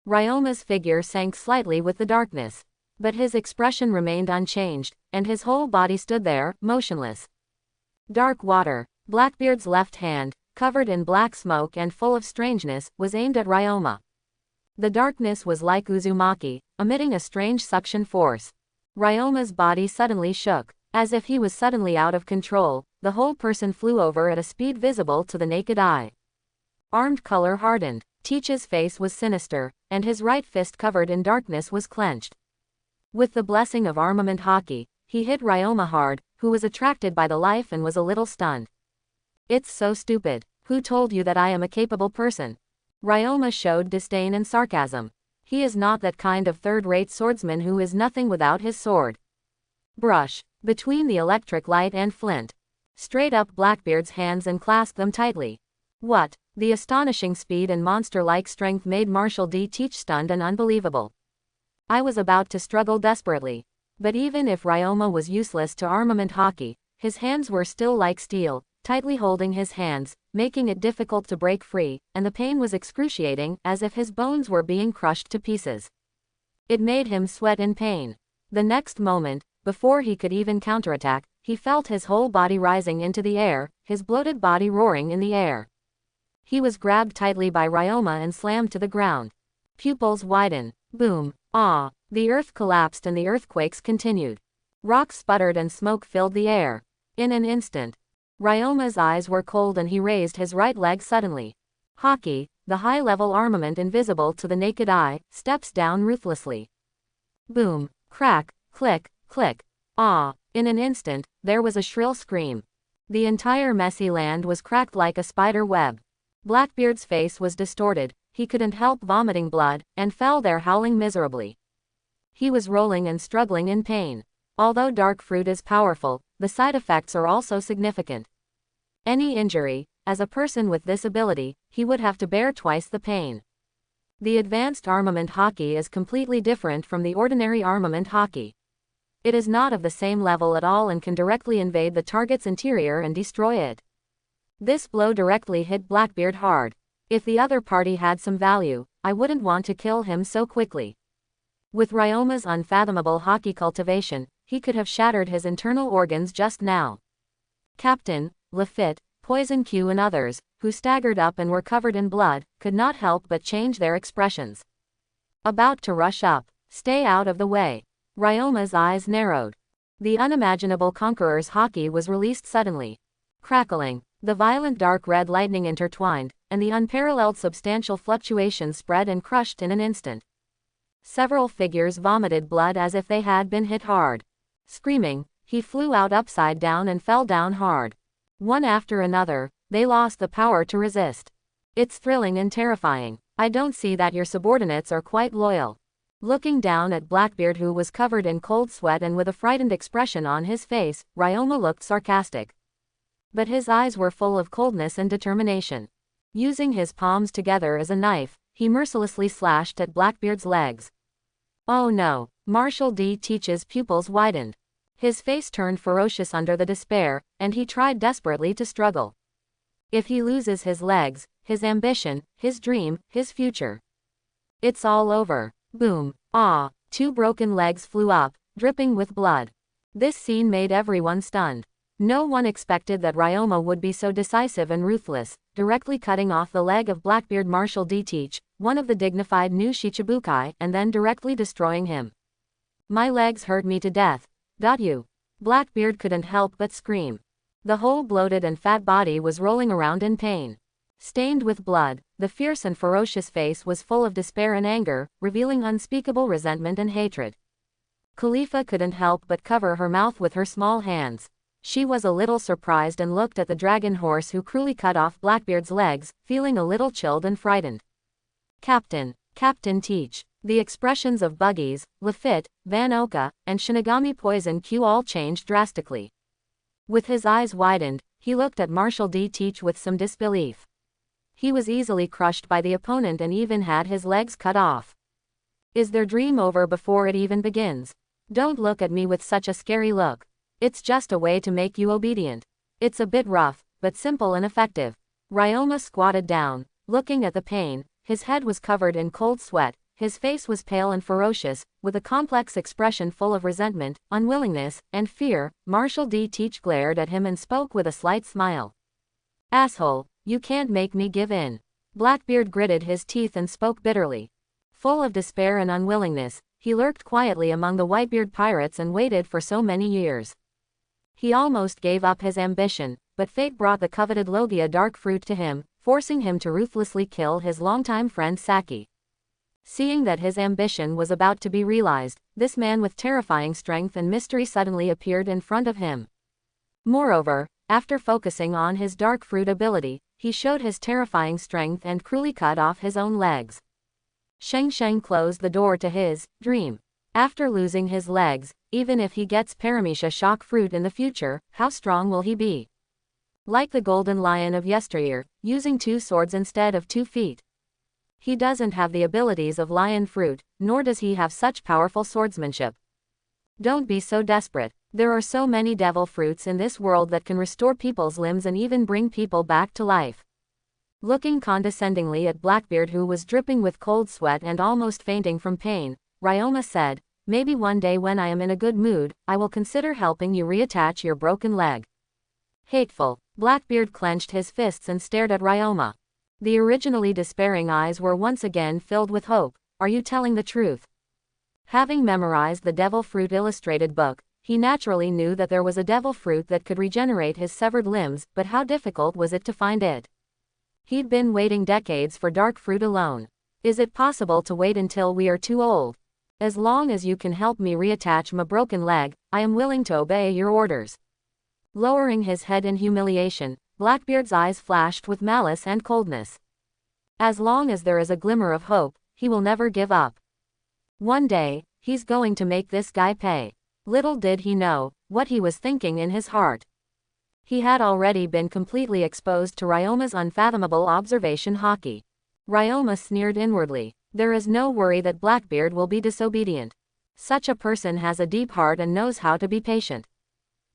Ryoma's figure sank slightly with the darkness. But his expression remained unchanged, and his whole body stood there, motionless. Dark water. Blackbeard's left hand, covered in black smoke and full of strangeness, was aimed at Ryoma. The darkness was like Uzumaki, emitting a strange suction force. Ryoma's body suddenly shook. As if he was suddenly out of control, the whole person flew over at a speed visible to the naked eye. Armed color hardened. Teach's face was sinister, and his right fist covered in darkness was clenched. With the blessing of armament hockey, he hit Ryoma hard, who was attracted by the life and was a little stunned. It's so stupid. Who told you that I am a capable person? Ryoma showed disdain and sarcasm. He is not that kind of third-rate swordsman who is nothing without his sword. Brush. Between the electric light and flint. Straight up Blackbeard's hands and clasped them tightly. What? The astonishing speed and monster-like strength made Marshall D. Teach stunned and unbelievable. I was about to struggle desperately. But even if Ryoma was useless to armament hockey, his hands were still like steel, tightly holding his hands, making it difficult to break free, and the pain was excruciating, as if his bones were being crushed to pieces. It made him sweat in pain. The next moment, before he could even counterattack, he felt his whole body rising into the air, his bloated body roaring in the air. He was grabbed tightly by Ryoma and slammed to the ground. Pupils widen. Boom. Ah. The earth collapsed and the earthquakes continued. Rocks sputtered and smoke filled the air. In an instant, Ryoma's eyes were cold and he raised his right leg suddenly. Hockey, the high-level armament invisible to the naked eye, steps down ruthlessly. Boom. Crack. Click. Click. Ah. In an instant, there was a shrill scream. The entire messy land was cracked like a spider web. Blackbeard's face was distorted, he couldn't help vomiting blood, and fell there howling miserably. He was rolling and struggling in pain. Although dark fruit is powerful, the side effects are also significant. Any injury, as a person with this ability, he would have to bear twice the pain. The advanced armament hockey is completely different from the ordinary armament hockey. It is not of the same level at all and can directly invade the target's interior and destroy it. This blow directly hit Blackbeard hard. If the other party had some value, I wouldn't want to kill him so quickly. With Ryoma's unfathomable hockey cultivation, he could have shattered his internal organs just now. Captain, Lafitte, Poison Q and others, who staggered up and were covered in blood, could not help but change their expressions. About to rush up. Stay out of the way. Ryoma's eyes narrowed. The unimaginable conqueror's hockey was released suddenly. Crackling. The violent dark red lightning intertwined, and the unparalleled substantial fluctuations spread and crushed in an instant. Several figures vomited blood as if they had been hit hard. Screaming, he flew out upside down and fell down hard. One after another, they lost the power to resist. It's thrilling and terrifying. I don't see that your subordinates are quite loyal. Looking down at Blackbeard, who was covered in cold sweat and with a frightened expression on his face, Ryoma looked sarcastic. But his eyes were full of coldness and determination. Using his palms together as a knife, he mercilessly slashed at Blackbeard's legs. Oh no. Marshall D. Teach's pupils widened. His face turned ferocious under the despair, and he tried desperately to struggle. If he loses his legs, his ambition, his dream, his future, it's all over. Boom. Ah. 2 broken legs flew up, dripping with blood. This scene made everyone stunned. No one expected that Ryoma would be so decisive and ruthless, directly cutting off the leg of Blackbeard Marshall D. Teach, one of the dignified new Shichibukai, and then directly destroying him. My legs hurt me to death. Got you. Blackbeard couldn't help but scream. The whole bloated and fat body was rolling around in pain. Stained with blood, the fierce and ferocious face was full of despair and anger, revealing unspeakable resentment and hatred. Khalifa couldn't help but cover her mouth with her small hands. She was a little surprised and looked at the dragon horse who cruelly cut off Blackbeard's legs, feeling a little chilled and frightened. Captain Teach. The expressions of Buggies, Lafitte, Van Oka, and Shinigami Poison Q all changed drastically. With his eyes widened, he looked at Marshall D. Teach with some disbelief. He was easily crushed by the opponent and even had his legs cut off. Is their dream over before it even begins? Don't look at me with such a scary look. It's just a way to make you obedient. It's a bit rough, but simple and effective. Ryoma squatted down, looking at the pain. His head was covered in cold sweat, his face was pale and ferocious, with a complex expression full of resentment, unwillingness, and fear. Marshall D. Teach glared at him and spoke with a slight smile. Asshole, you can't make me give in. Blackbeard gritted his teeth and spoke bitterly. Full of despair and unwillingness, he lurked quietly among the Whitebeard pirates and waited for so many years. He almost gave up his ambition, but fate brought the coveted Logia dark fruit to him, forcing him to ruthlessly kill his longtime friend Saki. Seeing that his ambition was about to be realized, this man with terrifying strength and mystery suddenly appeared in front of him. Moreover, after focusing on his dark fruit ability, he showed his terrifying strength and cruelly cut off his own legs. Sheng Sheng closed the door to his dream. After losing his legs, even if he gets Paramecia shock fruit in the future, how strong will he be? Like the golden lion of yesteryear, using 2 swords instead of 2 feet. He doesn't have the abilities of lion fruit, nor does he have such powerful swordsmanship. Don't be so desperate. There are so many devil fruits in this world that can restore people's limbs and even bring people back to life. Looking condescendingly at Blackbeard, who was dripping with cold sweat and almost fainting from pain, Ryoma said, maybe one day when I am in a good mood, I will consider helping you reattach your broken leg. Hateful. Blackbeard clenched his fists and stared at Ryoma. The originally despairing eyes were once again filled with hope. Are you telling the truth? Having memorized the devil fruit illustrated book, he naturally knew that there was a devil fruit that could regenerate his severed limbs, but how difficult was it to find it? He'd been waiting decades for dark fruit alone. Is it possible to wait until we are too old? As long as you can help me reattach my broken leg, I am willing to obey your orders. Lowering his head in humiliation, Blackbeard's eyes flashed with malice and coldness. As long as there is a glimmer of hope, he will never give up. One day, he's going to make this guy pay. Little did he know what he was thinking in his heart. He had already been completely exposed to Ryoma's unfathomable observation hockey. Ryoma sneered inwardly. There is no worry that Blackbeard will be disobedient. Such a person has a deep heart and knows how to be patient.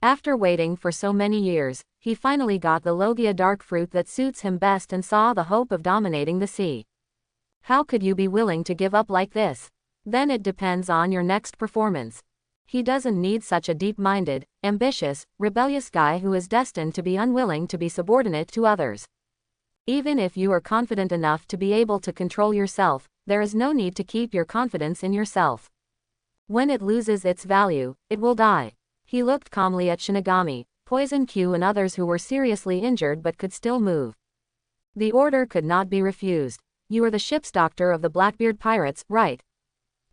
After waiting for so many years, he finally got the Logia dark fruit that suits him best and saw the hope of dominating the sea. How could you be willing to give up like this? Then it depends on your next performance. He doesn't need such a deep-minded, ambitious, rebellious guy who is destined to be unwilling to be subordinate to others. Even if you are confident enough to be able to control yourself, there is no need to keep your confidence in yourself. When it loses its value, it will die. He looked calmly at Shinigami, Poison Q and others who were seriously injured but could still move. The order could not be refused. You are the ship's doctor of the Blackbeard pirates, right?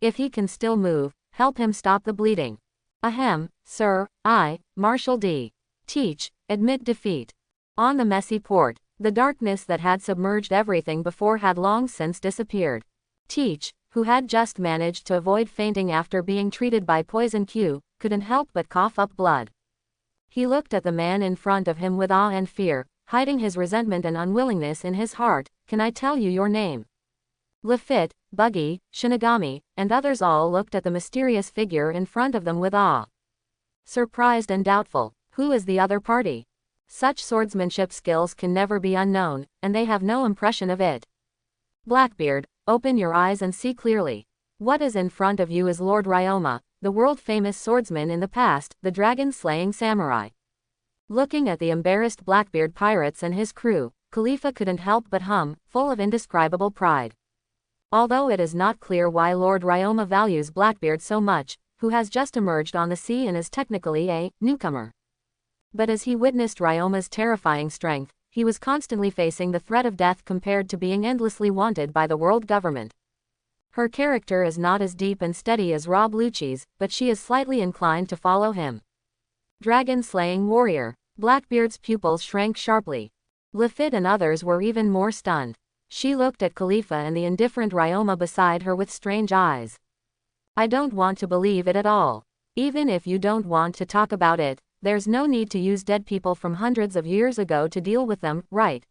If he can still move, help him stop the bleeding. Ahem, sir, I, Marshal D. Teach, admit defeat. On the messy port, the darkness that had submerged everything before had long since disappeared. Teach, who had just managed to avoid fainting after being treated by Poison Q, couldn't help but cough up blood. He looked at the man in front of him with awe and fear, hiding his resentment and unwillingness in his heart. Can I tell you your name? Lafitte, Buggy, Shinigami, and others all looked at the mysterious figure in front of them with awe. Surprised and doubtful, who is the other party? Such swordsmanship skills can never be unknown, and they have no impression of it. Blackbeard, open your eyes and see clearly. What is in front of you is Lord Ryoma, the world-famous swordsman in the past, the dragon-slaying samurai. Looking at the embarrassed Blackbeard pirates and his crew, Khalifa couldn't help but hum, full of indescribable pride. Although it is not clear why Lord Ryoma values Blackbeard so much, who has just emerged on the sea and is technically a newcomer. But as he witnessed Ryoma's terrifying strength, he was constantly facing the threat of death compared to being endlessly wanted by the world government. Her character is not as deep and steady as Rob Lucci's, but she is slightly inclined to follow him. Dragon-slaying warrior. Blackbeard's pupils shrank sharply. Lafitte and others were even more stunned. She looked at Khalifa and the indifferent Ryoma beside her with strange eyes. I don't want to believe it at all. Even if you don't want to talk about it, there's no need to use dead people from hundreds of years ago to deal with them, right?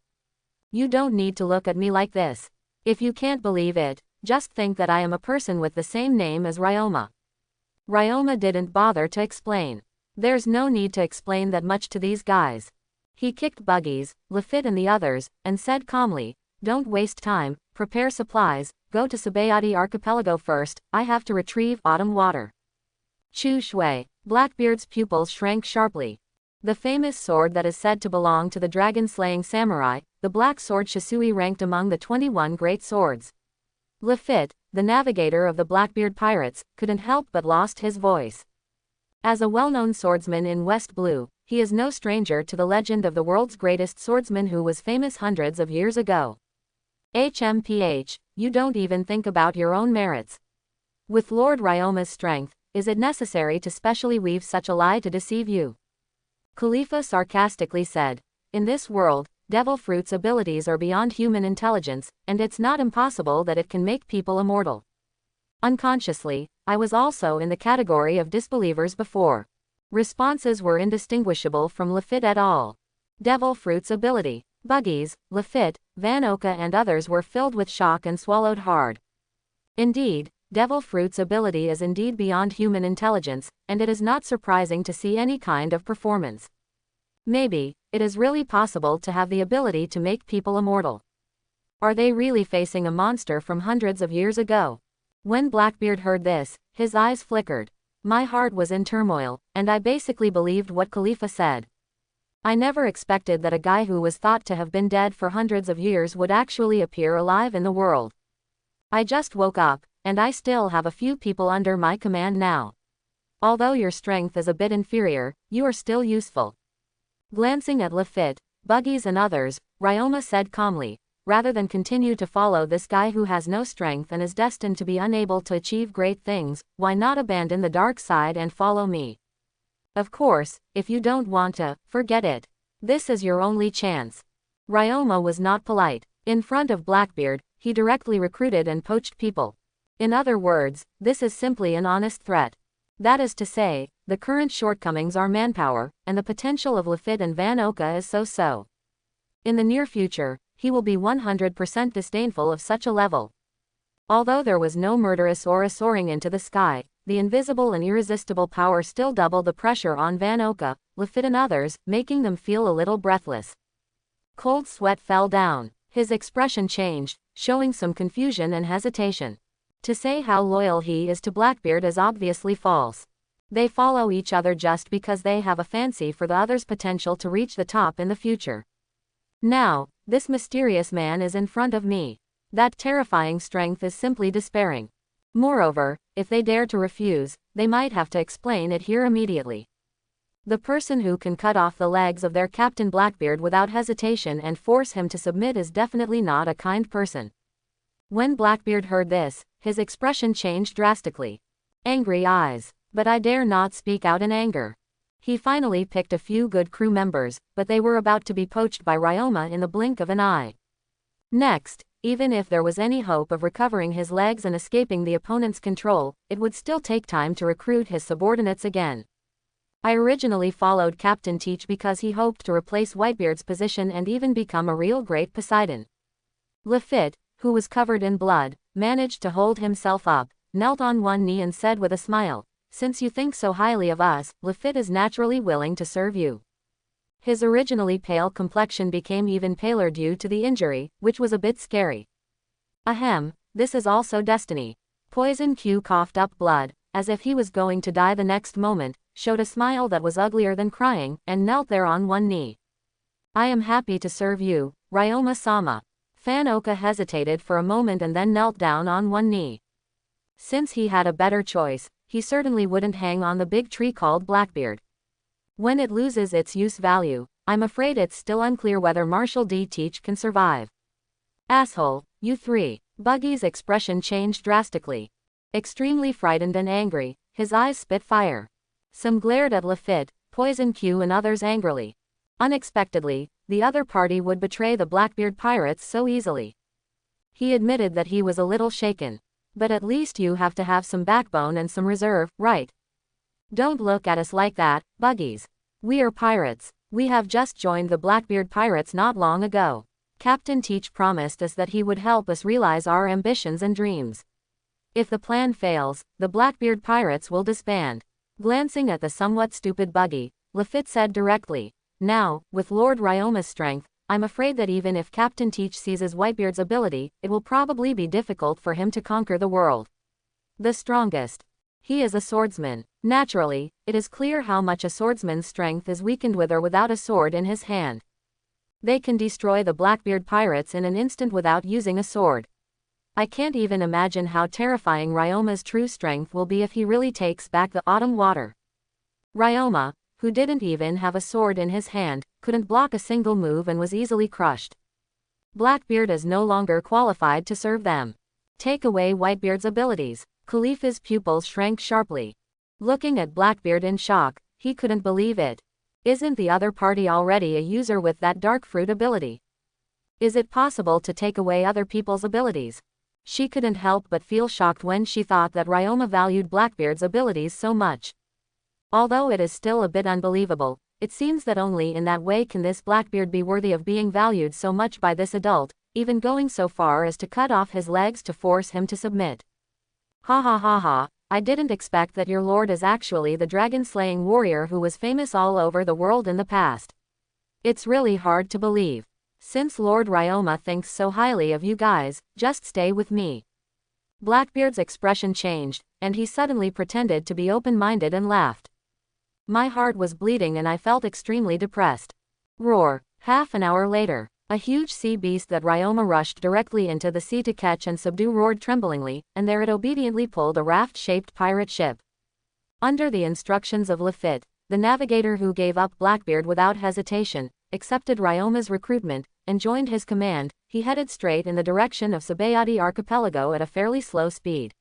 You don't need to look at me like this. If you can't believe it, just think that I am a person with the same name as Ryoma. Ryoma didn't bother to explain. There's no need to explain that much to these guys. He kicked Buggies, Lafitte and the others, and said calmly, don't waste time, prepare supplies, go to Sabayati Archipelago first, I have to retrieve autumn water. Chu Shui. Blackbeard's pupils shrank sharply. The famous sword that is said to belong to the dragon-slaying samurai, the black sword Shisui ranked among the 21 great swords. Lafitte, the navigator of the Blackbeard pirates, couldn't help but lost his voice. As a well-known swordsman in West Blue, he is no stranger to the legend of the world's greatest swordsman who was famous hundreds of years ago. HMPH, you don't even think about your own merits. With Lord Ryoma's strength, is it necessary to specially weave such a lie to deceive you? Khalifa sarcastically said. In this world, devil fruit's abilities are beyond human intelligence, and it's not impossible that it can make people immortal. Unconsciously, I was also in the category of disbelievers before. Responses were indistinguishable from Lafitte et al. Devil fruit's ability. Buggies, Lafitte, Van Oka and others were filled with shock and swallowed hard. Indeed, devil fruit's ability is indeed beyond human intelligence, and it is not surprising to see any kind of performance. Maybe, it is really possible to have the ability to make people immortal. Are they really facing a monster from hundreds of years ago? When Blackbeard heard this, his eyes flickered. My heart was in turmoil, and I basically believed what Khalifa said. I never expected that a guy who was thought to have been dead for hundreds of years would actually appear alive in the world. I just woke up, and I still have a few people under my command now. Although your strength is a bit inferior, you are still useful. Glancing at Lafitte, Buggies and others, Ryoma said calmly, rather than continue to follow this guy who has no strength and is destined to be unable to achieve great things, why not abandon the dark side and follow me? Of course, if you don't want to, forget it. This is your only chance. Ryoma was not polite. In front of Blackbeard, he directly recruited and poached people. In other words, this is simply an honest threat. That is to say, the current shortcomings are manpower, and the potential of Lafitte and Van Oka is so-so. In the near future, he will be 100% disdainful of such a level. Although there was no murderous aura soaring into the sky, the invisible and irresistible power still doubled the pressure on Van Oka, Lafitte and others, making them feel a little breathless. Cold sweat fell down. His expression changed, showing some confusion and hesitation. To say how loyal he is to Blackbeard is obviously false. They follow each other just because they have a fancy for the other's potential to reach the top in the future. Now, this mysterious man is in front of me. That terrifying strength is simply despairing. Moreover, if they dare to refuse, they might have to explain it here immediately. The person who can cut off the legs of their Captain Blackbeard without hesitation and force him to submit is definitely not a kind person. When Blackbeard heard this, his expression changed drastically. Angry eyes. But I dare not speak out in anger. He finally picked a few good crew members, but they were about to be poached by Ryoma in the blink of an eye. Next, even if there was any hope of recovering his legs and escaping the opponent's control, it would still take time to recruit his subordinates again. I originally followed Captain Teach because he hoped to replace Whitebeard's position and even become a real great Poseidon. Lafitte, who was covered in blood, managed to hold himself up, knelt on one knee and said with a smile, "Since you think so highly of us, Lafitte is naturally willing to serve you." His originally pale complexion became even paler due to the injury, which was a bit scary. Ahem, this is also destiny. Poison Q coughed up blood, as if he was going to die the next moment, showed a smile that was uglier than crying, and knelt there on one knee. "I am happy to serve you, Ryoma-sama." Van Oka hesitated for a moment and then knelt down on one knee. Since he had a better choice, he certainly wouldn't hang on the big tree called Blackbeard. When it loses its use value, I'm afraid it's still unclear whether Marshal D. Teach can survive. Asshole, you three. Buggy's expression changed drastically. Extremely frightened and angry, his eyes spit fire. Some glared at Lafitte, Poison Q and others angrily. Unexpectedly, the other party would betray the Blackbeard pirates so easily. He admitted that he was a little shaken. But at least you have to have some backbone and some reserve, right? Don't look at us like that, Buggies. We are pirates. We have just joined the Blackbeard pirates not long ago. Captain Teach promised us that he would help us realize our ambitions and dreams. If the plan fails, the Blackbeard pirates will disband. Glancing at the somewhat stupid Buggy, Lafitte said directly, "Now, with Lord Ryoma's strength, I'm afraid that even if Captain Teach seizes Whitebeard's ability, it will probably be difficult for him to conquer the world. The strongest. He is a swordsman. Naturally, it is clear how much a swordsman's strength is weakened with or without a sword in his hand. They can destroy the Blackbeard pirates in an instant without using a sword. I can't even imagine how terrifying Ryoma's true strength will be if he really takes back the autumn water." Ryoma, who didn't even have a sword in his hand, couldn't block a single move and was easily crushed. Blackbeard is no longer qualified to serve them. Take away Whitebeard's abilities. Khalifa's pupils shrank sharply. Looking at Blackbeard in shock, he couldn't believe it. Isn't the other party already a user with that dark fruit ability? Is it possible to take away other people's abilities? She couldn't help but feel shocked when she thought that Ryoma valued Blackbeard's abilities so much. Although it is still a bit unbelievable, it seems that only in that way can this Blackbeard be worthy of being valued so much by this adult, even going so far as to cut off his legs to force him to submit. Ha ha ha ha, I didn't expect that your lord is actually the dragon-slaying warrior who was famous all over the world in the past. It's really hard to believe. Since Lord Ryoma thinks so highly of you guys, just stay with me. Blackbeard's expression changed, and he suddenly pretended to be open-minded and laughed. My heart was bleeding and I felt extremely depressed. Roar. Half an hour later, a huge sea beast that Ryoma rushed directly into the sea to catch and subdue roared tremblingly, and there it obediently pulled a raft-shaped pirate ship. Under the instructions of Lafitte, the navigator who gave up Blackbeard without hesitation, accepted Ryoma's recruitment, and joined his command, he headed straight in the direction of Sabayati Archipelago at a fairly slow speed.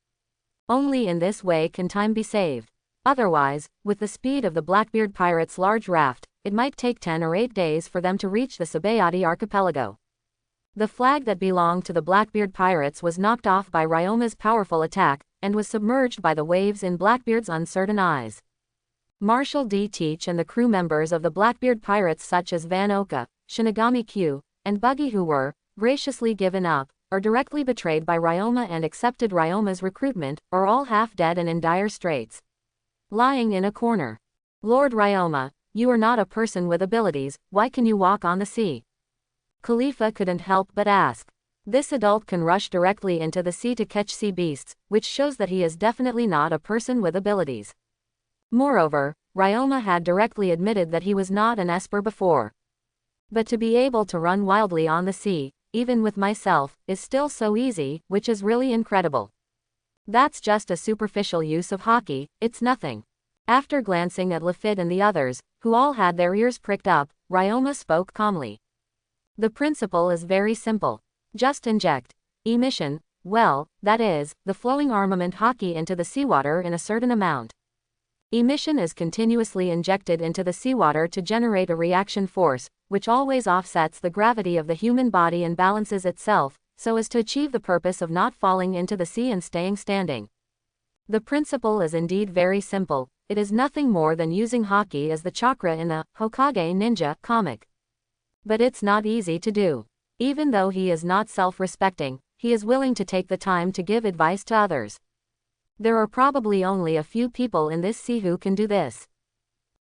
Only in this way can time be saved. Otherwise, with the speed of the Blackbeard pirates' large raft, it might take 10 or 8 days for them to reach the Sabayati Archipelago. The flag that belonged to the Blackbeard pirates was knocked off by Ryoma's powerful attack, and was submerged by the waves in Blackbeard's uncertain eyes. Marshal D. Teach and the crew members of the Blackbeard pirates such as Van Oka, Shinigami Q, and Buggy who were, graciously given up, or directly betrayed by Ryoma and accepted Ryoma's recruitment, are all half dead and in dire straits. Lying in a corner. Lord Ryoma, you are not a person with abilities, why can you walk on the sea? Khalifa couldn't help but ask. This adult can rush directly into the sea to catch sea beasts, which shows that he is definitely not a person with abilities. Moreover, Ryoma had directly admitted that he was not an Esper before. But to be able to run wildly on the sea, even with myself, is still so easy, which is really incredible. That's just a superficial use of hockey, it's nothing. After glancing at Lafitte and the others, who all had their ears pricked up, Ryoma spoke calmly. The principle is very simple. Just inject emission, well, that is, the flowing armament hockey into the seawater in a certain amount. Emission is continuously injected into the seawater to generate a reaction force, which always offsets the gravity of the human body and balances itself, so as to achieve the purpose of not falling into the sea and staying standing. The principle is indeed very simple, it is nothing more than using hockey as the chakra in the Hokage Ninja comic. But it's not easy to do. Even though he is not self-respecting, he is willing to take the time to give advice to others. There are probably only a few people in this sea who can do this.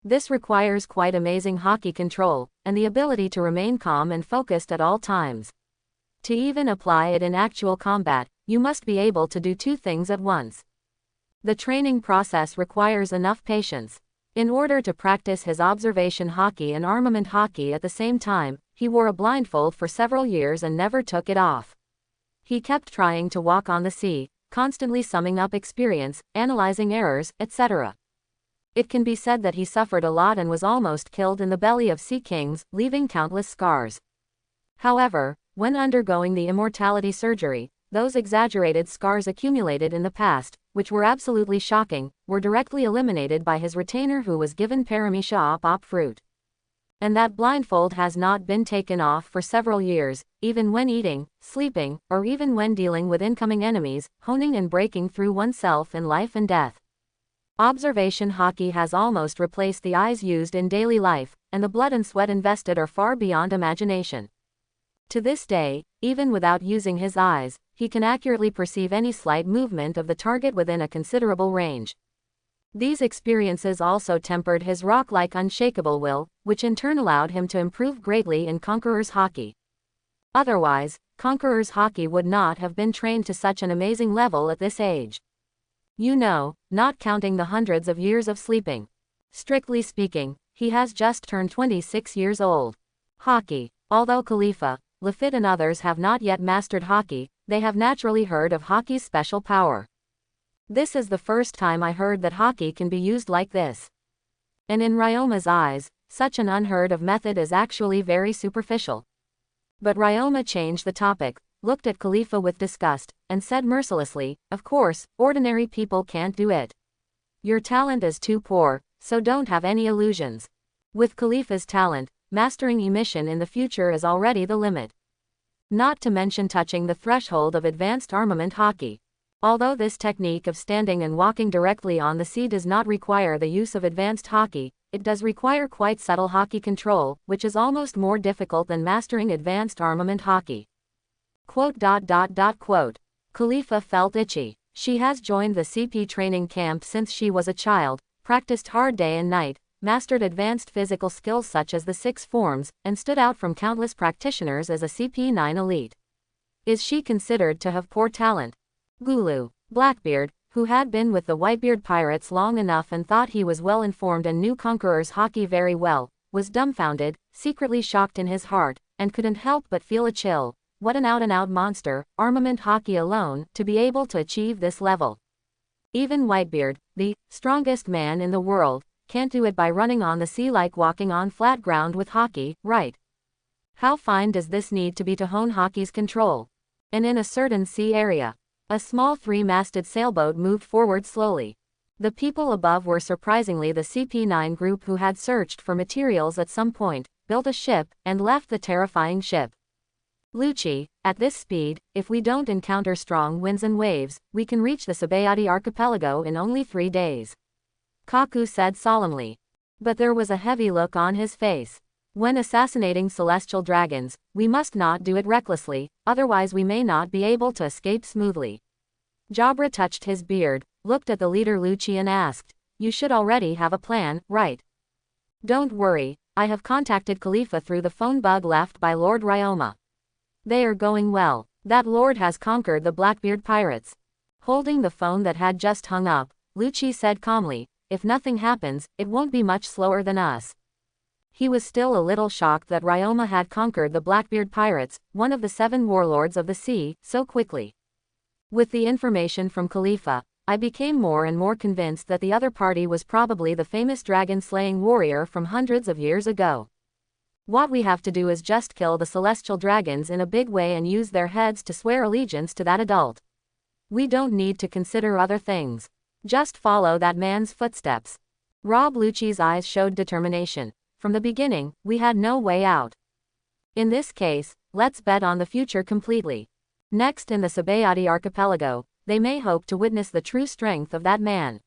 This requires quite amazing hockey control, and the ability to remain calm and focused at all times. To even apply it in actual combat, you must be able to do two things at once. The training process requires enough patience. In order to practice his observation hockey and armament hockey at the same time, he wore a blindfold for several years and never took it off. He kept trying to walk on the sea, constantly summing up experience, analyzing errors, etc. It can be said that he suffered a lot and was almost killed in the belly of sea kings, leaving countless scars. However, when undergoing the immortality surgery, those exaggerated scars accumulated in the past, which were absolutely shocking, were directly eliminated by his retainer who was given Paramecia op fruit. And that blindfold has not been taken off for several years, even when eating, sleeping, or even when dealing with incoming enemies, honing and breaking through oneself in life and death. Observation hockey has almost replaced the eyes used in daily life, and the blood and sweat invested are far beyond imagination. To this day, even without using his eyes, he can accurately perceive any slight movement of the target within a considerable range. These experiences also tempered his rock-like unshakable will, which in turn allowed him to improve greatly in Conqueror's hockey. Otherwise, Conqueror's hockey would not have been trained to such an amazing level at this age. You know, not counting the hundreds of years of sleeping. Strictly speaking, he has just turned 26 years old. Hockey. Although Khalifa, Lafitte and others have not yet mastered hockey, they have naturally heard of hockey's special power. This is the first time I heard that hockey can be used like this. And in Ryoma's eyes, such an unheard of method is actually very superficial. But Ryoma changed the topic, looked at Khalifa with disgust, and said mercilessly, "Of course, ordinary people can't do it. Your talent is too poor, so don't have any illusions. With Khalifa's talent, mastering emission in the future is already the limit. Not to mention touching the threshold of advanced armament hockey. Although this technique of standing and walking directly on the sea does not require the use of advanced hockey, it does require quite subtle hockey control, which is almost more difficult than mastering advanced armament hockey." Khalifa felt itchy. She has joined the CP training camp since she was a child, practiced hard day and night, mastered advanced physical skills such as the 6 forms, and stood out from countless practitioners as a CP9 elite. Is she considered to have poor talent? Gulu, Blackbeard, who had been with the Whitebeard pirates long enough and thought he was well informed and knew Conqueror's hockey very well, was dumbfounded, secretly shocked in his heart, and couldn't help but feel a chill. What an out-and-out monster, armament hockey alone, to be able to achieve this level. Even Whitebeard, the strongest man in the world, can't do it by running on the sea like walking on flat ground with hockey, right? How fine does this need to be to hone hockey's control? And in a certain sea area, a small 3-masted sailboat moved forward slowly. The people above were surprisingly the CP9 group who had searched for materials at some point, built a ship, and left the terrifying ship. Lucci, at this speed, if we don't encounter strong winds and waves, we can reach the Sabayati archipelago in only 3 days. Kaku said solemnly. But there was a heavy look on his face. When assassinating celestial dragons, we must not do it recklessly, otherwise we may not be able to escape smoothly. Jabra touched his beard, looked at the leader Lucci and asked, "You should already have a plan, right?" "Don't worry, I have contacted Khalifa through the phone bug left by Lord Ryoma. They are going well. That lord has conquered the Blackbeard pirates." Holding the phone that had just hung up, Lucci said calmly, "If nothing happens, it won't be much slower than us." He was still a little shocked that Ryoma had conquered the Blackbeard pirates, one of the 7 warlords of the sea, so quickly. With the information from Khalifa, I became more and more convinced that the other party was probably the famous dragon-slaying warrior from hundreds of years ago. What we have to do is just kill the celestial dragons in a big way and use their heads to swear allegiance to that adult. We don't need to consider other things. Just follow that man's footsteps. Rob Lucci's eyes showed determination. From the beginning, we had no way out. In this case, let's bet on the future completely. Next in the Sabayati archipelago, they may hope to witness the true strength of that man.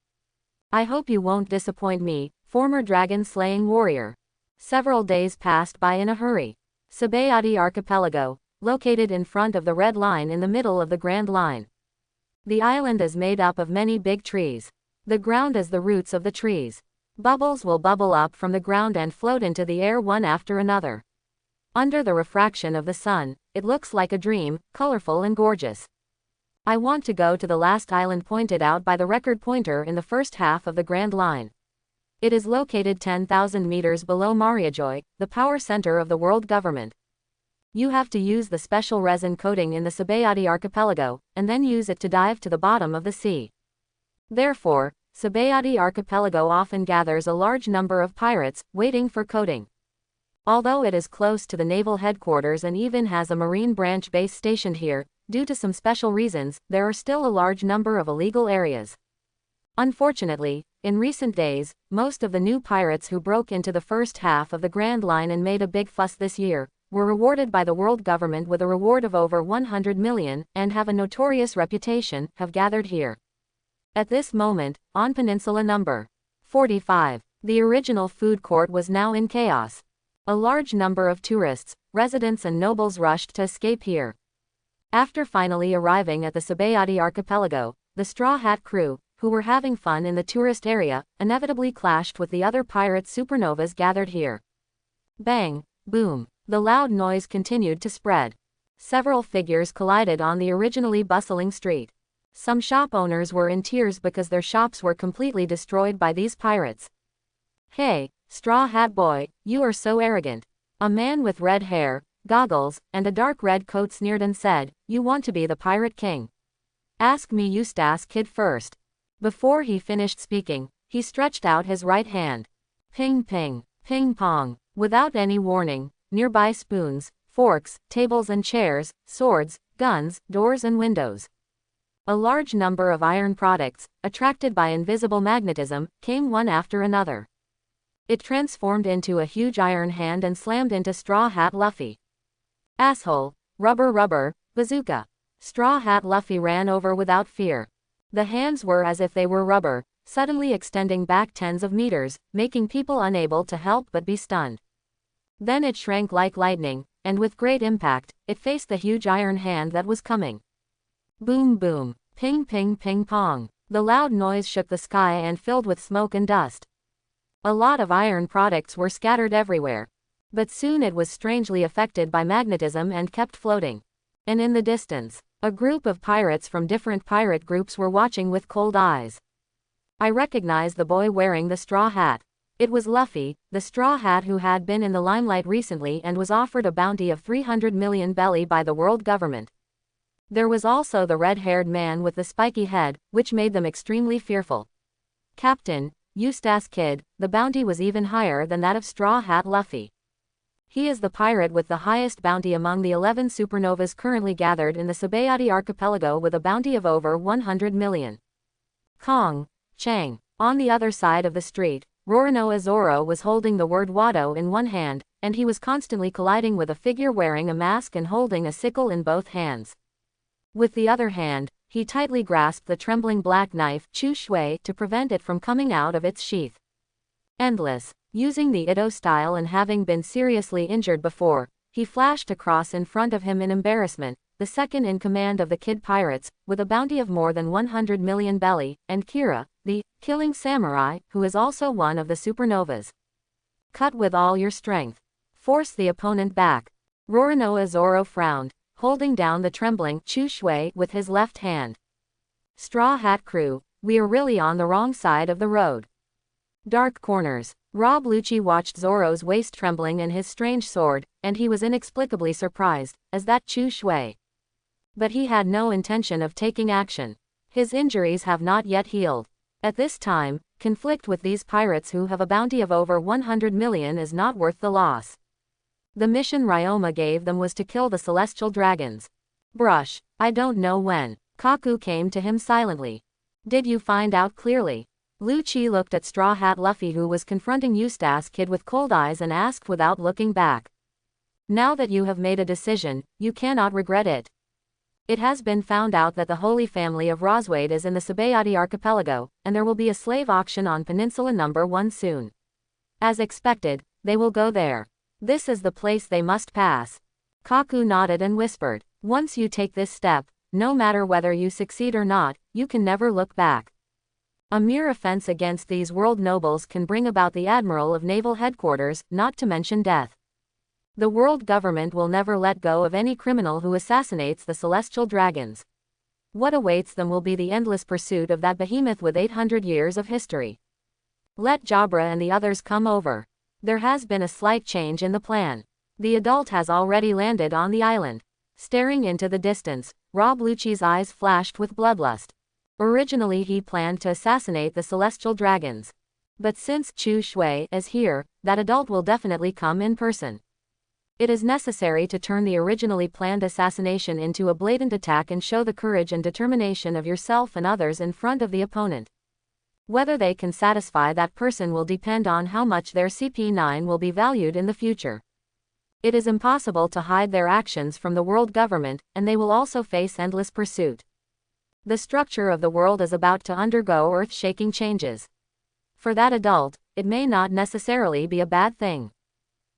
I hope you won't disappoint me, former dragon-slaying warrior. Several days passed by in a hurry. Sabayati archipelago, located in front of the Red Line in the middle of the Grand Line. The island is made up of many big trees. The ground is the roots of the trees. Bubbles will bubble up from the ground and float into the air one after another. Under the refraction of the sun, it looks like a dream, colorful and gorgeous. I want to go to the last island pointed out by the record pointer in the first half of the Grand Line. It is located 10,000 meters below Mariajoy, the power center of the world government. You have to use the special resin coating in the Sabayati archipelago, and then use it to dive to the bottom of the sea. Therefore, Sabayati archipelago often gathers a large number of pirates, waiting for coating. Although it is close to the naval headquarters and even has a marine branch base stationed here, due to some special reasons, there are still a large number of illegal areas. Unfortunately, in recent days, most of the new pirates who broke into the first half of the Grand Line and made a big fuss this year, were rewarded by the world government with a reward of over 100 million, and have a notorious reputation, have gathered here. At this moment, on Peninsula number 45, the original food court was now in chaos. A large number of tourists, residents and nobles rushed to escape here. After finally arriving at the Sabayati archipelago, the Straw Hat crew, who were having fun in the tourist area, inevitably clashed with the other pirate supernovas gathered here. Bang, boom, the loud noise continued to spread. Several figures collided on the originally bustling street. Some shop owners were in tears because their shops were completely destroyed by these pirates. "Hey, Straw Hat Boy, you are so arrogant." A man with red hair, goggles, and a dark red coat sneered and said, "You want to be the Pirate King? Ask me Eustace Kid first." Before he finished speaking, he stretched out his right hand. Ping ping, ping pong. Without any warning, nearby spoons, forks, tables and chairs, swords, guns, doors and windows. A large number of iron products, attracted by invisible magnetism, came one after another. It transformed into a huge iron hand and slammed into Straw Hat Luffy. Asshole, rubber, bazooka. Straw Hat Luffy ran over without fear. The hands were as if they were rubber, suddenly extending back tens of meters, making people unable to help but be stunned. Then it shrank like lightning, and with great impact, it faced the huge iron hand that was coming. Boom boom, ping ping ping pong. The loud noise shook the sky and filled with smoke and dust. A lot of iron products were scattered everywhere. But soon it was strangely affected by magnetism and kept floating. And in the distance, a group of pirates from different pirate groups were watching with cold eyes. I recognized the boy wearing the straw hat. It was Luffy, the straw hat who had been in the limelight recently and was offered a bounty of 300 million belly by the world government. There was also the red-haired man with the spiky head, which made them extremely fearful. Captain Eustace Kid, the bounty was even higher than that of Straw Hat Luffy. He is the pirate with the highest bounty among the 11 supernovas currently gathered in the Sabayati archipelago with a bounty of over 100 million. Kong, Chang. On the other side of the street, Roronoa Zoro was holding the word Wado in one hand, and he was constantly colliding with a figure wearing a mask and holding a sickle in both hands. With the other hand, he tightly grasped the trembling black knife Chu Shui to prevent it from coming out of its sheath. Endless. Using the Ito style and having been seriously injured before, he flashed across in front of him in embarrassment, the second in command of the Kid Pirates, with a bounty of more than 100 million belly, and Kira, the killing samurai, who is also one of the supernovas. Cut with all your strength. Force the opponent back. Roronoa Zoro frowned, holding down the trembling Chu Shui with his left hand. Straw Hat Crew, we are really on the wrong side of the road. Dark corners. Rob Lucci watched Zoro's waist trembling in his strange sword, and he was inexplicably surprised, as that Chu Shui. But he had no intention of taking action. His injuries have not yet healed. At this time, conflict with these pirates who have a bounty of over 100 million is not worth the loss. The mission Ryoma gave them was to kill the celestial dragons. Brush. I don't know when. Kaku came to him silently. Did you find out clearly? Lucci looked at Straw Hat Luffy who was confronting Eustace Kid with cold eyes and asked without looking back. Now that you have made a decision, you cannot regret it. It has been found out that the Holy Family of Roswade is in the Sabayati archipelago, and there will be a slave auction on Peninsula Number 1 soon. As expected, they will go there. This is the place they must pass. Kaku nodded and whispered, once you take this step, no matter whether you succeed or not, you can never look back. A mere offense against these world nobles can bring about the Admiral of Naval Headquarters, not to mention death. The world government will never let go of any criminal who assassinates the celestial dragons. What awaits them will be the endless pursuit of that behemoth with 800 years of history. Let Jabra and the others come over. There has been a slight change in the plan. The adult has already landed on the island. Staring into the distance, Rob Lucci's eyes flashed with bloodlust. Originally he planned to assassinate the celestial dragons. But since Chu Shui is here, that adult will definitely come in person. It is necessary to turn the originally planned assassination into a blatant attack and show the courage and determination of yourself and others in front of the opponent. Whether they can satisfy that person will depend on how much their CP9 will be valued in the future. It is impossible to hide their actions from the world government, and they will also face endless pursuit. The structure of the world is about to undergo earth-shaking changes. For that adult, it may not necessarily be a bad thing.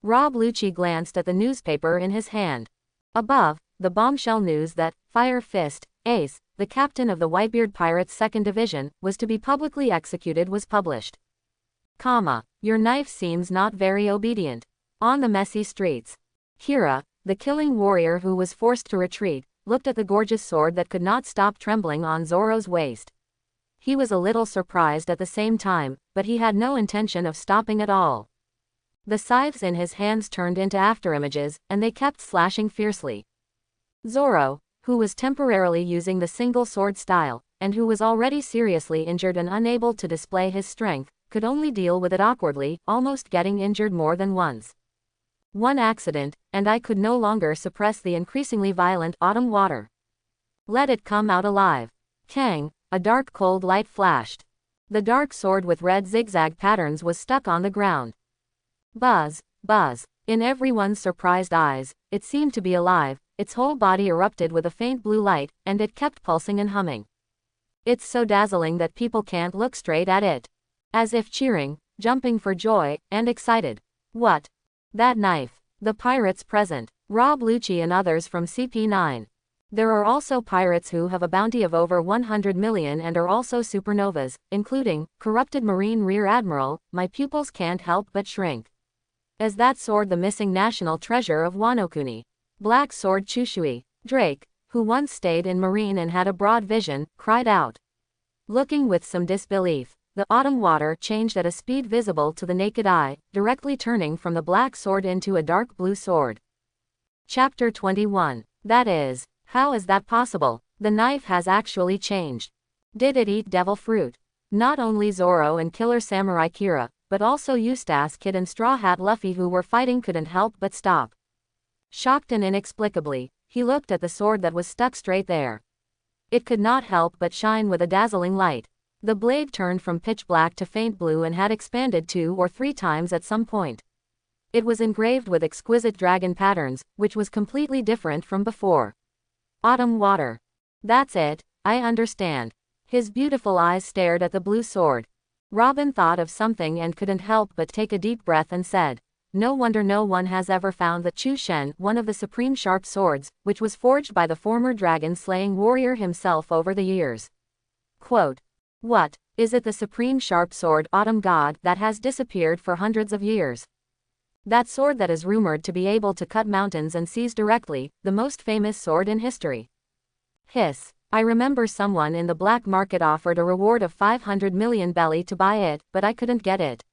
Rob Lucci glanced at the newspaper in his hand. Above, the bombshell news that Fire Fist, Ace, the captain of the Whitebeard Pirates' 2nd Division, was to be publicly executed was published. Your knife seems not very obedient. On the messy streets. Kira, the killing warrior who was forced to retreat, looked at the gorgeous sword that could not stop trembling on Zoro's waist. He was a little surprised at the same time, but he had no intention of stopping at all. The scythes in his hands turned into afterimages, and they kept slashing fiercely. Zoro, who was temporarily using the single sword style, and who was already seriously injured and unable to display his strength, could only deal with it awkwardly, almost getting injured more than once. One accident, and I could no longer suppress the increasingly violent autumn water. Let it come out alive. Kang, a dark cold light flashed. The dark sword with red zigzag patterns was stuck on the ground. Buzz, buzz. In everyone's surprised eyes, it seemed to be alive, its whole body erupted with a faint blue light, and it kept pulsing and humming. It's so dazzling that people can't look straight at it. As if cheering, jumping for joy, and excited. What? That knife. The pirates present. Rob Lucci and others from CP9. There are also pirates who have a bounty of over 100 million and are also supernovas, including, corrupted Marine Rear Admiral. My pupils can't help but shrink. Is that sword the missing national treasure of Wano-kuni? Black Sword Chushui. Drake, who once stayed in Marine and had a broad vision, cried out. Looking with some disbelief, the autumn water changed at a speed visible to the naked eye, directly turning from the black sword into a dark blue sword. Chapter 21. That is, how is that possible? The knife has actually changed. Did it eat devil fruit? Not only Zoro and Killer Samurai Kira, but also Eustace Kid and Straw Hat Luffy who were fighting couldn't help but stop. Shocked and inexplicably, he looked at the sword that was stuck straight there. It could not help but shine with a dazzling light. The blade turned from pitch black to faint blue and had expanded 2 or 3 times at some point. It was engraved with exquisite dragon patterns, which was completely different from before. Autumn water. That's it, I understand. His beautiful eyes stared at the blue sword. Robin thought of something and couldn't help but take a deep breath and said, no wonder no one has ever found the Chu Shen, one of the supreme sharp swords, which was forged by the former dragon-slaying warrior himself over the years. Quote, what, is it the supreme sharp sword Autumn God that has disappeared for hundreds of years? That sword that is rumored to be able to cut mountains and seas directly, the most famous sword in history. Hiss. I remember someone in the black market offered a reward of 500 million belly to buy it, but I couldn't get it.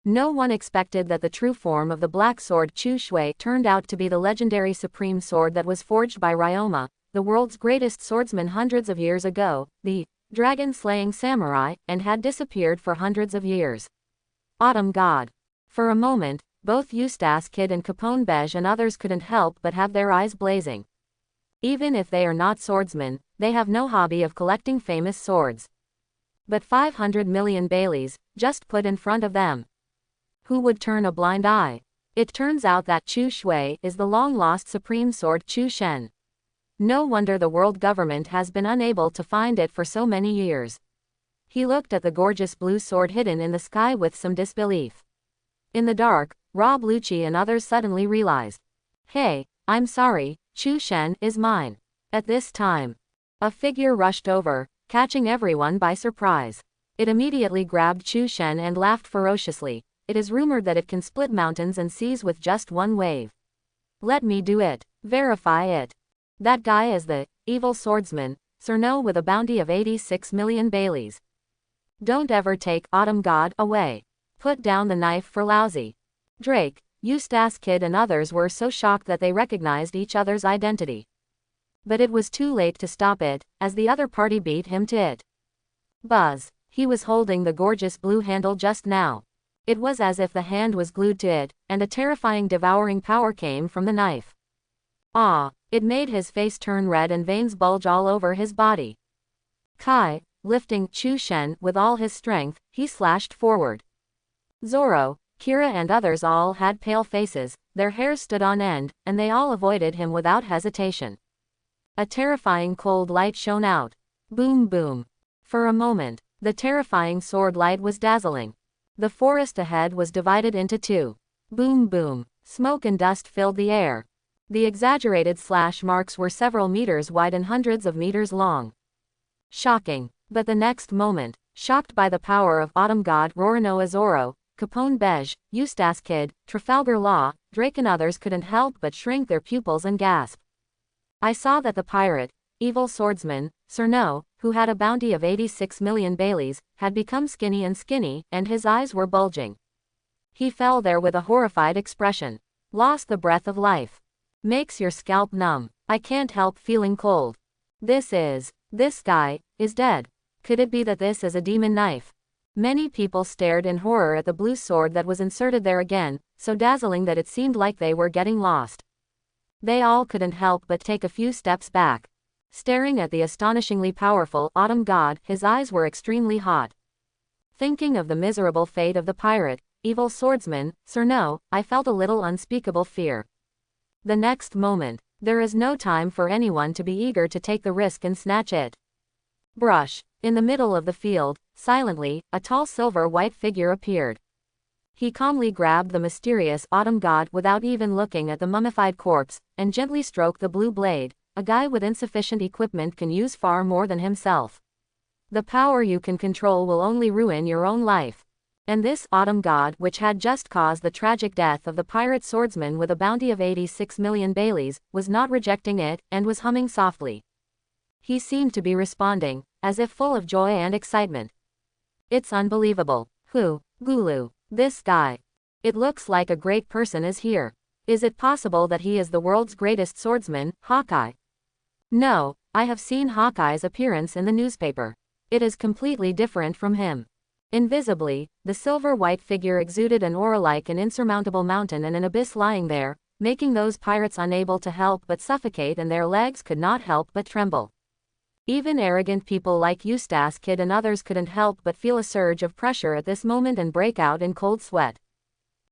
No one expected that the true form of the black sword Chu Shui turned out to be the legendary supreme sword that was forged by Ryoma, the world's greatest swordsman hundreds of years ago, the dragon-slaying samurai, and had disappeared for hundreds of years. Autumn God. For a moment, both Eustace Kid and Capone Beige and others couldn't help but have their eyes blazing. Even if they are not swordsmen, they have no hobby of collecting famous swords. But 500 million Baileys, just put in front of them. Who would turn a blind eye? It turns out that Chu Shui is the long-lost supreme sword Chu Shen. No wonder the world government has been unable to find it for so many years. He looked at the gorgeous blue sword hidden in the sky with some disbelief. In the dark, Rob Lucci and others suddenly realized. Hey, I'm sorry, Chu Shen is mine. At this time, a figure rushed over, catching everyone by surprise. It immediately grabbed Chu Shen and laughed ferociously. It is rumored that it can split mountains and seas with just one wave. Let me do it. Verify it. That guy is the evil swordsman, Cerno, with a bounty of 86 million Baileys. Don't ever take Autumn God away. Put down the knife for lousy. Drake, Eustace Kid and others were so shocked that they recognized each other's identity. But it was too late to stop it, as the other party beat him to it. Buzz. He was holding the gorgeous blue handle just now. It was as if the hand was glued to it, and a terrifying devouring power came from the knife. Ah! It made his face turn red and veins bulge all over his body. Kai, lifting Chu Shen with all his strength, he slashed forward. Zoro, Kira and others all had pale faces, their hair stood on end, and they all avoided him without hesitation. A terrifying cold light shone out. Boom boom. For a moment, the terrifying sword light was dazzling. The forest ahead was divided into 2. Boom boom. Smoke and dust filled the air. The exaggerated slash marks were several meters wide and hundreds of meters long. Shocking. But the next moment, shocked by the power of Autumn God Roronoa Zoro, Capone Beige, Eustace Kid, Trafalgar Law, Drake and others couldn't help but shrink their pupils and gasp. I saw that the pirate, evil swordsman, Cerno, who had a bounty of 86 million Baileys, had become skinny, and his eyes were bulging. He fell there with a horrified expression. Lost the breath of life. Makes your scalp numb. I can't help feeling cold. This guy, is dead. Could it be that this is a demon knife? Many people stared in horror at the blue sword that was inserted there again, so dazzling that it seemed like they were getting lost. They all couldn't help but take a few steps back. Staring at the astonishingly powerful autumn god, his eyes were extremely hot. Thinking of the miserable fate of the pirate, evil swordsman, Sir No, I felt a little unspeakable fear. The next moment, there is no time for anyone to be eager to take the risk and snatch it. Brush. In the middle of the field, silently, a tall silver-white figure appeared. He calmly grabbed the mysterious autumn god without even looking at the mummified corpse, and gently stroked the blue blade. A guy with insufficient equipment can use far more than himself. The power you can control will only ruin your own life. And this autumn god, which had just caused the tragic death of the pirate swordsman with a bounty of 86 million Baileys, was not rejecting it, and was humming softly. He seemed to be responding, as if full of joy and excitement. It's unbelievable. Who? Gulu. This guy. It looks like a great person is here. Is it possible that he is the world's greatest swordsman, Hawkeye? No, I have seen Hawkeye's appearance in the newspaper. It is completely different from him. Invisibly, the silver-white figure exuded an aura like an insurmountable mountain and an abyss lying there, making those pirates unable to help but suffocate, and their legs could not help but tremble. Even arrogant people like Eustace Kid and others couldn't help but feel a surge of pressure at this moment and break out in cold sweat.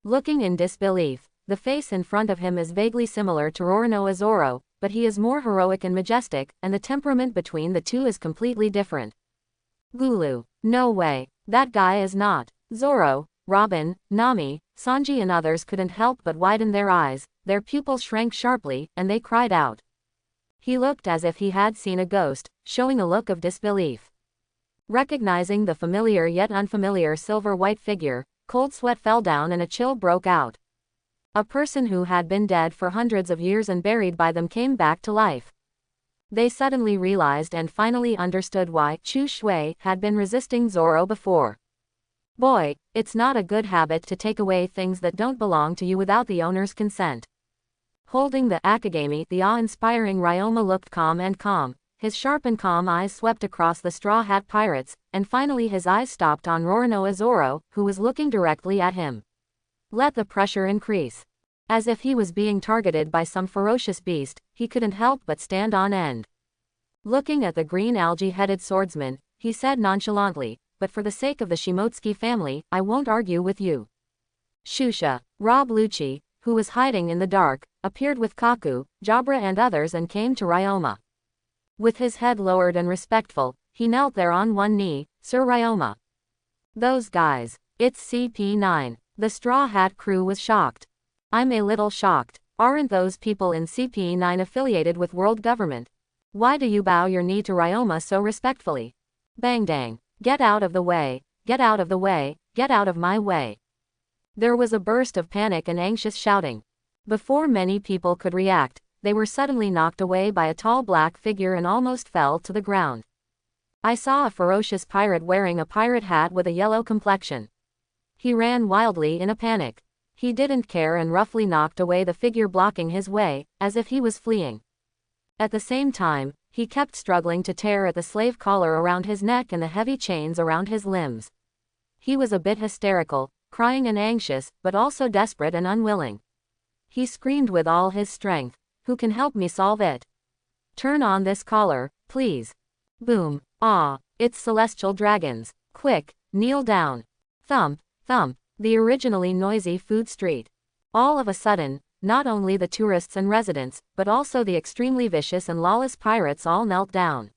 Looking in disbelief, the face in front of him is vaguely similar to Roronoa Zoro, but he is more heroic and majestic, and the temperament between the two is completely different. Gulu. No way. That guy is not. Zoro, Robin, Nami, Sanji and others couldn't help but widen their eyes, their pupils shrank sharply, and they cried out. He looked as if he had seen a ghost, showing a look of disbelief. Recognizing the familiar yet unfamiliar silver-white figure, cold sweat fell down and a chill broke out. A person who had been dead for hundreds of years and buried by them came back to life. They suddenly realized and finally understood why Chu Shui had been resisting Zoro before. Boy, it's not a good habit to take away things that don't belong to you without the owner's consent. Holding the Akagami, the awe-inspiring Ryoma looked calm and calm. His sharp and calm eyes swept across the Straw Hat Pirates, and finally his eyes stopped on Roronoa Zoro, who was looking directly at him. Let the pressure increase. As if he was being targeted by some ferocious beast, he couldn't help but stand on end. Looking at the green algae-headed swordsman, he said nonchalantly, but for the sake of the Shimotsuki family, I won't argue with you. Shusha. Rob Lucci, who was hiding in the dark, appeared with Kaku, Jabra and others and came to Ryoma. With his head lowered and respectful, he knelt there on one knee. Sir Ryoma. Those guys. It's CP9. The Straw Hat crew was shocked. I'm a little shocked. Aren't those people in CP9 affiliated with world government? Why do you bow your knee to Ryoma so respectfully? Bang dang. Get out of the way. Get out of the way. Get out of my way. There was a burst of panic and anxious shouting. Before many people could react, they were suddenly knocked away by a tall black figure and almost fell to the ground. I saw a ferocious pirate wearing a pirate hat with a yellow complexion. He ran wildly in a panic. He didn't care and roughly knocked away the figure blocking his way, as if he was fleeing. At the same time, he kept struggling to tear at the slave collar around his neck and the heavy chains around his limbs. He was a bit hysterical, crying and anxious, but also desperate and unwilling. He screamed with all his strength, "Who can help me solve it? Turn on this collar, please." Boom. Ah, it's celestial dragons. Quick, kneel down. Thump, thump. The originally noisy food street. All of a sudden, not only the tourists and residents, but also the extremely vicious and lawless pirates all knelt down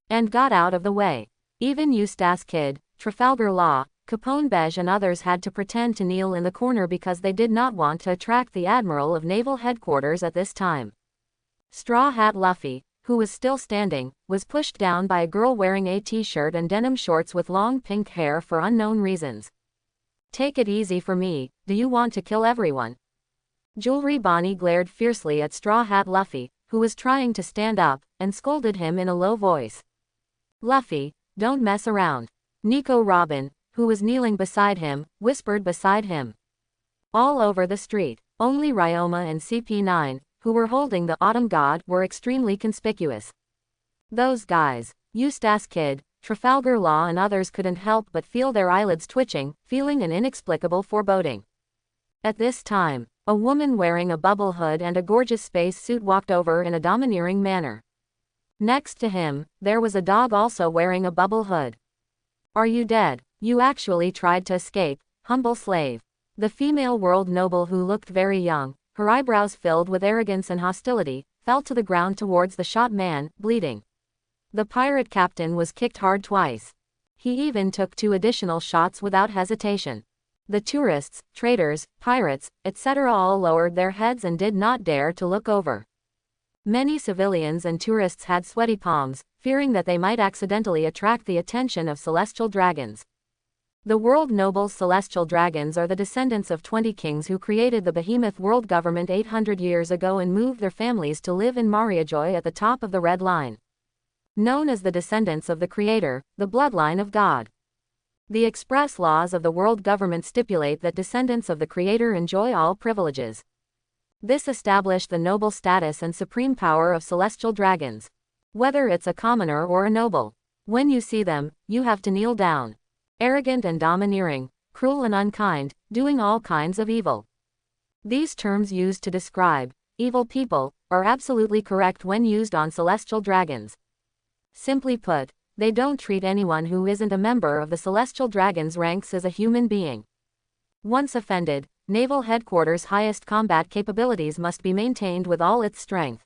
and got out of the way. Even Eustace Kid, Trafalgar Law, Capone Beige and others had to pretend to kneel in the corner because they did not want to attract the Admiral of Naval Headquarters at this time. Straw Hat Luffy, who was still standing, was pushed down by a girl wearing a t-shirt and denim shorts with long pink hair for unknown reasons. Take it easy for me, do you want to kill everyone? Jewelry Bonnie glared fiercely at Straw Hat Luffy, who was trying to stand up, and scolded him in a low voice. Luffy, don't mess around. Nico Robin, who was kneeling beside him, whispered beside him. All over the street, only Ryoma and CP9, who were holding the Autumn God, were extremely conspicuous. Those guys, Eustace Kid, Trafalgar Law and others couldn't help but feel their eyelids twitching, feeling an inexplicable foreboding. At this time, a woman wearing a bubble hood and a gorgeous space suit walked over in a domineering manner. Next to him, there was a dog also wearing a bubble hood. Are you dead? You actually tried to escape, humble slave. The female world noble, who looked very young, her eyebrows filled with arrogance and hostility, fell to the ground towards the shot man, bleeding. The pirate captain was kicked hard twice. He even took 2 additional shots without hesitation. The tourists, traders, pirates, etc. all lowered their heads and did not dare to look over. Many civilians and tourists had sweaty palms, fearing that they might accidentally attract the attention of celestial dragons. The world nobles' celestial dragons are the descendants of 20 kings who created the behemoth world government 800 years ago and moved their families to live in Mariajoy at the top of the Red Line. Known as the descendants of the Creator, the bloodline of God. The express laws of the world government stipulate that descendants of the Creator enjoy all privileges. This established the noble status and supreme power of celestial dragons. Whether it's a commoner or a noble, when you see them, you have to kneel down. Arrogant and domineering, cruel and unkind, doing all kinds of evil. These terms used to describe evil people are absolutely correct when used on celestial dragons. Simply put, they don't treat anyone who isn't a member of the celestial dragon's ranks as a human being. Once offended, Naval Headquarters' highest combat capabilities must be maintained with all its strength.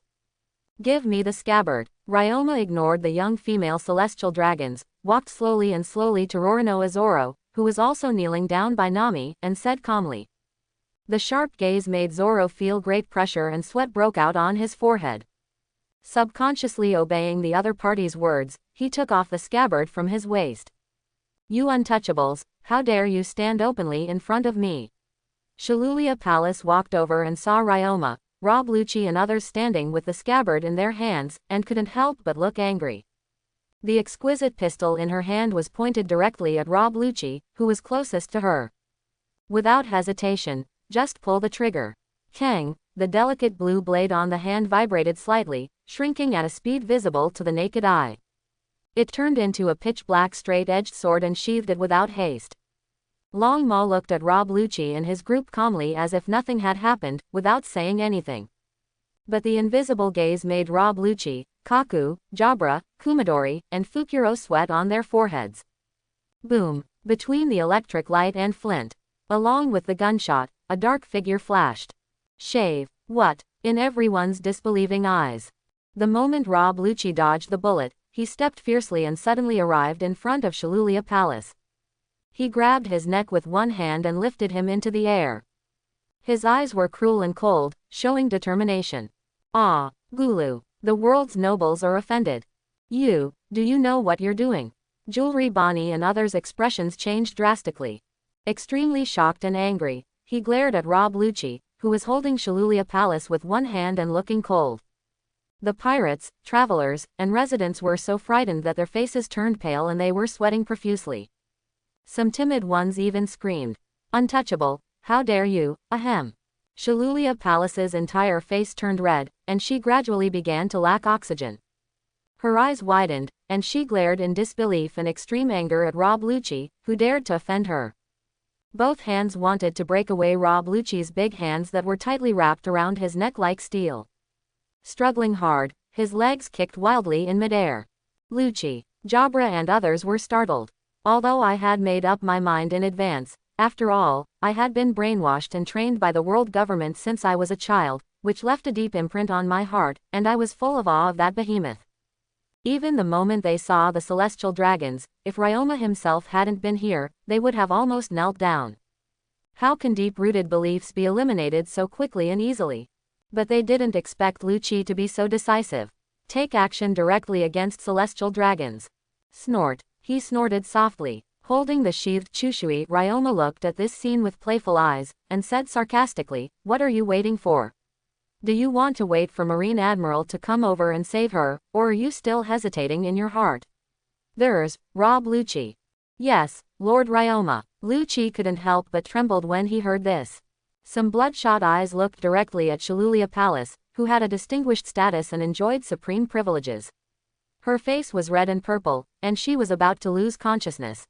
Give me the scabbard. Ryoma ignored the young female celestial dragons, walked slowly to Rorino Azoro, who was also kneeling down by Nami, and said calmly. The sharp gaze made Zoro feel great pressure and sweat broke out on his forehead. Subconsciously obeying the other party's words, he took off the scabbard from his waist. You untouchables, how dare you stand openly in front of me? Shilulia Palace walked over and saw Ryoma, Rob Lucci and others standing with the scabbard in their hands, and couldn't help but look angry. The exquisite pistol in her hand was pointed directly at Rob Lucci, who was closest to her. Without hesitation, just pull the trigger. Kang, the delicate blue blade on the hand vibrated slightly, shrinking at a speed visible to the naked eye. It turned into a pitch-black straight-edged sword and sheathed it without haste. Long Ma looked at Rob Lucci and his group calmly as if nothing had happened, without saying anything. But the invisible gaze made Rob Lucci, Kaku, Jabra, Kumadori, and Fukuro sweat on their foreheads. Boom! Between the electric light and flint, along with the gunshot, a dark figure flashed. Shave. What? In everyone's disbelieving eyes. The moment Rob Lucci dodged the bullet, he stepped fiercely and suddenly arrived in front of Shilulia Palace. He grabbed his neck with one hand and lifted him into the air. His eyes were cruel and cold, showing determination. Ah, Gulu, the world's nobles are offended. Do you know what you're doing? Jewelry Bonnie and others' expressions changed drastically. Extremely shocked and angry, he glared at Rob Lucci, who was holding Shilulia Palace with one hand and looking cold. The pirates, travelers, and residents were so frightened that their faces turned pale and they were sweating profusely. Some timid ones even screamed, "Untouchable, how dare you, ahem." Shilulia Palace's entire face turned red, and she gradually began to lack oxygen. Her eyes widened, and she glared in disbelief and extreme anger at Rob Lucci, who dared to offend her. Both hands wanted to break away Rob Lucci's big hands that were tightly wrapped around his neck like steel. Struggling hard, his legs kicked wildly in midair. Lucci, Jabra and others were startled. Although I had made up my mind in advance, after all, I had been brainwashed and trained by the world government since I was a child, which left a deep imprint on my heart, and I was full of awe of that behemoth. Even the moment they saw the celestial dragons, if Ryoma himself hadn't been here, they would have almost knelt down. How can deep-rooted beliefs be eliminated so quickly and easily? But they didn't expect Lucci to be so decisive. Take action directly against celestial dragons. Snort. He snorted softly. Holding the sheathed chushui, Ryoma looked at this scene with playful eyes, and said sarcastically, "What are you waiting for? Do you want to wait for Marine Admiral to come over and save her, or are you still hesitating in your heart?" "There's Rob Lucci." "Yes, Lord Ryoma." Lucci couldn't help but trembled when he heard this. Some bloodshot eyes looked directly at Shilulia Palace, who had a distinguished status and enjoyed supreme privileges. Her face was red and purple, and she was about to lose consciousness.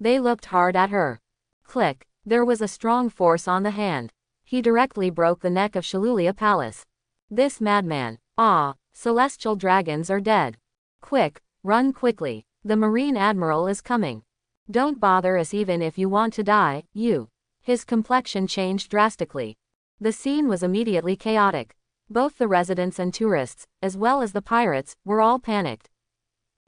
They looked hard at her. Click. There was a strong force on the hand. He directly broke the neck of Shalulia Palace. This madman. Ah, celestial dragons are dead. Quick, run quickly. The Marine Admiral is coming. Don't bother us even if you want to die, you. His complexion changed drastically. The scene was immediately chaotic. Both the residents and tourists, as well as the pirates, were all panicked.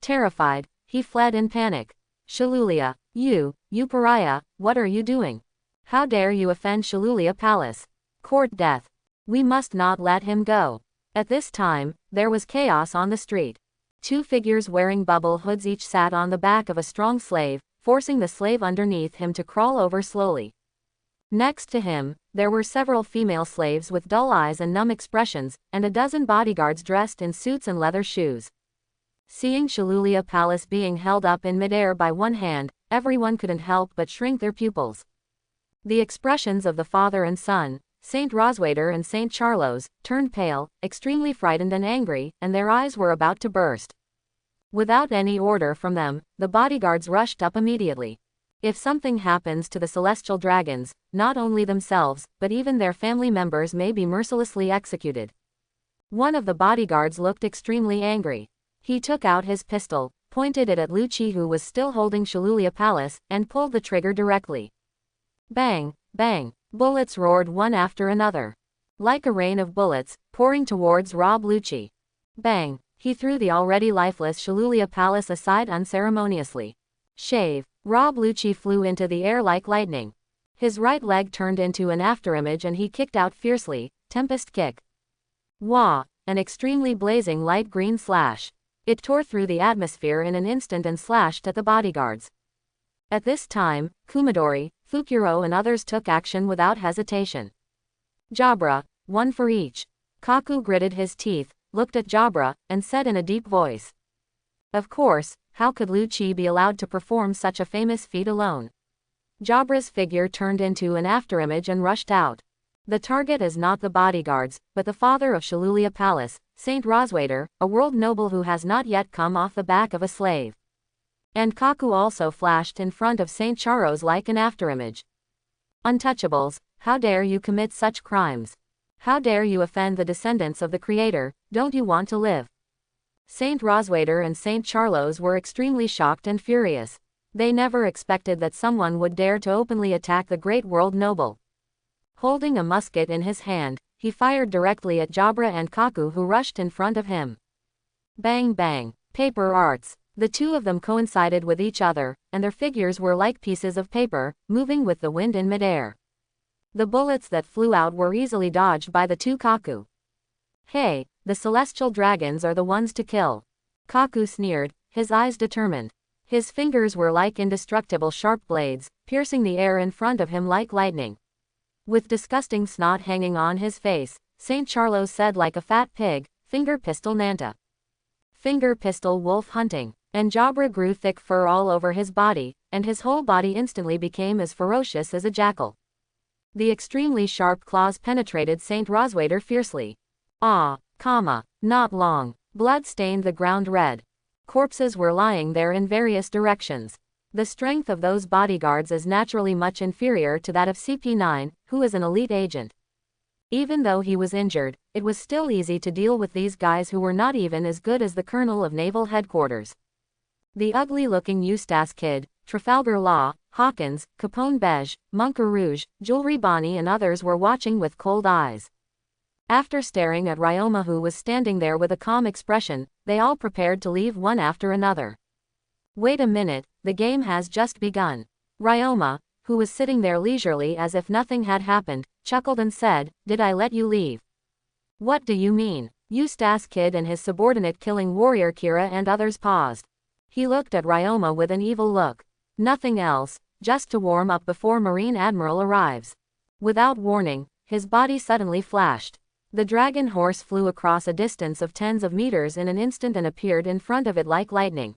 Terrified, he fled in panic. Shalulia, you pariah, what are you doing? How dare you offend Shalulia Palace? Court death. We must not let him go. At this time, there was chaos on the street. Two figures wearing bubble hoods each sat on the back of a strong slave, forcing the slave underneath him to crawl over slowly. Next to him, there were several female slaves with dull eyes and numb expressions, and a dozen bodyguards dressed in suits and leather shoes. Seeing Shalulia Palace being held up in midair by one hand, everyone couldn't help but shrink their pupils. The expressions of the father and son, Saint Roswaiter and Saint Charlos, turned pale, extremely frightened and angry, and their eyes were about to burst. Without any order from them, the bodyguards rushed up immediately. If something happens to the celestial dragons, not only themselves, but even their family members may be mercilessly executed. One of the bodyguards looked extremely angry. He took out his pistol, pointed it at Lucci who was still holding Shalulia Palace, and pulled the trigger directly. Bang, bang, bullets roared one after another. Like a rain of bullets, pouring towards Rob Lucci. Bang, he threw the already lifeless Shalulia Palace aside unceremoniously. Shave. Rob Lucci flew into the air like lightning. His right leg turned into an afterimage and he kicked out fiercely, Tempest kick. Wah! An extremely blazing light green slash. It tore through the atmosphere in an instant and slashed at the bodyguards. At this time, Kumadori, Fukuro and others took action without hesitation. Jabra, one for each. Kaku gritted his teeth, looked at Jabra, and said in a deep voice. Of course, how could Lucci be allowed to perform such a famous feat alone? Jabra's figure turned into an afterimage and rushed out. The target is not the bodyguards, but the father of Shalulia Palace, Saint Roswaiter, a world noble who has not yet come off the back of a slave. And Kaku also flashed in front of Saint Charos like an afterimage. Untouchables, how dare you commit such crimes? How dare you offend the descendants of the Creator? Don't you want to live? Saint Roswaiter and Saint Charlos were extremely shocked and furious. They never expected that someone would dare to openly attack the great world noble. Holding a musket in his hand, he fired directly at Jabra and Kaku who rushed in front of him. Bang bang, paper arts. The two of them coincided with each other, and their figures were like pieces of paper, moving with the wind in midair. The bullets that flew out were easily dodged by the two Kaku. Hey, the celestial dragons are the ones to kill. Kaku sneered, his eyes determined. His fingers were like indestructible sharp blades, piercing the air in front of him like lightning. With disgusting snot hanging on his face, Saint Charlos said like a fat pig, finger pistol Nanta. Finger pistol wolf hunting. And Jabra grew thick fur all over his body, and his whole body instantly became as ferocious as a jackal. The extremely sharp claws penetrated Saint Roswaiter fiercely. Not long. Blood stained the ground red. Corpses were lying there in various directions. The strength of those bodyguards is naturally much inferior to that of CP9, who is an elite agent. Even though he was injured, it was still easy to deal with these guys who were not even as good as the colonel of naval headquarters. The ugly-looking Eustace Kid, Trafalgar Law, Hawkins, Capone Beige, Monker Rouge, Jewelry Bonnie and others were watching with cold eyes. After staring at Ryoma who was standing there with a calm expression, they all prepared to leave one after another. Wait a minute, the game has just begun. Ryoma, who was sitting there leisurely as if nothing had happened, chuckled and said, Did I let you leave? What do you mean? Eustace Kid and his subordinate killing warrior Kira and others paused. He looked at Ryoma with an evil look. Nothing else, just to warm up before Marine Admiral arrives. Without warning, his body suddenly flashed. The dragon horse flew across a distance of tens of meters in an instant and appeared in front of it like lightning.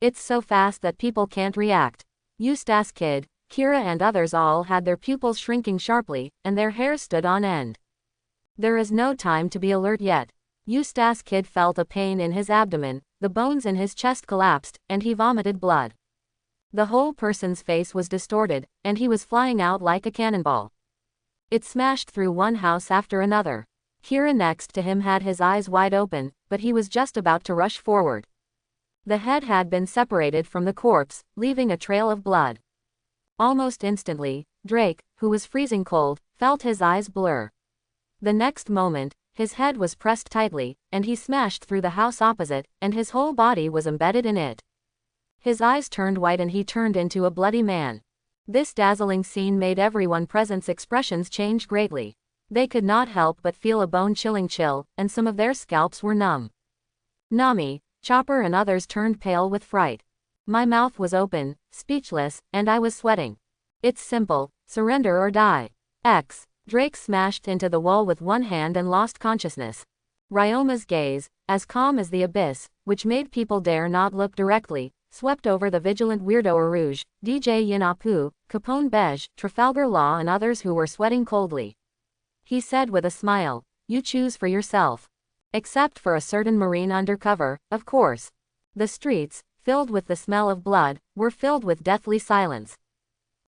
It's so fast that people can't react. Eustace Kid, Kira and others all had their pupils shrinking sharply, and their hair stood on end. There is no time to be alert yet. Eustace Kid felt a pain in his abdomen, the bones in his chest collapsed, and he vomited blood. The whole person's face was distorted, and he was flying out like a cannonball. It smashed through one house after another. Kira next to him had his eyes wide open, but he was just about to rush forward. The head had been separated from the corpse, leaving a trail of blood. Almost instantly, Drake, who was freezing cold, felt his eyes blur. The next moment, his head was pressed tightly, and he smashed through the house opposite, and his whole body was embedded in it. His eyes turned white and he turned into a bloody man. This dazzling scene made everyone present's expressions change greatly. They could not help but feel a bone-chilling chill, and some of their scalps were numb. Nami, Chopper and others turned pale with fright. My mouth was open, speechless, and I was sweating. It's simple, surrender or die. Drake smashed into the wall with one hand and lost consciousness. Ryoma's gaze, as calm as the abyss, which made people dare not look directly, swept over the vigilant weirdo Rouge, DJ Yin Apu, Capone Beige, Trafalgar Law and others who were sweating coldly. He said with a smile, "You choose for yourself. Except for a certain marine undercover, of course." The streets, filled with the smell of blood, were filled with deathly silence.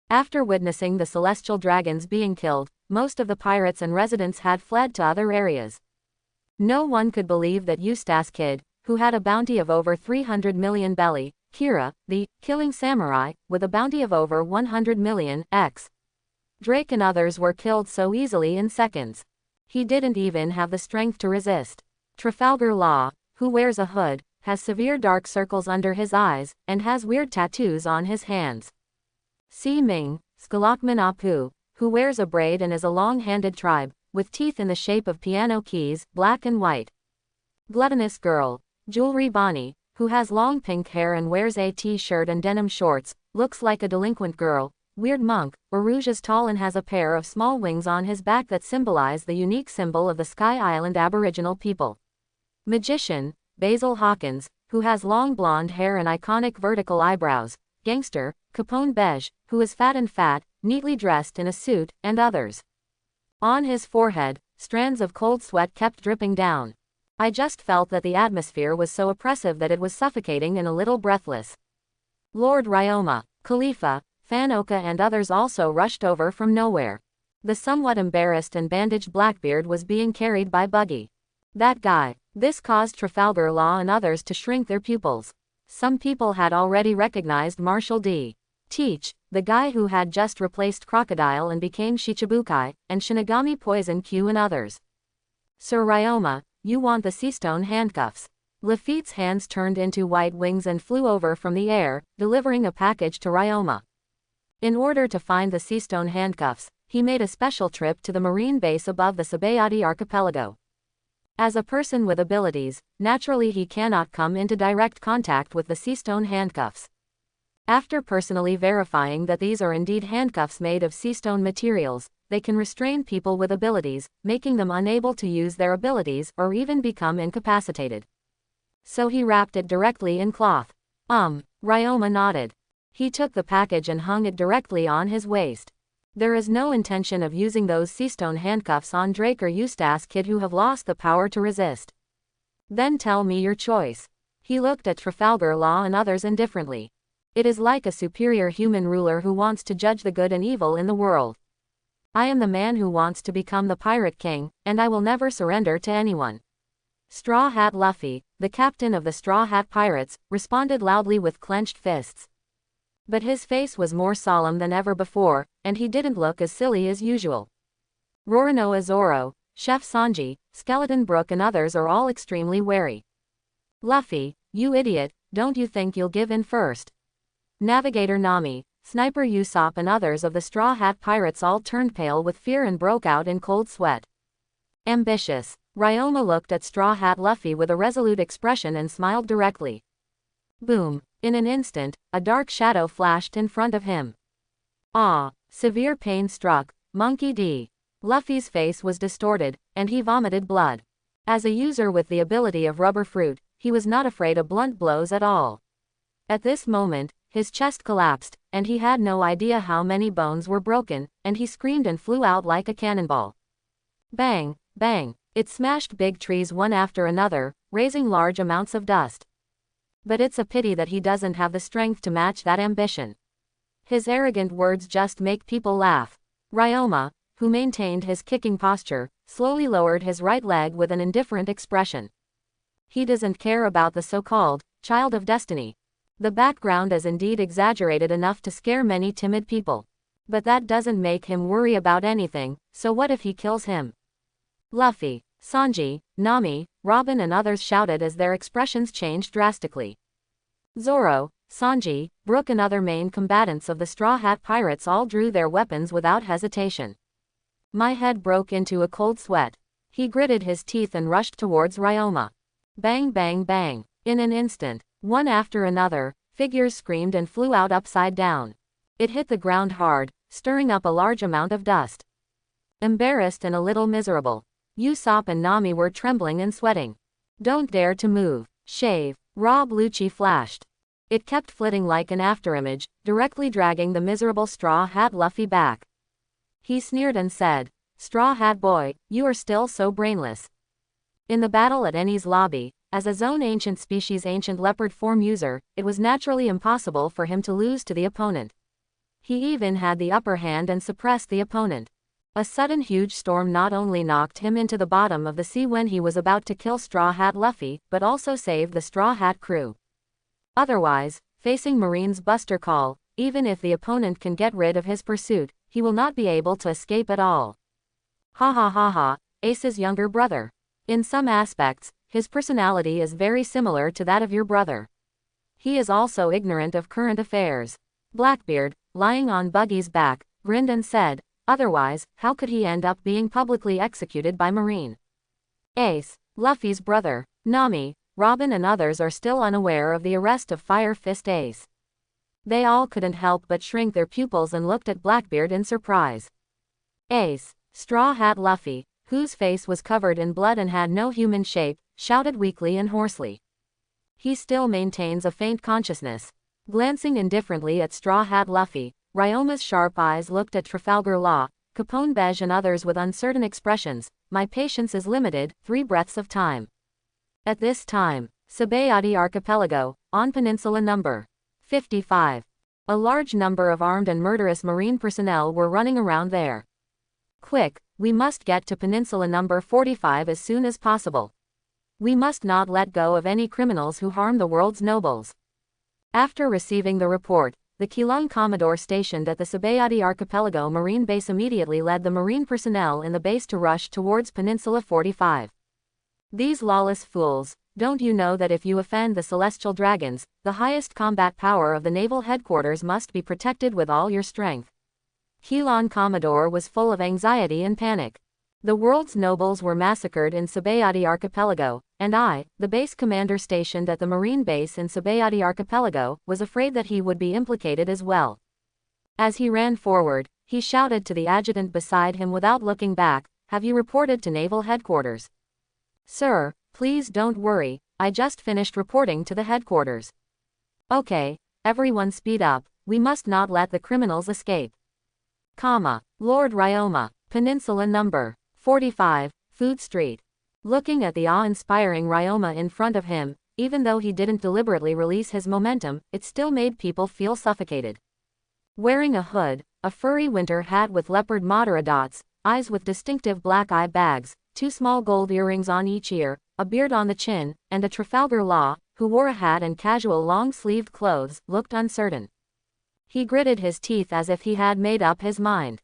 After witnessing the celestial dragons being killed, most of the pirates and residents had fled to other areas. No one could believe that Eustace Kid, who had a bounty of over 300 million belly, Kira, the killing samurai, with a bounty of over 100 million, Drake and others were killed so easily in seconds. He didn't even have the strength to resist. Trafalgar Law, who wears a hood, has severe dark circles under his eyes, and has weird tattoos on his hands. Si Ming, Skalakman Apu, who wears a braid and is a long-handed tribe, with teeth in the shape of piano keys, black and white. Gluttonous Girl, Jewelry Bonnie, who has long pink hair and wears a t-shirt and denim shorts, looks like a delinquent girl. Weird Monk, Rouge is tall and has a pair of small wings on his back that symbolize the unique symbol of the Sky Island Aboriginal people. Magician, Basil Hawkins, who has long blonde hair and iconic vertical eyebrows. Gangster, Capone Beige, who is fat, neatly dressed in a suit, and others. On his forehead, strands of cold sweat kept dripping down. I just felt that the atmosphere was so oppressive that it was suffocating and a little breathless. Lord Ryoma, Khalifa, Fanoka and others also rushed over from nowhere. The somewhat embarrassed and bandaged Blackbeard was being carried by Buggy. That guy. This caused Trafalgar Law and others to shrink their pupils. Some people had already recognized Marshal D. Teach, the guy who had just replaced Crocodile and became Shichibukai, and Shinigami Poison Q and others. Sir Ryoma, you want the Seastone handcuffs. Lafitte's hands turned into white wings and flew over from the air, delivering a package to Ryoma. In order to find the Seastone handcuffs, he made a special trip to the marine base above the Sabayati archipelago. As a person with abilities, naturally he cannot come into direct contact with the Seastone handcuffs. After personally verifying that these are indeed handcuffs made of Seastone materials, they can restrain people with abilities, making them unable to use their abilities or even become incapacitated. So he wrapped it directly in cloth. Ryoma nodded. He took the package and hung it directly on his waist. There is no intention of using those Seastone handcuffs on Drake or Eustace Kid who have lost the power to resist. Then tell me your choice. He looked at Trafalgar Law and others indifferently. It is like a superior human ruler who wants to judge the good and evil in the world. I am the man who wants to become the Pirate King, and I will never surrender to anyone. Straw Hat Luffy, the captain of the Straw Hat Pirates, responded loudly with clenched fists. But his face was more solemn than ever before, and he didn't look as silly as usual. Roronoa Zoro, Chef Sanji, Skeleton Brook and others are all extremely wary. Luffy, you idiot, don't you think you'll give in first? Navigator Nami, Sniper Usopp and others of the Straw Hat Pirates all turned pale with fear and broke out in cold sweat. Ambitious. Ryoma looked at Straw Hat Luffy with a resolute expression and smiled directly. Boom. In an instant, a dark shadow flashed in front of him. Severe pain struck Monkey D. Luffy's face was distorted, and he vomited blood. As a user with the ability of Rubber Fruit, he was not afraid of blunt blows at all. At this moment, his chest collapsed, and he had no idea how many bones were broken, and he screamed and flew out like a cannonball. Bang, bang, it smashed big trees one after another, raising large amounts of dust. But it's a pity that he doesn't have the strength to match that ambition. His arrogant words just make people laugh. Ryoma, who maintained his kicking posture, slowly lowered his right leg with an indifferent expression. He doesn't care about the so-called child of destiny. The background is indeed exaggerated enough to scare many timid people. But that doesn't make him worry about anything, so what if he kills him? Luffy, Sanji, Nami, Robin and others shouted as their expressions changed drastically. Zoro, Sanji, Brook and other main combatants of the Straw Hat Pirates all drew their weapons without hesitation. My head broke into a cold sweat. He gritted his teeth and rushed towards Ryoma. Bang bang bang. In an instant, one after another, figures screamed and flew out upside down. It hit the ground hard, stirring up a large amount of dust. Embarrassed and a little miserable, Usopp and Nami were trembling and sweating. Don't dare to move. Shave. Rob Lucci flashed. It kept flitting like an afterimage, directly dragging the miserable Straw Hat Luffy back. He sneered and said, "Straw Hat Boy, you are still so brainless." In the battle at Enies lobby, as a Zone Ancient Species Ancient Leopard form user, it was naturally impossible for him to lose to the opponent. He even had the upper hand and suppressed the opponent. A sudden huge storm not only knocked him into the bottom of the sea when he was about to kill Straw Hat Luffy, but also saved the Straw Hat crew. Otherwise, facing Marine's Buster Call, even if the opponent can get rid of his pursuit, he will not be able to escape at all. Ha ha ha ha, Ace's younger brother. In some aspects, his personality is very similar to that of your brother. He is also ignorant of current affairs. Blackbeard, lying on Buggy's back, grinned and said, "Otherwise, how could he end up being publicly executed by Marine?" Ace, Luffy's brother, Nami, Robin and others are still unaware of the arrest of Fire Fist Ace. They all couldn't help but shrink their pupils and looked at Blackbeard in surprise. Ace, Straw Hat Luffy, whose face was covered in blood and had no human shape, shouted weakly and hoarsely. He still maintains a faint consciousness. Glancing indifferently at Straw Hat Luffy, Ryoma's sharp eyes looked at Trafalgar Law, Capone Beige and others with uncertain expressions. My patience is limited, 3 breaths of time. At this time, Sabayati Archipelago, on Peninsula number 55. A large number of armed and murderous Marine personnel were running around there. Quick, we must get to Peninsula number 45 as soon as possible. We must not let go of any criminals who harm the world's nobles. After receiving the report, the Keelung Commodore stationed at the Sabayati Archipelago Marine Base immediately led the Marine personnel in the base to rush towards Peninsula 45. These lawless fools, don't you know that if you offend the Celestial Dragons, the highest combat power of the naval headquarters must be protected with all your strength? Keelung Commodore was full of anxiety and panic. The world's nobles were massacred in Sabayati Archipelago, and I, the base commander stationed at the Marine base in Sabayati Archipelago, was afraid that he would be implicated as well. As he ran forward, he shouted to the adjutant beside him without looking back, "Have you reported to naval headquarters?" "Sir, please don't worry, I just finished reporting to the headquarters." "Okay, everyone speed up, we must not let the criminals escape." Lord Ryoma, Peninsula number 45, Food Street. Looking at the awe-inspiring Ryoma in front of him, even though he didn't deliberately release his momentum, it still made people feel suffocated. Wearing a hood, a furry winter hat with leopard Madara dots, eyes with distinctive black eye bags, 2 small gold earrings on each ear, a beard on the chin, and a Trafalgar Law, who wore a hat and casual long-sleeved clothes, looked uncertain. He gritted his teeth as if he had made up his mind.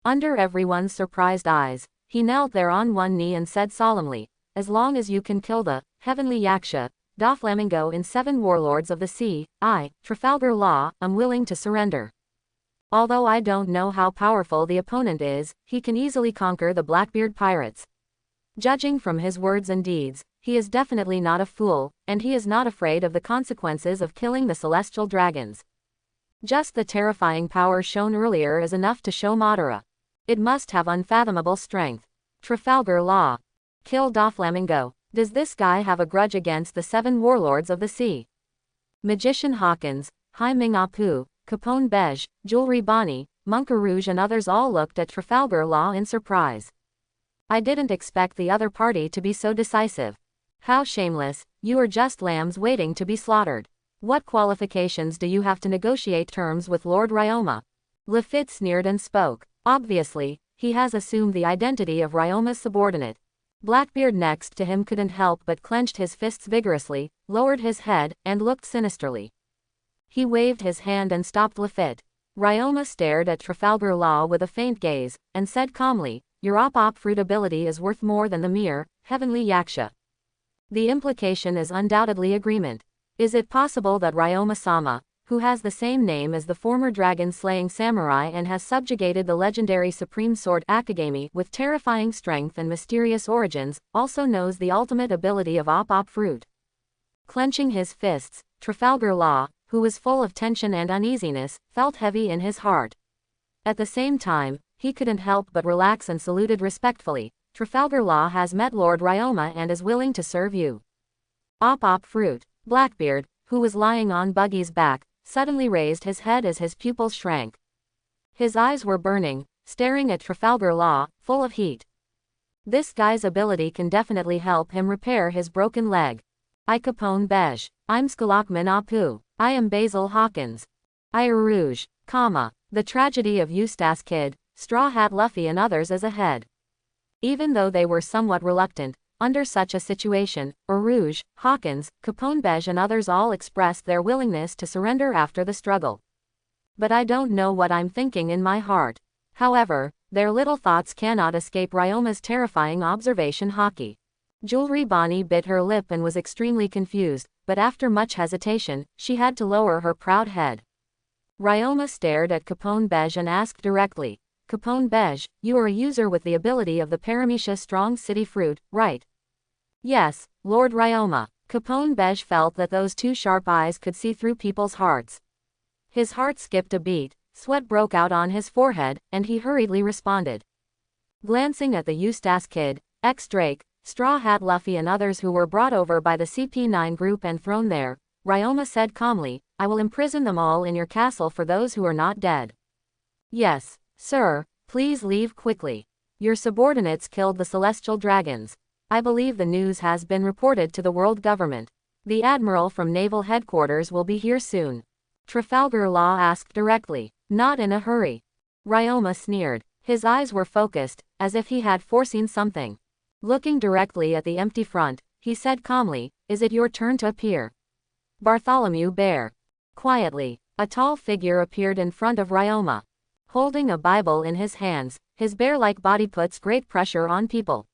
Under everyone's surprised eyes, he knelt there on one knee and said solemnly, "As long as you can kill the Heavenly Yaksha, Doflamingo in 7 Warlords of the Sea, I, Trafalgar Law, am willing to surrender. Although I don't know how powerful the opponent is, he can easily conquer the Blackbeard pirates. Judging from his words and deeds, he is definitely not a fool, and he is not afraid of the consequences of killing the Celestial Dragons. Just the terrifying power shown earlier is enough to show Madara. It must have unfathomable strength. Trafalgar Law. Kill Doflamingo. Does this guy have a grudge against the 7 Warlords of the Sea?" Magician Hawkins, Hai Ming Apu, Capone Beige, Jewelry Bonnie, Monka Rouge and others all looked at Trafalgar Law in surprise. I didn't expect the other party to be so decisive. How shameless, you are just lambs waiting to be slaughtered. What qualifications do you have to negotiate terms with Lord Ryoma? Lafitte sneered and spoke. Obviously, he has assumed the identity of Ryoma's subordinate. Blackbeard next to him couldn't help but clenched his fists vigorously, lowered his head, and looked sinisterly. He waved his hand and stopped Lafitte. Ryoma stared at Trafalgar Law with a faint gaze, and said calmly, your op fruit ability is worth more than the mere, heavenly yaksha. The implication is undoubtedly agreement. Is it possible that Ryoma-sama, who has the same name as the former dragon-slaying samurai and has subjugated the legendary supreme sword Akagami with terrifying strength and mysterious origins, also knows the ultimate ability of op fruit? Clenching his fists, Trafalgar Law, who was full of tension and uneasiness, felt heavy in his heart. At the same time, he couldn't help but relax and saluted respectfully. Trafalgar Law has met Lord Ryoma and is willing to serve you. Op fruit. Blackbeard, who was lying on Buggy's back, suddenly raised his head as his pupils shrank. His eyes were burning, staring at Trafalgar Law, full of heat. This guy's ability can definitely help him repair his broken leg. I Capone Beige. I'm Skalakman Apu. I am Basil Hawkins. I Rouge, the tragedy of Eustace Kid, Straw Hat Luffy and others is ahead. Even though they were somewhat reluctant, under such a situation, Rouge, Hawkins, Capone Beige and others all expressed their willingness to surrender after the struggle. But I don't know what I'm thinking in my heart. However, their little thoughts cannot escape Ryoma's terrifying observation Haki. Jewelry Bonnie bit her lip and was extremely confused, but after much hesitation, she had to lower her proud head. Ryoma stared at Capone Beige and asked directly, Capone Beige, you are a user with the ability of the Paramecia Strong City Fruit, right? Yes, Lord Ryoma. Capone Beige felt that those two sharp eyes could see through people's hearts. His heart skipped a beat, sweat broke out on his forehead, and he hurriedly responded. Glancing at the Eustace Kid, ex-Drake, Straw Hat Luffy and others who were brought over by the CP9 group and thrown there, Ryoma said calmly, I will imprison them all in your castle for those who are not dead. Yes, sir, please leave quickly. Your subordinates killed the celestial dragons. I believe the news has been reported to the world government. The admiral from naval headquarters will be here soon. Trafalgar Law asked directly. Not in a hurry. Ryoma sneered. His eyes were focused, as if he had foreseen something. Looking directly at the empty front, he said calmly, is it your turn to appear? Bartholomew Bear. Quietly, a tall figure appeared in front of Ryoma. Holding a Bible in his hands, his bear-like body puts great pressure on people.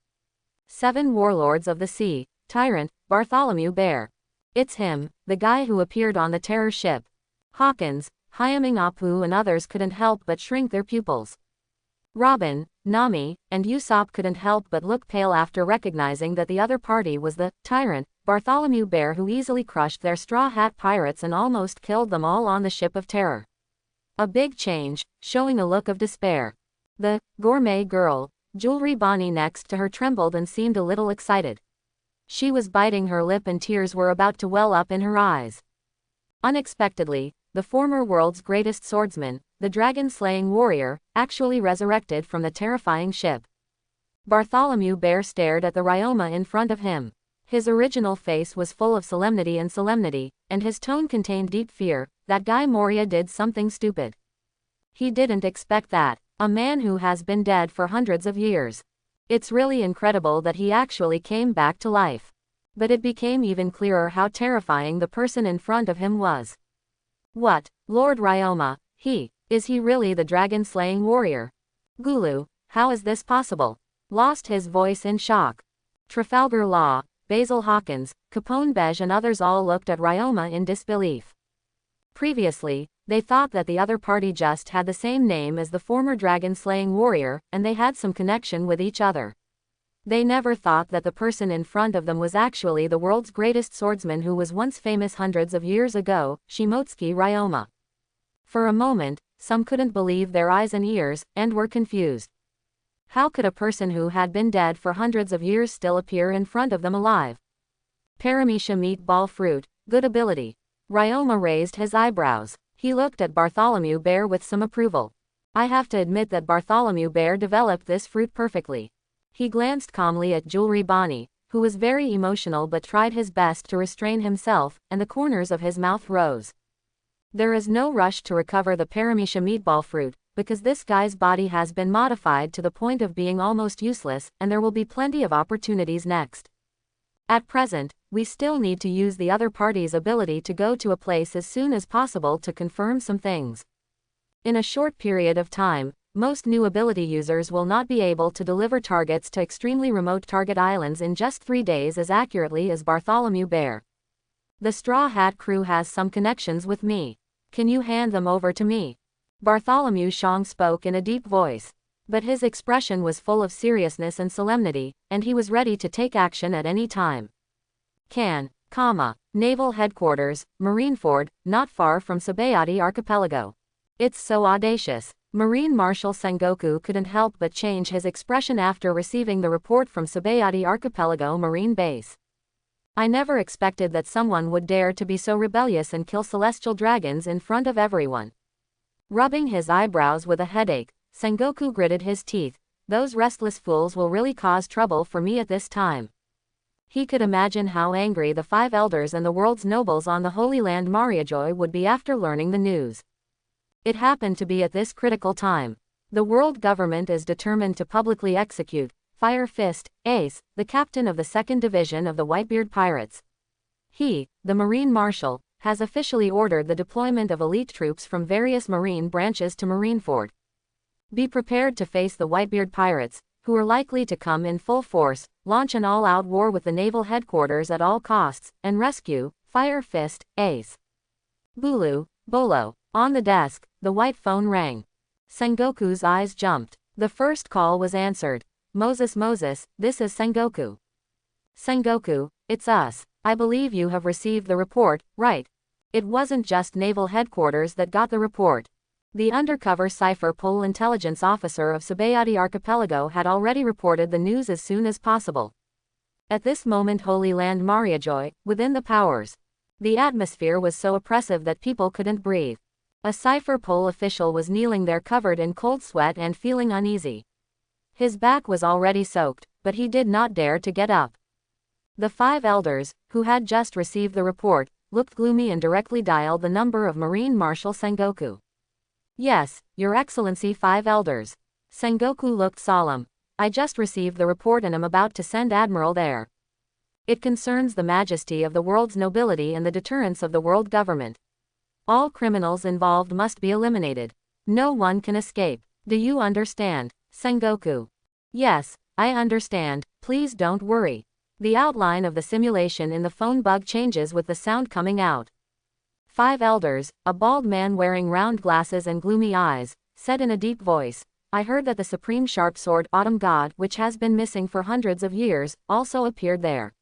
7 Warlords of the Sea, Tyrant, Bartholomew Bear. It's him, the guy who appeared on the terror ship. Hawkins, Hyaming Apu and others couldn't help but shrink their pupils. Robin, Nami, and Usopp couldn't help but look pale after recognizing that the other party was the Tyrant, Bartholomew Bear who easily crushed their Straw Hat pirates and almost killed them all on the Ship of Terror. A big change, showing a look of despair. The gourmet girl, Jewelry Bonnie next to her trembled and seemed a little excited. She was biting her lip and tears were about to well up in her eyes. Unexpectedly, the former world's greatest swordsman, the dragon-slaying warrior, actually resurrected from the terrifying ship. Bartholomew Bear stared at the Ryoma in front of him. His original face was full of solemnity, and his tone contained deep fear. That guy Moria did something stupid. He didn't expect that. A man who has been dead for hundreds of years. It's really incredible that he actually came back to life. But it became even clearer how terrifying the person in front of him was. What, Lord Ryoma, is he really the dragon-slaying warrior? Gulu, how is this possible? Lost his voice in shock. Trafalgar Law, Basil Hawkins, Capone Beige and others all looked at Ryoma in disbelief. Previously, they thought that the other party just had the same name as the former dragon-slaying warrior, and they had some connection with each other. They never thought that the person in front of them was actually the world's greatest swordsman who was once famous hundreds of years ago, Shimotsuki Ryoma. For a moment, some couldn't believe their eyes and ears, and were confused. How could a person who had been dead for hundreds of years still appear in front of them alive? Paramecia meatball fruit, good ability. Ryoma raised his eyebrows. He looked at Bartholomew Bear with some approval. I have to admit that Bartholomew Bear developed this fruit perfectly. He glanced calmly at Jewelry Bonnie, who who was very emotional but tried his best to restrain himself, and the corners of his mouth rose. There is no rush to recover the paramecia meatball fruit, because this guy's body has been modified to the point of being almost useless, and there will be plenty of opportunities next. At present, we still need to use the other party's ability to go to a place as soon as possible to confirm some things. In a short period of time, most new ability users will not be able to deliver targets to extremely remote target islands in just 3 days as accurately as Bartholomew Bear. The Straw Hat crew has some connections with me. Can you hand them over to me? Bartholomew Shong spoke in a deep voice. But his expression was full of seriousness and solemnity, and he was ready to take action at any time. Naval Headquarters, Marineford, not far from Sabayati Archipelago. It's so audacious. Marine Marshal Sengoku couldn't help but change his expression after receiving the report from Sabayati Archipelago Marine Base. I never expected that someone would dare to be so rebellious and kill celestial dragons in front of everyone. Rubbing his eyebrows with a headache, Sengoku gritted his teeth. Those restless fools will really cause trouble for me at this time. He could imagine how angry the 5 elders and the world's nobles on the Holy Land Mariajoy would be after learning the news. It happened to be at this critical time. The world government is determined to publicly execute Fire Fist, Ace, the captain of the 2nd Division of the Whitebeard Pirates. He, the Marine Marshal, has officially ordered the deployment of elite troops from various marine branches to Marineford. Be prepared to face the Whitebeard Pirates, who are likely to come in full force, launch an all-out war with the naval headquarters at all costs, and rescue Fire Fist, Ace. Bolo. On the desk, the white phone rang. Sengoku's eyes jumped. The first call was answered. Moses, this is Sengoku. Sengoku, it's us. I believe you have received the report, right? It wasn't just naval headquarters that got the report. The undercover Cipher Pole intelligence officer of Sabayati Archipelago had already reported the news as soon as possible. At this moment Holy Land Mariajoy, within the powers. The atmosphere was so oppressive that people couldn't breathe. A Cipher Pole official was kneeling there covered in cold sweat and feeling uneasy. His back was already soaked, but he did not dare to get up. The 5 elders, who had just received the report, looked gloomy and directly dialed the number of Marine Marshal Sengoku. Yes, Your Excellency 5 elders. Sengoku looked solemn. I just received the report and am about to send Admiral there. It concerns the majesty of the world's nobility and the deterrence of the world government. All criminals involved must be eliminated. No one can escape. Do you understand, Sengoku? Yes, I understand, please don't worry. The outline of the simulation in the phone bug changes with the sound coming out. 5 elders, a bald man wearing round glasses and gloomy eyes, said in a deep voice, I heard that the supreme sharp sword Autumn God, which has been missing for hundreds of years, also appeared there.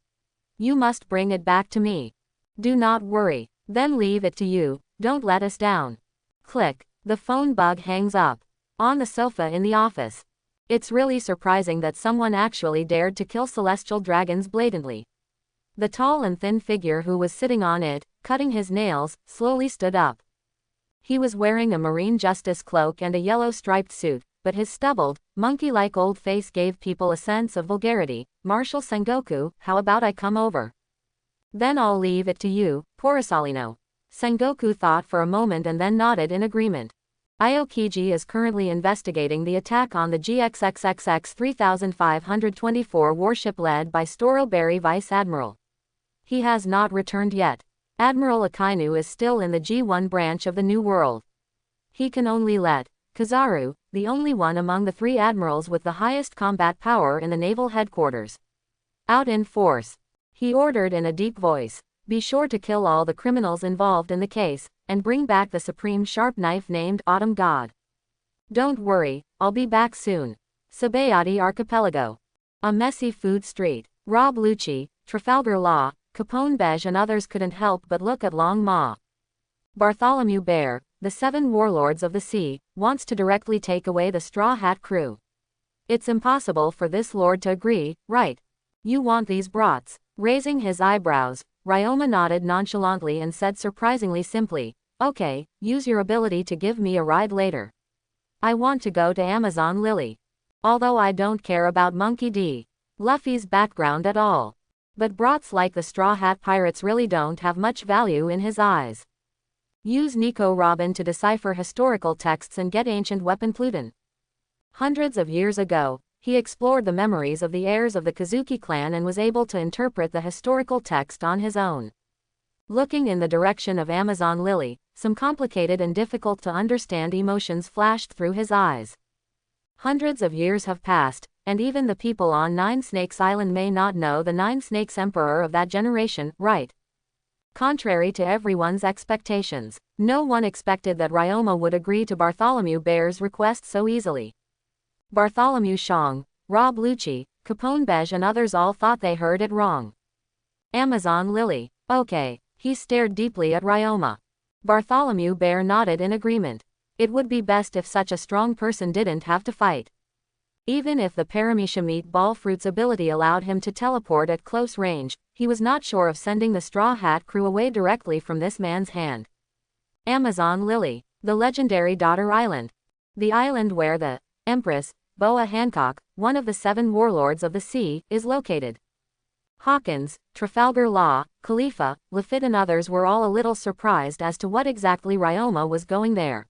You must bring it back to me. Do not worry. Then leave it to you, don't let us down. Click. The phone bug hangs up. On the sofa in the office. It's really surprising that someone actually dared to kill celestial dragons blatantly. The tall and thin figure who was sitting on it, cutting his nails, slowly stood up. He was wearing a marine justice cloak and a yellow striped suit, but his stubbled, monkey-like old face gave people a sense of vulgarity. Marshal Sengoku, how about I come over? Then I'll leave it to you, Porisalino. Sengoku thought for a moment and then nodded in agreement. Aokiji is currently investigating the attack on the GXXXX 3524 warship led by Storoberry Vice Admiral. He has not returned yet. Admiral Akainu is still in the G1 branch of the New World. He can only let Kizaru, the only one among the 3 admirals with the highest combat power in the naval headquarters, out in force. He ordered in a deep voice, be sure to kill all the criminals involved in the case, and bring back the supreme sharp knife named Autumn God. Don't worry, I'll be back soon. Sabayati Archipelago. A messy food street. Rob Lucci, Trafalgar Law, Capone Beige and others couldn't help but look at Long Ma. Bartholomew Bear, the 7 warlords of the sea, wants to directly take away the Straw Hat crew. It's impossible for this lord to agree, right? You want these brats? Raising his eyebrows, Ryoma nodded nonchalantly and said surprisingly simply, okay, use your ability to give me a ride later. I want to go to Amazon Lily. Although I don't care about Monkey D. Luffy's background at all. But brats like the Straw Hat Pirates really don't have much value in his eyes. Use Nico Robin to decipher historical texts and get ancient weapon Pluton. Hundreds of years ago, he explored the memories of the heirs of the Kazuki clan and was able to interpret the historical text on his own. Looking in the direction of Amazon Lily, some complicated and difficult to understand emotions flashed through his eyes. Hundreds of years have passed, and even the people on Nine Snakes Island may not know the Nine Snakes Emperor of that generation, right? Contrary to everyone's expectations, no one expected that Ryoma would agree to Bartholomew Bear's request so easily. Bartholomew Shong, Rob Lucci, Capone Beige and others all thought they heard it wrong. Amazon Lily, okay. He stared deeply at Ryoma. Bartholomew Bear nodded in agreement. It would be best if such a strong person didn't have to fight. Even if the Paramecia meat ball fruit's ability allowed him to teleport at close range, he was not sure of sending the Straw Hat crew away directly from this man's hand. Amazon Lily, the legendary Daughter Island. The island where the Empress, Boa Hancock, one of the 7 warlords of the sea, is located. Hawkins, Trafalgar Law, Khalifa, Lafitte and others were all a little surprised as to what exactly Ryoma was going there.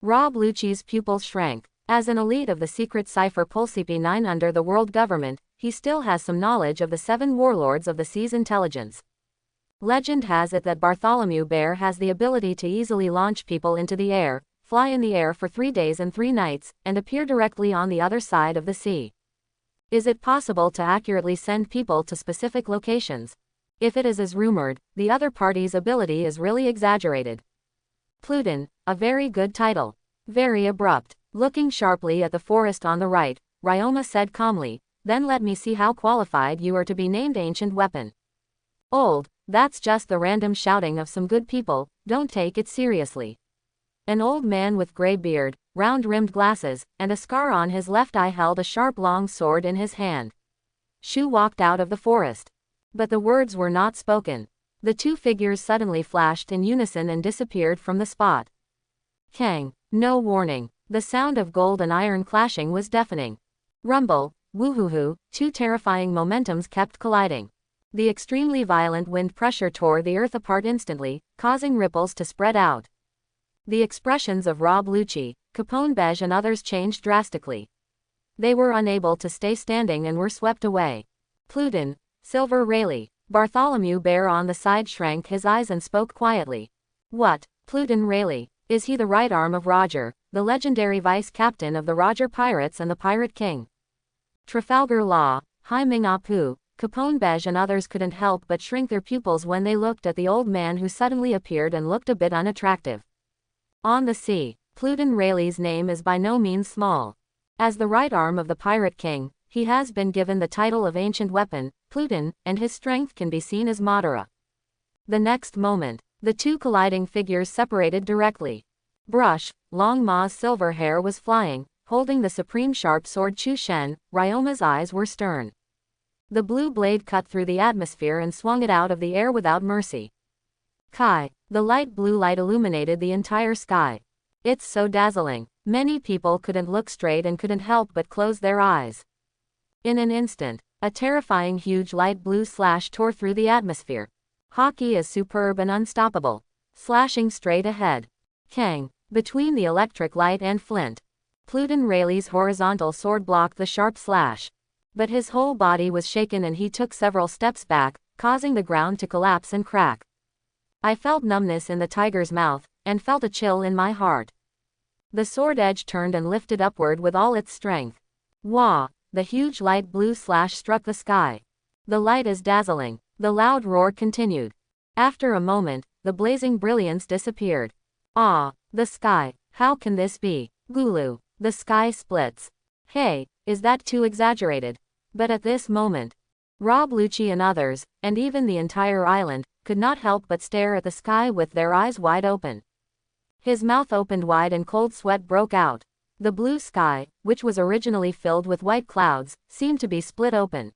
Rob Lucci's pupils shrank. As an elite of the secret cipher Pulsipi 9 under the world government, he still has some knowledge of the 7 warlords of the sea's intelligence. Legend has it that Bartholomew Bear has the ability to easily launch people into the air, fly in the air for 3 days and 3 nights, and appear directly on the other side of the sea. Is it possible to accurately send people to specific locations? If it is as rumored, the other party's ability is really exaggerated. Pluton, a very good title. Very abrupt. Looking sharply at the forest on the right, Ryoma said calmly, then let me see how qualified you are to be named Ancient Weapon. Old, that's just the random shouting of some good people, don't take it seriously. An old man with gray beard, round-rimmed glasses, and a scar on his left eye held a sharp long sword in his hand. Shu walked out of the forest. But the words were not spoken. The 2 figures suddenly flashed in unison and disappeared from the spot. Kang, no warning. The sound of gold and iron clashing was deafening. Rumble, woohoo, 2 terrifying momentums kept colliding. The extremely violent wind pressure tore the earth apart instantly, causing ripples to spread out. The expressions of Rob Lucci, Capone Beige and others changed drastically. They were unable to stay standing and were swept away. Pluton, Silver Rayleigh, Bartholomew Bear on the side shrank his eyes and spoke quietly. What, Pluton Rayleigh, is he the right arm of Roger, the legendary vice-captain of the Roger Pirates and the Pirate King? Trafalgar Law, Hai Ming Apu, Capone Beige and others couldn't help but shrink their pupils when they looked at the old man who suddenly appeared and looked a bit unattractive. On the sea, Pluton Rayleigh's name is by no means small. As the right arm of the Pirate King, he has been given the title of Ancient Weapon, Pluton, and his strength can be seen as Madara. The next moment, the 2 colliding figures separated directly. Brush, Long Ma's silver hair was flying, holding the supreme sharp sword Chu Shen. Ryoma's eyes were stern. The blue blade cut through the atmosphere and swung it out of the air without mercy. Kai, the light blue light illuminated the entire sky. It's so dazzling. Many people couldn't look straight and couldn't help but close their eyes. In an instant, a terrifying huge light blue slash tore through the atmosphere. Haki is superb and unstoppable. Slashing straight ahead. Kang, between the electric light and flint. Pluton Rayleigh's horizontal sword blocked the sharp slash. But his whole body was shaken and he took several steps back, causing the ground to collapse and crack. I felt numbness in the tiger's mouth, and felt a chill in my heart. The sword edge turned and lifted upward with all its strength. Wah! The huge light blue slash struck the sky. The light is dazzling. The loud roar continued. After a moment, the blazing brilliance disappeared. Ah! The sky! How can this be? Gulu! The sky splits. Hey, is that too exaggerated? But at this moment, Rob Lucci and others, and even the entire island, could not help but stare at the sky with their eyes wide open. His mouth opened wide and cold sweat broke out. The blue sky, which was originally filled with white clouds, seemed to be split open.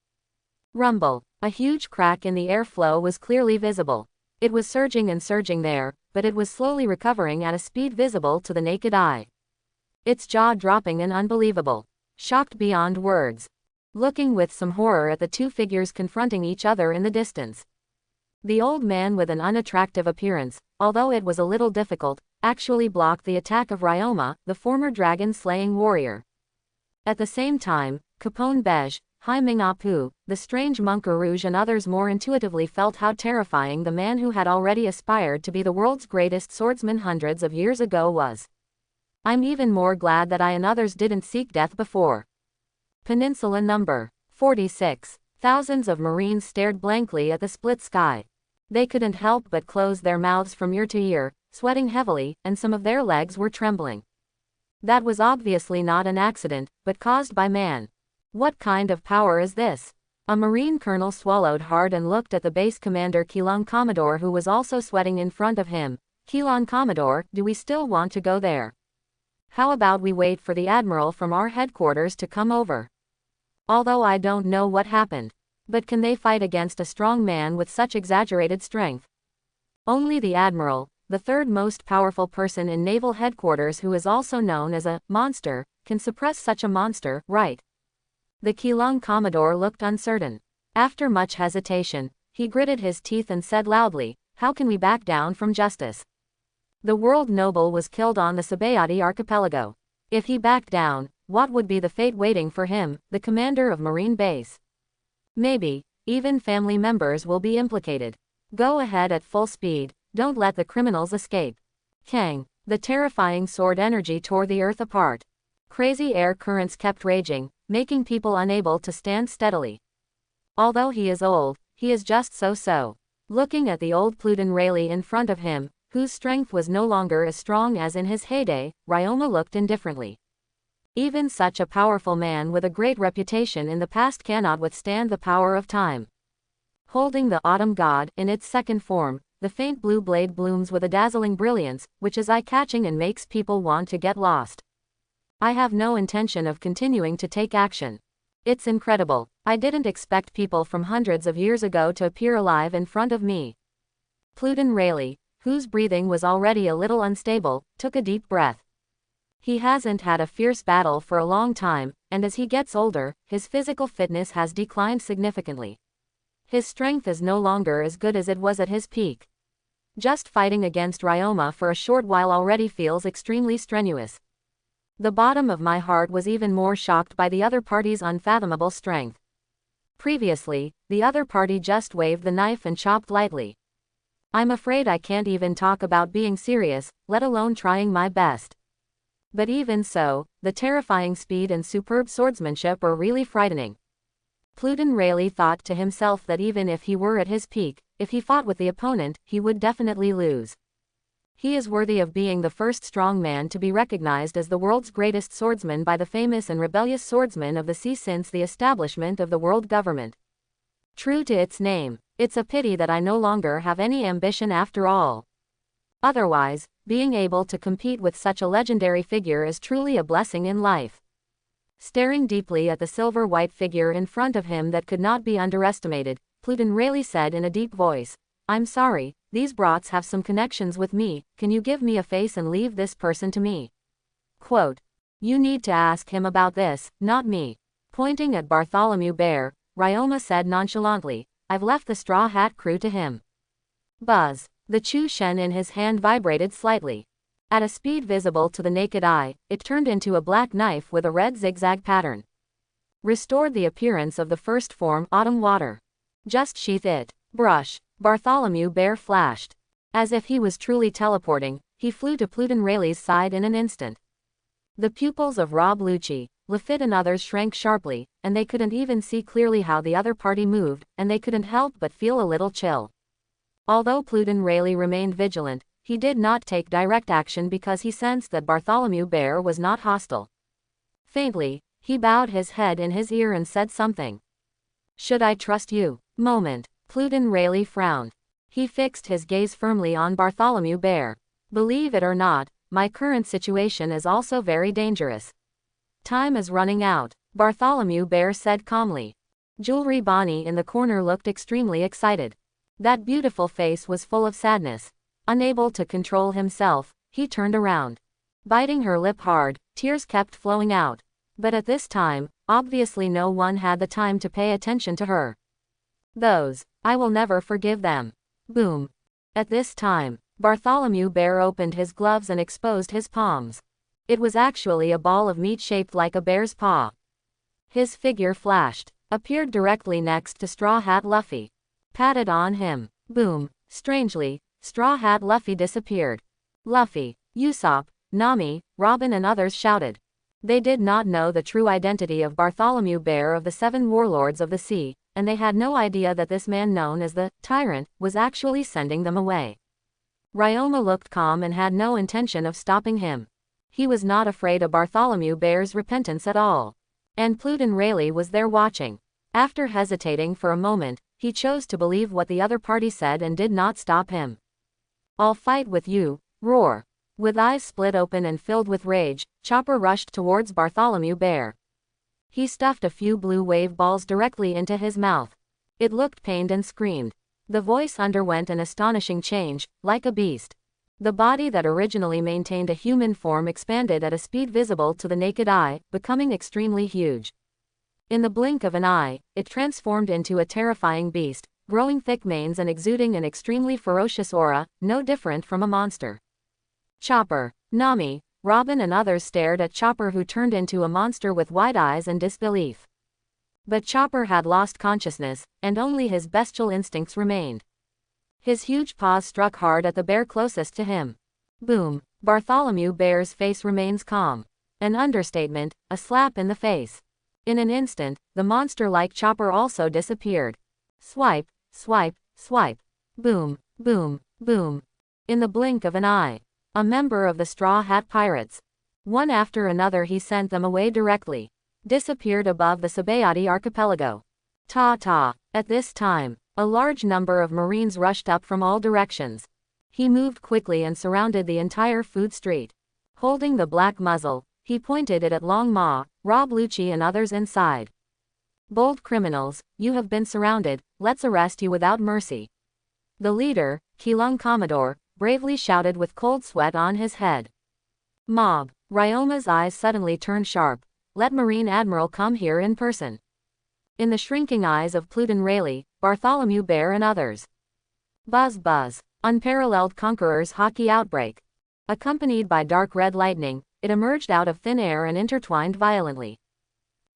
Rumble. A huge crack in the airflow was clearly visible. It was surging and surging there, but it was slowly recovering at a speed visible to the naked eye. Its jaw dropping and unbelievable. Shocked beyond words. looking with some horror at the two figures confronting each other in the distance. The old man with an unattractive appearance, although it was a little difficult, actually blocked the attack of Ryoma, the former dragon-slaying warrior. At the same time, Capone Beige, Hai Ming Apu, the strange monk Rouge and others more intuitively felt how terrifying the man who had already aspired to be the world's greatest swordsman hundreds of years ago was. I'm even more glad that I and others didn't seek death before. Peninsula number 46. Thousands of Marines stared blankly at the split sky. They couldn't help but close their mouths from ear to ear, sweating heavily, and some of their legs were trembling. That was obviously not an accident, but caused by man. What kind of power is this? A Marine colonel swallowed hard and looked at the base commander Keelan Commodore, who was also sweating in front of him. Keelan Commodore, do we still want to go there? How about we wait for the admiral from our headquarters to come over? Although I don't know what happened. But can they fight against a strong man with such exaggerated strength? Only the admiral, the third most powerful person in naval headquarters who is also known as a monster, can suppress such a monster, right? The Keelan Commodore looked uncertain. After much hesitation, he gritted his teeth and said loudly, how can we back down from justice? The world noble was killed on the Sabayati archipelago. If he backed down, what would be the fate waiting for him, the commander of Marine Base? Maybe, even family members will be implicated. Go ahead at full speed, don't let the criminals escape. Kang, the terrifying sword energy tore the earth apart. Crazy air currents kept raging, making people unable to stand steadily. Although he is old, he is just so. Looking at the old Pluden Rayleigh in front of him, whose strength was no longer as strong as in his heyday, Ryoma looked indifferently. Even such a powerful man with a great reputation in the past cannot withstand the power of time. Holding the autumn god in its second form, the faint blue blade blooms with a dazzling brilliance, which is eye-catching and makes people want to get lost. I have no intention of continuing to take action. It's incredible. I didn't expect people from hundreds of years ago to appear alive in front of me. Pluden Rayleigh, whose breathing was already a little unstable, took a deep breath. He hasn't had a fierce battle for a long time, and as he gets older, his physical fitness has declined significantly. His strength is no longer as good as it was at his peak. Just fighting against Ryoma for a short while already feels extremely strenuous. The bottom of my heart was even more shocked by the other party's unfathomable strength. Previously, the other party just waved the knife and chopped lightly. I'm afraid I can't even talk about being serious, let alone trying my best. But even so, the terrifying speed and superb swordsmanship are really frightening. Pluden Rayleigh thought to himself that even if he were at his peak, if he fought with the opponent, he would definitely lose. He is worthy of being the first strong man to be recognized as the world's greatest swordsman by the famous and rebellious swordsmen of the sea since the establishment of the world government. True to its name, it's a pity that I no longer have any ambition after all. Otherwise, being able to compete with such a legendary figure is truly a blessing in life. Staring deeply at the silver-white figure in front of him that could not be underestimated, Pluden Rayleigh said in a deep voice, I'm sorry, these brats have some connections with me, can you give me a face and leave this person to me? Quote, you need to ask him about this, not me. Pointing at Bartholomew Bear, Ryoma said nonchalantly, I've left the Straw Hat crew to him. Buzz. The Chu Shen in his hand vibrated slightly. At a speed visible to the naked eye, it turned into a black knife with a red zigzag pattern. Restored the appearance of the first form, Autumn Water. Just sheath it. Brush. Bartholomew Bear flashed. As if he was truly teleporting, he flew to Pluden Rayleigh's side in an instant. The pupils of Rob Lucci, Lafitte and others shrank sharply, and they couldn't even see clearly how the other party moved, and they couldn't help but feel a little chill. Although Pluden Rayleigh remained vigilant, he did not take direct action because he sensed that Bartholomew Bear was not hostile. Faintly, he bowed his head in his ear and said something. Should I trust you? Moment. Pluden Rayleigh frowned. He fixed his gaze firmly on Bartholomew Bear. Believe it or not, my current situation is also very dangerous. Time is running out, Bartholomew Bear said calmly. Jewelry Bonnie in the corner looked extremely excited. That beautiful face was full of sadness. Unable to control himself, he turned around. Biting her lip hard, tears kept flowing out. But at this time, Obviously no one had the time to pay attention to her. I will never forgive them. Boom. At this time, Bartholomew Bear opened his gloves and exposed his palms. It was actually a ball of meat shaped like a bear's paw. His figure flashed, appeared directly next to Straw Hat Luffy. Patted on him. Boom. Strangely, Straw Hat Luffy disappeared. Luffy, Usopp, Nami, Robin and others shouted. They did not know the true identity of Bartholomew Bear of the 7 Warlords of the Sea, and they had no idea that this man known as the Tyrant was actually sending them away. Ryoma looked calm and had no intention of stopping him. He was not afraid of Bartholomew Bear's repentance at all. And Pluton Rayleigh was there watching. After hesitating for a moment, he chose to believe what the other party said and did not stop him. "I'll fight with you, roar." With eyes split open and filled with rage, Chopper rushed towards Bartholomew Bear. He stuffed a few blue wave balls directly into his mouth. It looked pained and screamed. The voice underwent an astonishing change, like a beast. The body that originally maintained a human form expanded at a speed visible to the naked eye, becoming extremely huge. In the blink of an eye, it transformed into a terrifying beast, growing thick manes and exuding an extremely ferocious aura, no different from a monster. Chopper, Nami, Robin and others stared at Chopper, who turned into a monster with wide eyes and disbelief. But Chopper had lost consciousness, and only his bestial instincts remained. His huge paws struck hard at the bear closest to him. Boom. Bartholomew Bear's face remains calm. An understatement, a slap in the face. In an instant, the monster-like Chopper also disappeared. Swipe, swipe, swipe. Boom, boom, boom. In the blink of an eye. A member of the Straw Hat Pirates. One after another he sent them away directly. Disappeared above the Sabayati archipelago. Ta-ta. At this time, a large number of Marines rushed up from all directions. He moved quickly and surrounded the entire food street. Holding the black muzzle, he pointed it at Long Ma, Rob Lucci and others inside. "Bold criminals, you have been surrounded, let's arrest you without mercy." The leader, Keelung Commodore, bravely shouted with cold sweat on his head. "Mob." Ryoma's eyes suddenly turned sharp. "Let Marine Admiral come here in person." In the shrinking eyes of Pluton Rayleigh, Bartholomew Bear and others. Buzz buzz. Unparalleled Conqueror's Hockey outbreak. Accompanied by dark red lightning, it emerged out of thin air and intertwined violently.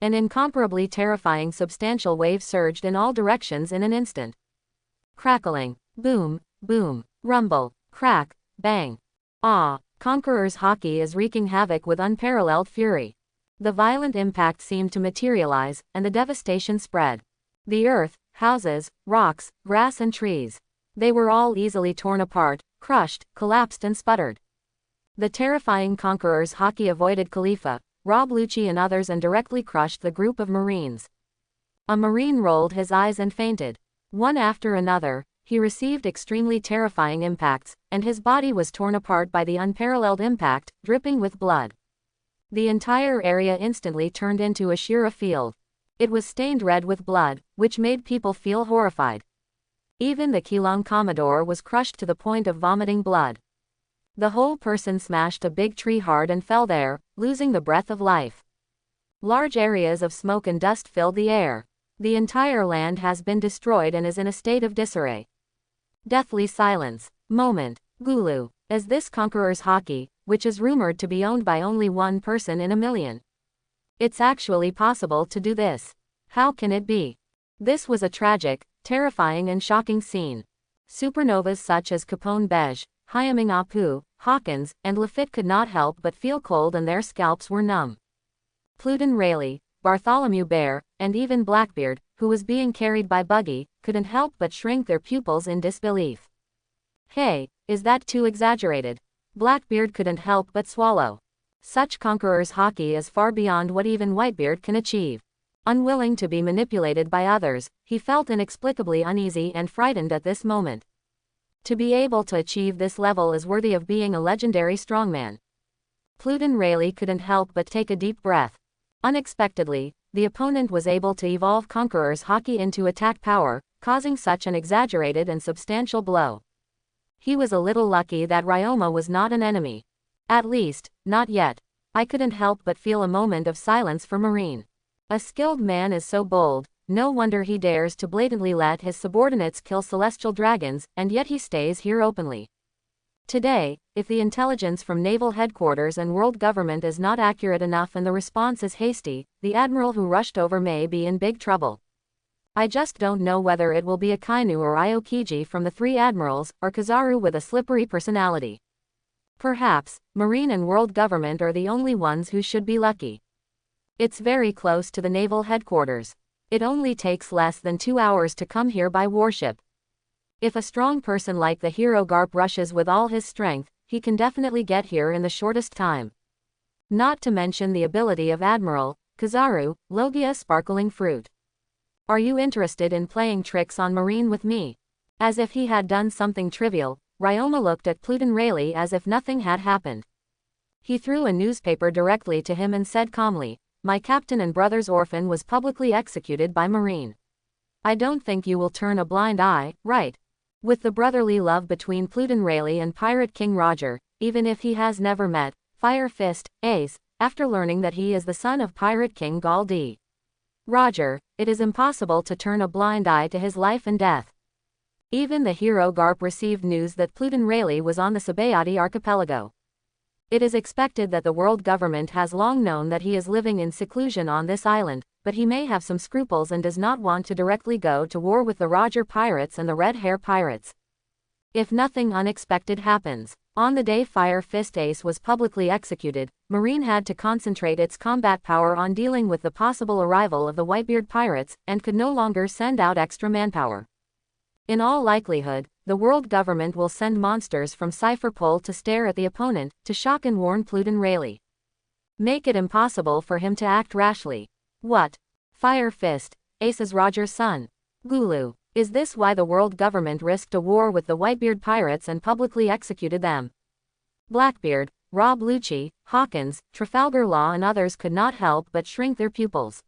An incomparably terrifying substantial wave surged in all directions in an instant. Crackling. Boom, boom, rumble, crack, bang. Ah, Conqueror's Hockey is wreaking havoc with unparalleled fury. The violent impact seemed to materialize, and the devastation spread. The earth, houses, rocks, grass and trees. They were all easily torn apart, crushed, collapsed and sputtered. The terrifying Conqueror's Hockey avoided Khalifa, Rob Lucci and others and directly crushed the group of Marines. A Marine rolled his eyes and fainted. One after another, he received extremely terrifying impacts, and his body was torn apart by the unparalleled impact, dripping with blood. The entire area instantly turned into a Shira field. It was stained red with blood, which made people feel horrified. Even the Keelung Commodore was crushed to the point of vomiting blood. The whole person smashed a big tree hard and fell there, losing the breath of life. Large areas of smoke and dust filled the air. The entire land has been destroyed and is in a state of disarray. Deathly silence. Moment. Gulu. As this Conqueror's Hockey, which is rumored to be owned by only one person in a million. It's actually possible to do this. How can it be? This was a tragic, terrifying and shocking scene. Supernovas such as Capone Beige, Hyaming Apu, Hawkins, and Lafitte could not help but feel cold and their scalps were numb. Pluton Rayleigh, Bartholomew Bear, and even Blackbeard, who was being carried by Buggy, couldn't help but shrink their pupils in disbelief. Hey, is that too exaggerated? Blackbeard couldn't help but swallow. Such Conqueror's Hockey is far beyond what even Whitebeard can achieve. Unwilling to be manipulated by others, he felt inexplicably uneasy and frightened at this moment. To be able to achieve this level is worthy of being a legendary strongman. Pluton Rayleigh couldn't help but take a deep breath. Unexpectedly, the opponent was able to evolve Conqueror's Hockey into attack power, causing such an exaggerated and substantial blow. He was a little lucky that Ryoma was not an enemy. At least, not yet. I couldn't help but feel a moment of silence for Marine A skilled man is so bold, no wonder he dares to blatantly let his subordinates kill celestial dragons, and yet he stays here openly. Today, if the intelligence from naval headquarters and world government is not accurate enough and the response is hasty, the admiral who rushed over may be in big trouble. I just don't know whether it will be Akainu or Aokiji from the three admirals, or Kizaru with a slippery personality. Perhaps, Marine and world government are the only ones who should be lucky. It's very close to the naval headquarters. It only takes less than 2 hours to come here by warship. If a strong person like the hero Garp rushes with all his strength, he can definitely get here in the shortest time. Not to mention the ability of Admiral Kizaru, Logia Sparkling Fruit. Are you interested in playing tricks on Marine with me? As if he had done something trivial, Ryoma looked at Pluton Rayleigh as if nothing had happened. He threw a newspaper directly to him and said calmly, "My captain and brother's orphan was publicly executed by Marine. I don't think you will turn a blind eye, right?" With the brotherly love between Pluton Rayleigh and Pirate King Roger, even if he has never met Fire Fist, Ace, after learning that he is the son of Pirate King Gall D. Roger, it is impossible to turn a blind eye to his life and death. Even the hero Garp received news that Pluton Rayleigh was on the Sabayati archipelago. It is expected that the world government has long known that he is living in seclusion on this island, but he may have some scruples and does not want to directly go to war with the Roger pirates and the Red Hair pirates. If nothing unexpected happens, on the day Fire Fist Ace was publicly executed, Marine had to concentrate its combat power on dealing with the possible arrival of the Whitebeard pirates, and could no longer send out extra manpower. In all likelihood, the world government will send monsters from Cypher Pole to stare at the opponent, to shock and warn Pluton Rayleigh. Make it impossible for him to act rashly. What? Fire Fist, Ace is Roger's son. Gulu. Is this why the world government risked a war with the Whitebeard pirates and publicly executed them? Blackbeard, Rob Lucci, Hawkins, Trafalgar Law and others could not help but shrink their pupils.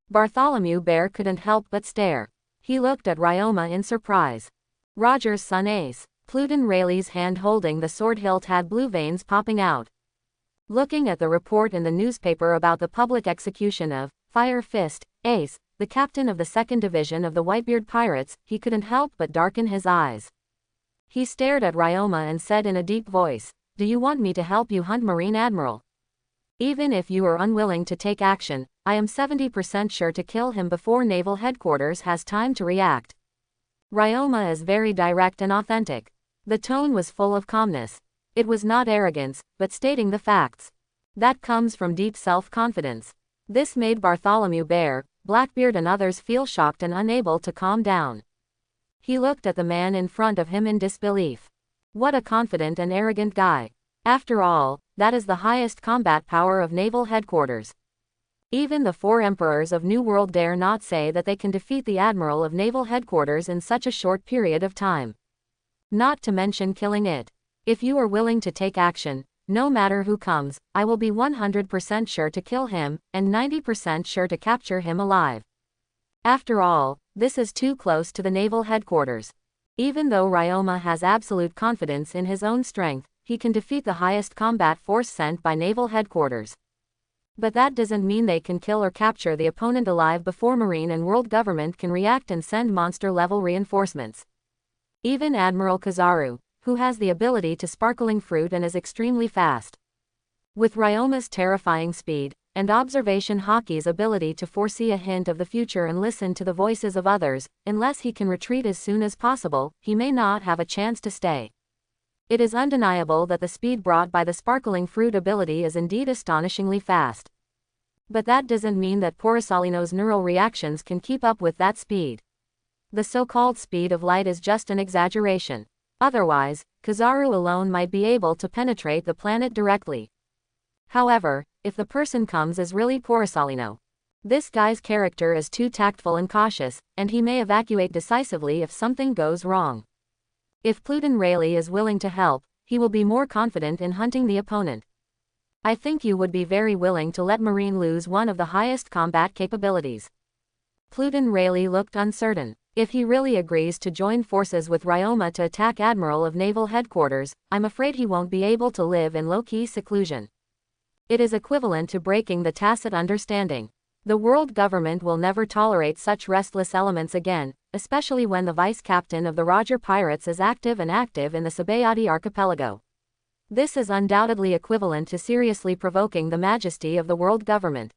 Bartholomew Bear couldn't help but stare. He looked at Ryoma in surprise. Roger's son Ace. Pluton Rayleigh's hand holding the sword hilt had blue veins popping out. Looking at the report in the newspaper about the public execution of Fire Fist, Ace, the captain of the 2nd Division of the Whitebeard Pirates, he couldn't help but darken his eyes. He stared at Ryoma and said in a deep voice, "Do you want me to help you hunt Marine Admiral? Even if you are unwilling to take action, I am 70% sure to kill him before Naval Headquarters has time to react." Ryoma is very direct and authentic. The tone was full of calmness. It was not arrogance, but stating the facts. That comes from deep self-confidence. This made Bartholomew Bear, Blackbeard and others feel shocked and unable to calm down. He looked at the man in front of him in disbelief. What a confident and arrogant guy. After all, that is the highest combat power of Naval Headquarters. Even the 4 emperors of New World dare not say that they can defeat the admiral of Naval Headquarters in such a short period of time. Not to mention killing it. If you are willing to take action, no matter who comes, I will be 100% sure to kill him, and 90% sure to capture him alive. After all, this is too close to the Naval Headquarters. Even though Ryoma has absolute confidence in his own strength, he can defeat the highest combat force sent by Naval Headquarters. But that doesn't mean they can kill or capture the opponent alive before Marine and world government can react and send monster-level reinforcements. Even Admiral Kizaru, who has the ability to sparkling fruit and is extremely fast. With Ryoma's terrifying speed, and observation Haki's ability to foresee a hint of the future and listen to the voices of others, unless he can retreat as soon as possible, he may not have a chance to stay. It is undeniable that the speed brought by the sparkling fruit ability is indeed astonishingly fast. But that doesn't mean that Porosalino's neural reactions can keep up with that speed. The so-called speed of light is just an exaggeration. Otherwise, Kizaru alone might be able to penetrate the planet directly. However, if the person comes as really Porosalino, this guy's character is too tactful and cautious, and he may evacuate decisively if something goes wrong. If Pluton Rayleigh is willing to help, he will be more confident in hunting the opponent. I think you would be very willing to let Marine lose one of the highest combat capabilities. Pluton Rayleigh looked uncertain. If he really agrees to join forces with Ryoma to attack Admiral of Naval Headquarters, I'm afraid he won't be able to live in low-key seclusion. It is equivalent to breaking the tacit understanding. The world government will never tolerate such restless elements again, especially when the vice captain of the Roger Pirates is active in the Sabayati archipelago. This is undoubtedly equivalent to seriously provoking the majesty of the world government.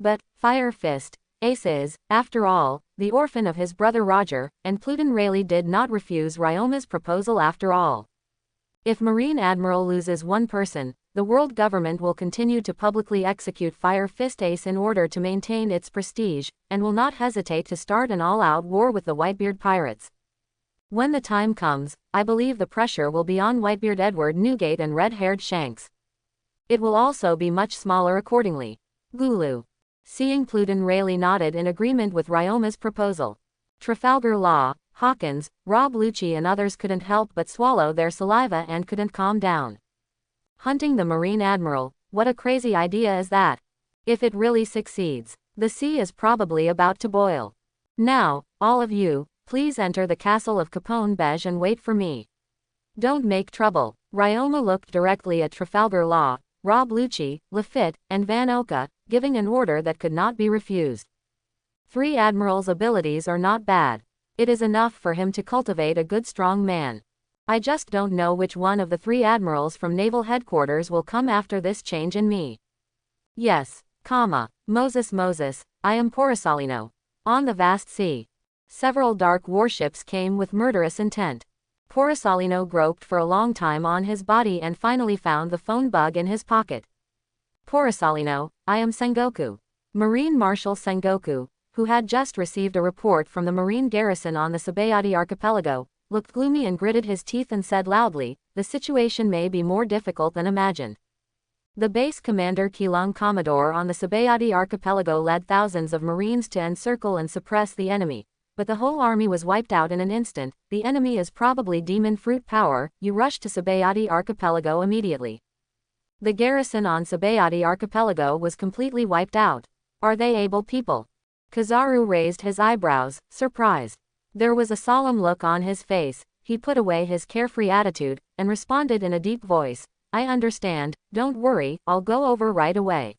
But, Fire Fist, Ace is, after all, the orphan of his brother Roger, and Pluton Rayleigh did not refuse Ryoma's proposal after all. If Marine Admiral loses one person, the world government will continue to publicly execute Fire Fist Ace in order to maintain its prestige, and will not hesitate to start an all-out war with the Whitebeard pirates. When the time comes, I believe the pressure will be on Whitebeard Edward Newgate and red-haired Shanks. It will also be much smaller accordingly. Gulu. Seeing Pluton Rayleigh nodded in agreement with Ryoma's proposal. Trafalgar Law, Hawkins, Rob Lucci and others couldn't help but swallow their saliva and couldn't calm down. Hunting the Marine Admiral, what a crazy idea is that? If it really succeeds, the sea is probably about to boil. Now, all of you, please enter the castle of Capone Beige and wait for me. Don't make trouble. Ryoma looked directly at Trafalgar Law, Rob Lucci, Lafitte, and Van Oka, giving an order that could not be refused. 3 Admiral's abilities are not bad. It is enough for him to cultivate a good strong man. I just don't know which one of the 3 admirals from Naval Headquarters will come after this change in me. Yes, Moses, I am Porosalino. On the vast sea. Several dark warships came with murderous intent. Porosalino groped for a long time on his body and finally found the phone bug in his pocket. Porosalino, I am Sengoku. Marine Marshal Sengoku, who had just received a report from the Marine garrison on the Sabayati archipelago, looked gloomy and gritted his teeth and said loudly, the situation may be more difficult than imagined. The base commander Keelung Commodore on the Sabayati archipelago led thousands of Marines to encircle and suppress the enemy, but the whole army was wiped out in an instant. The enemy is probably demon fruit power, you rush to Sabayati archipelago immediately. The garrison on Sabayati archipelago was completely wiped out. Are they able people? Kizaru raised his eyebrows, surprised. There was a solemn look on his face. He put away his carefree attitude, and responded in a deep voice, I understand, don't worry, I'll go over right away.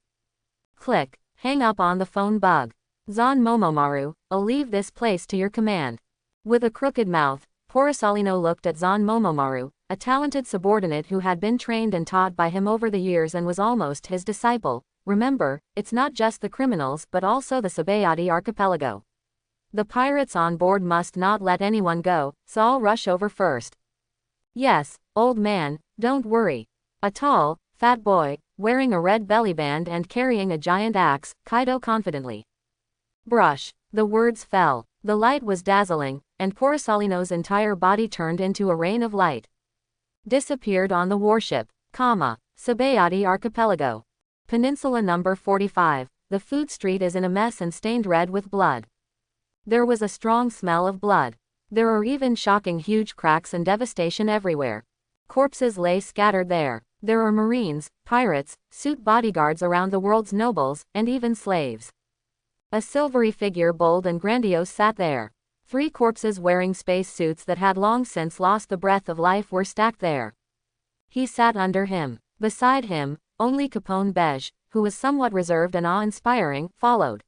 Click. Hang up on the phone bug. Zan Momomaru, I'll leave this place to your command. With a crooked mouth, Porosalino looked at Zan Momomaru, a talented subordinate who had been trained and taught by him over the years and was almost his disciple. Remember, it's not just the criminals but also the Sabayati archipelago. The pirates on board must not let anyone go, so I'll rush over first. Yes, old man, don't worry. A tall, fat boy, wearing a red bellyband and carrying a giant axe, Kaido confidently. Brush. The words fell. The light was dazzling, and Porosalino's entire body turned into a rain of light. Disappeared on the warship, Sabayati archipelago. Peninsula number 45, the food street is in a mess and stained red with blood. There was a strong smell of blood. There are even shocking huge cracks and devastation everywhere. Corpses lay scattered there. There are marines, pirates, suit bodyguards around the world's nobles, and even slaves. A silvery figure bold and grandiose sat there. 3 corpses wearing space suits that had long since lost the breath of life were stacked there. He sat under him. Beside him, only Capone Beige, who was somewhat reserved and awe-inspiring, followed.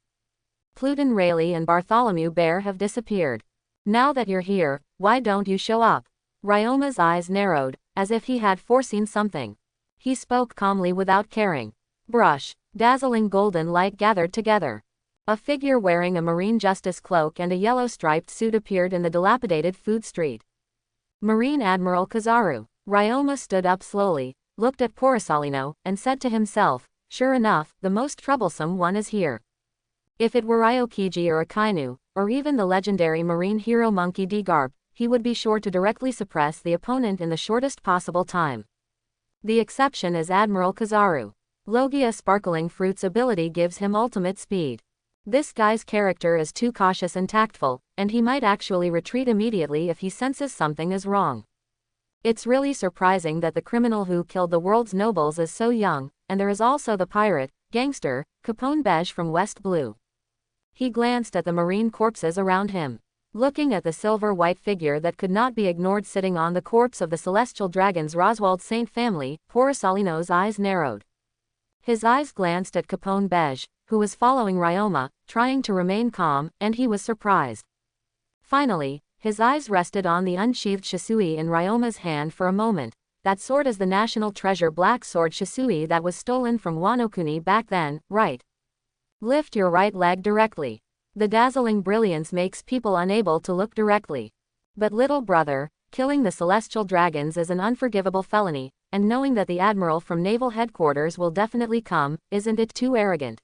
Pluton Rayleigh and Bartholomew Bear have disappeared. Now that you're here, why don't you show up? Ryoma's eyes narrowed, as if he had foreseen something. He spoke calmly without caring. Brush. Dazzling golden light gathered together. A figure wearing a marine justice cloak and a yellow striped suit appeared in the dilapidated food street. Marine Admiral Kizaru. Ryoma stood up slowly, looked at Porosalino, and said to himself, sure enough, the most troublesome one is here. If it were Aokiji or Akainu, or even the legendary marine hero Monkey D. Garp, he would be sure to directly suppress the opponent in the shortest possible time. The exception is Admiral Kizaru. Logia Sparkling Fruit's ability gives him ultimate speed. This guy's character is too cautious and tactful, and he might actually retreat immediately if he senses something is wrong. It's really surprising that the criminal who killed the world's nobles is so young, and there is also the pirate, gangster, Capone Beige from West Blue. He glanced at the marine corpses around him. Looking at the silver-white figure that could not be ignored sitting on the corpse of the celestial dragon's Roswald Saint family, Porosalino's eyes narrowed. His eyes glanced at Capone Beige, who was following Ryoma, trying to remain calm, and he was surprised. Finally, his eyes rested on the unsheathed shisui in Ryoma's hand for a moment. That sword is the national treasure black sword shisui that was stolen from Wanokuni back then, right? Lift your right leg directly. The dazzling brilliance makes people unable to look directly. But little brother, killing the celestial dragons is an unforgivable felony, and knowing that the admiral from naval headquarters will definitely come, isn't it too arrogant?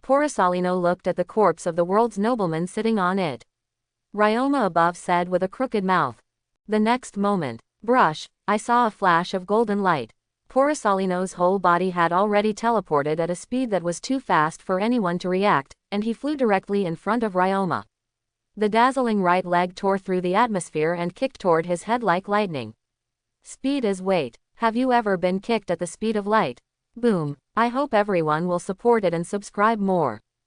Porosalino looked at the corpse of the world's nobleman sitting on it. Ryoma above said with a crooked mouth. The next moment, brush, I saw a flash of golden light. Porosalino's whole body had already teleported at a speed that was too fast for anyone to react, and he flew directly in front of Ryoma. The dazzling right leg tore through the atmosphere and kicked toward his head like lightning. Speed is weight. Have you ever been kicked at the speed of light? Boom. I hope everyone will support it and subscribe more.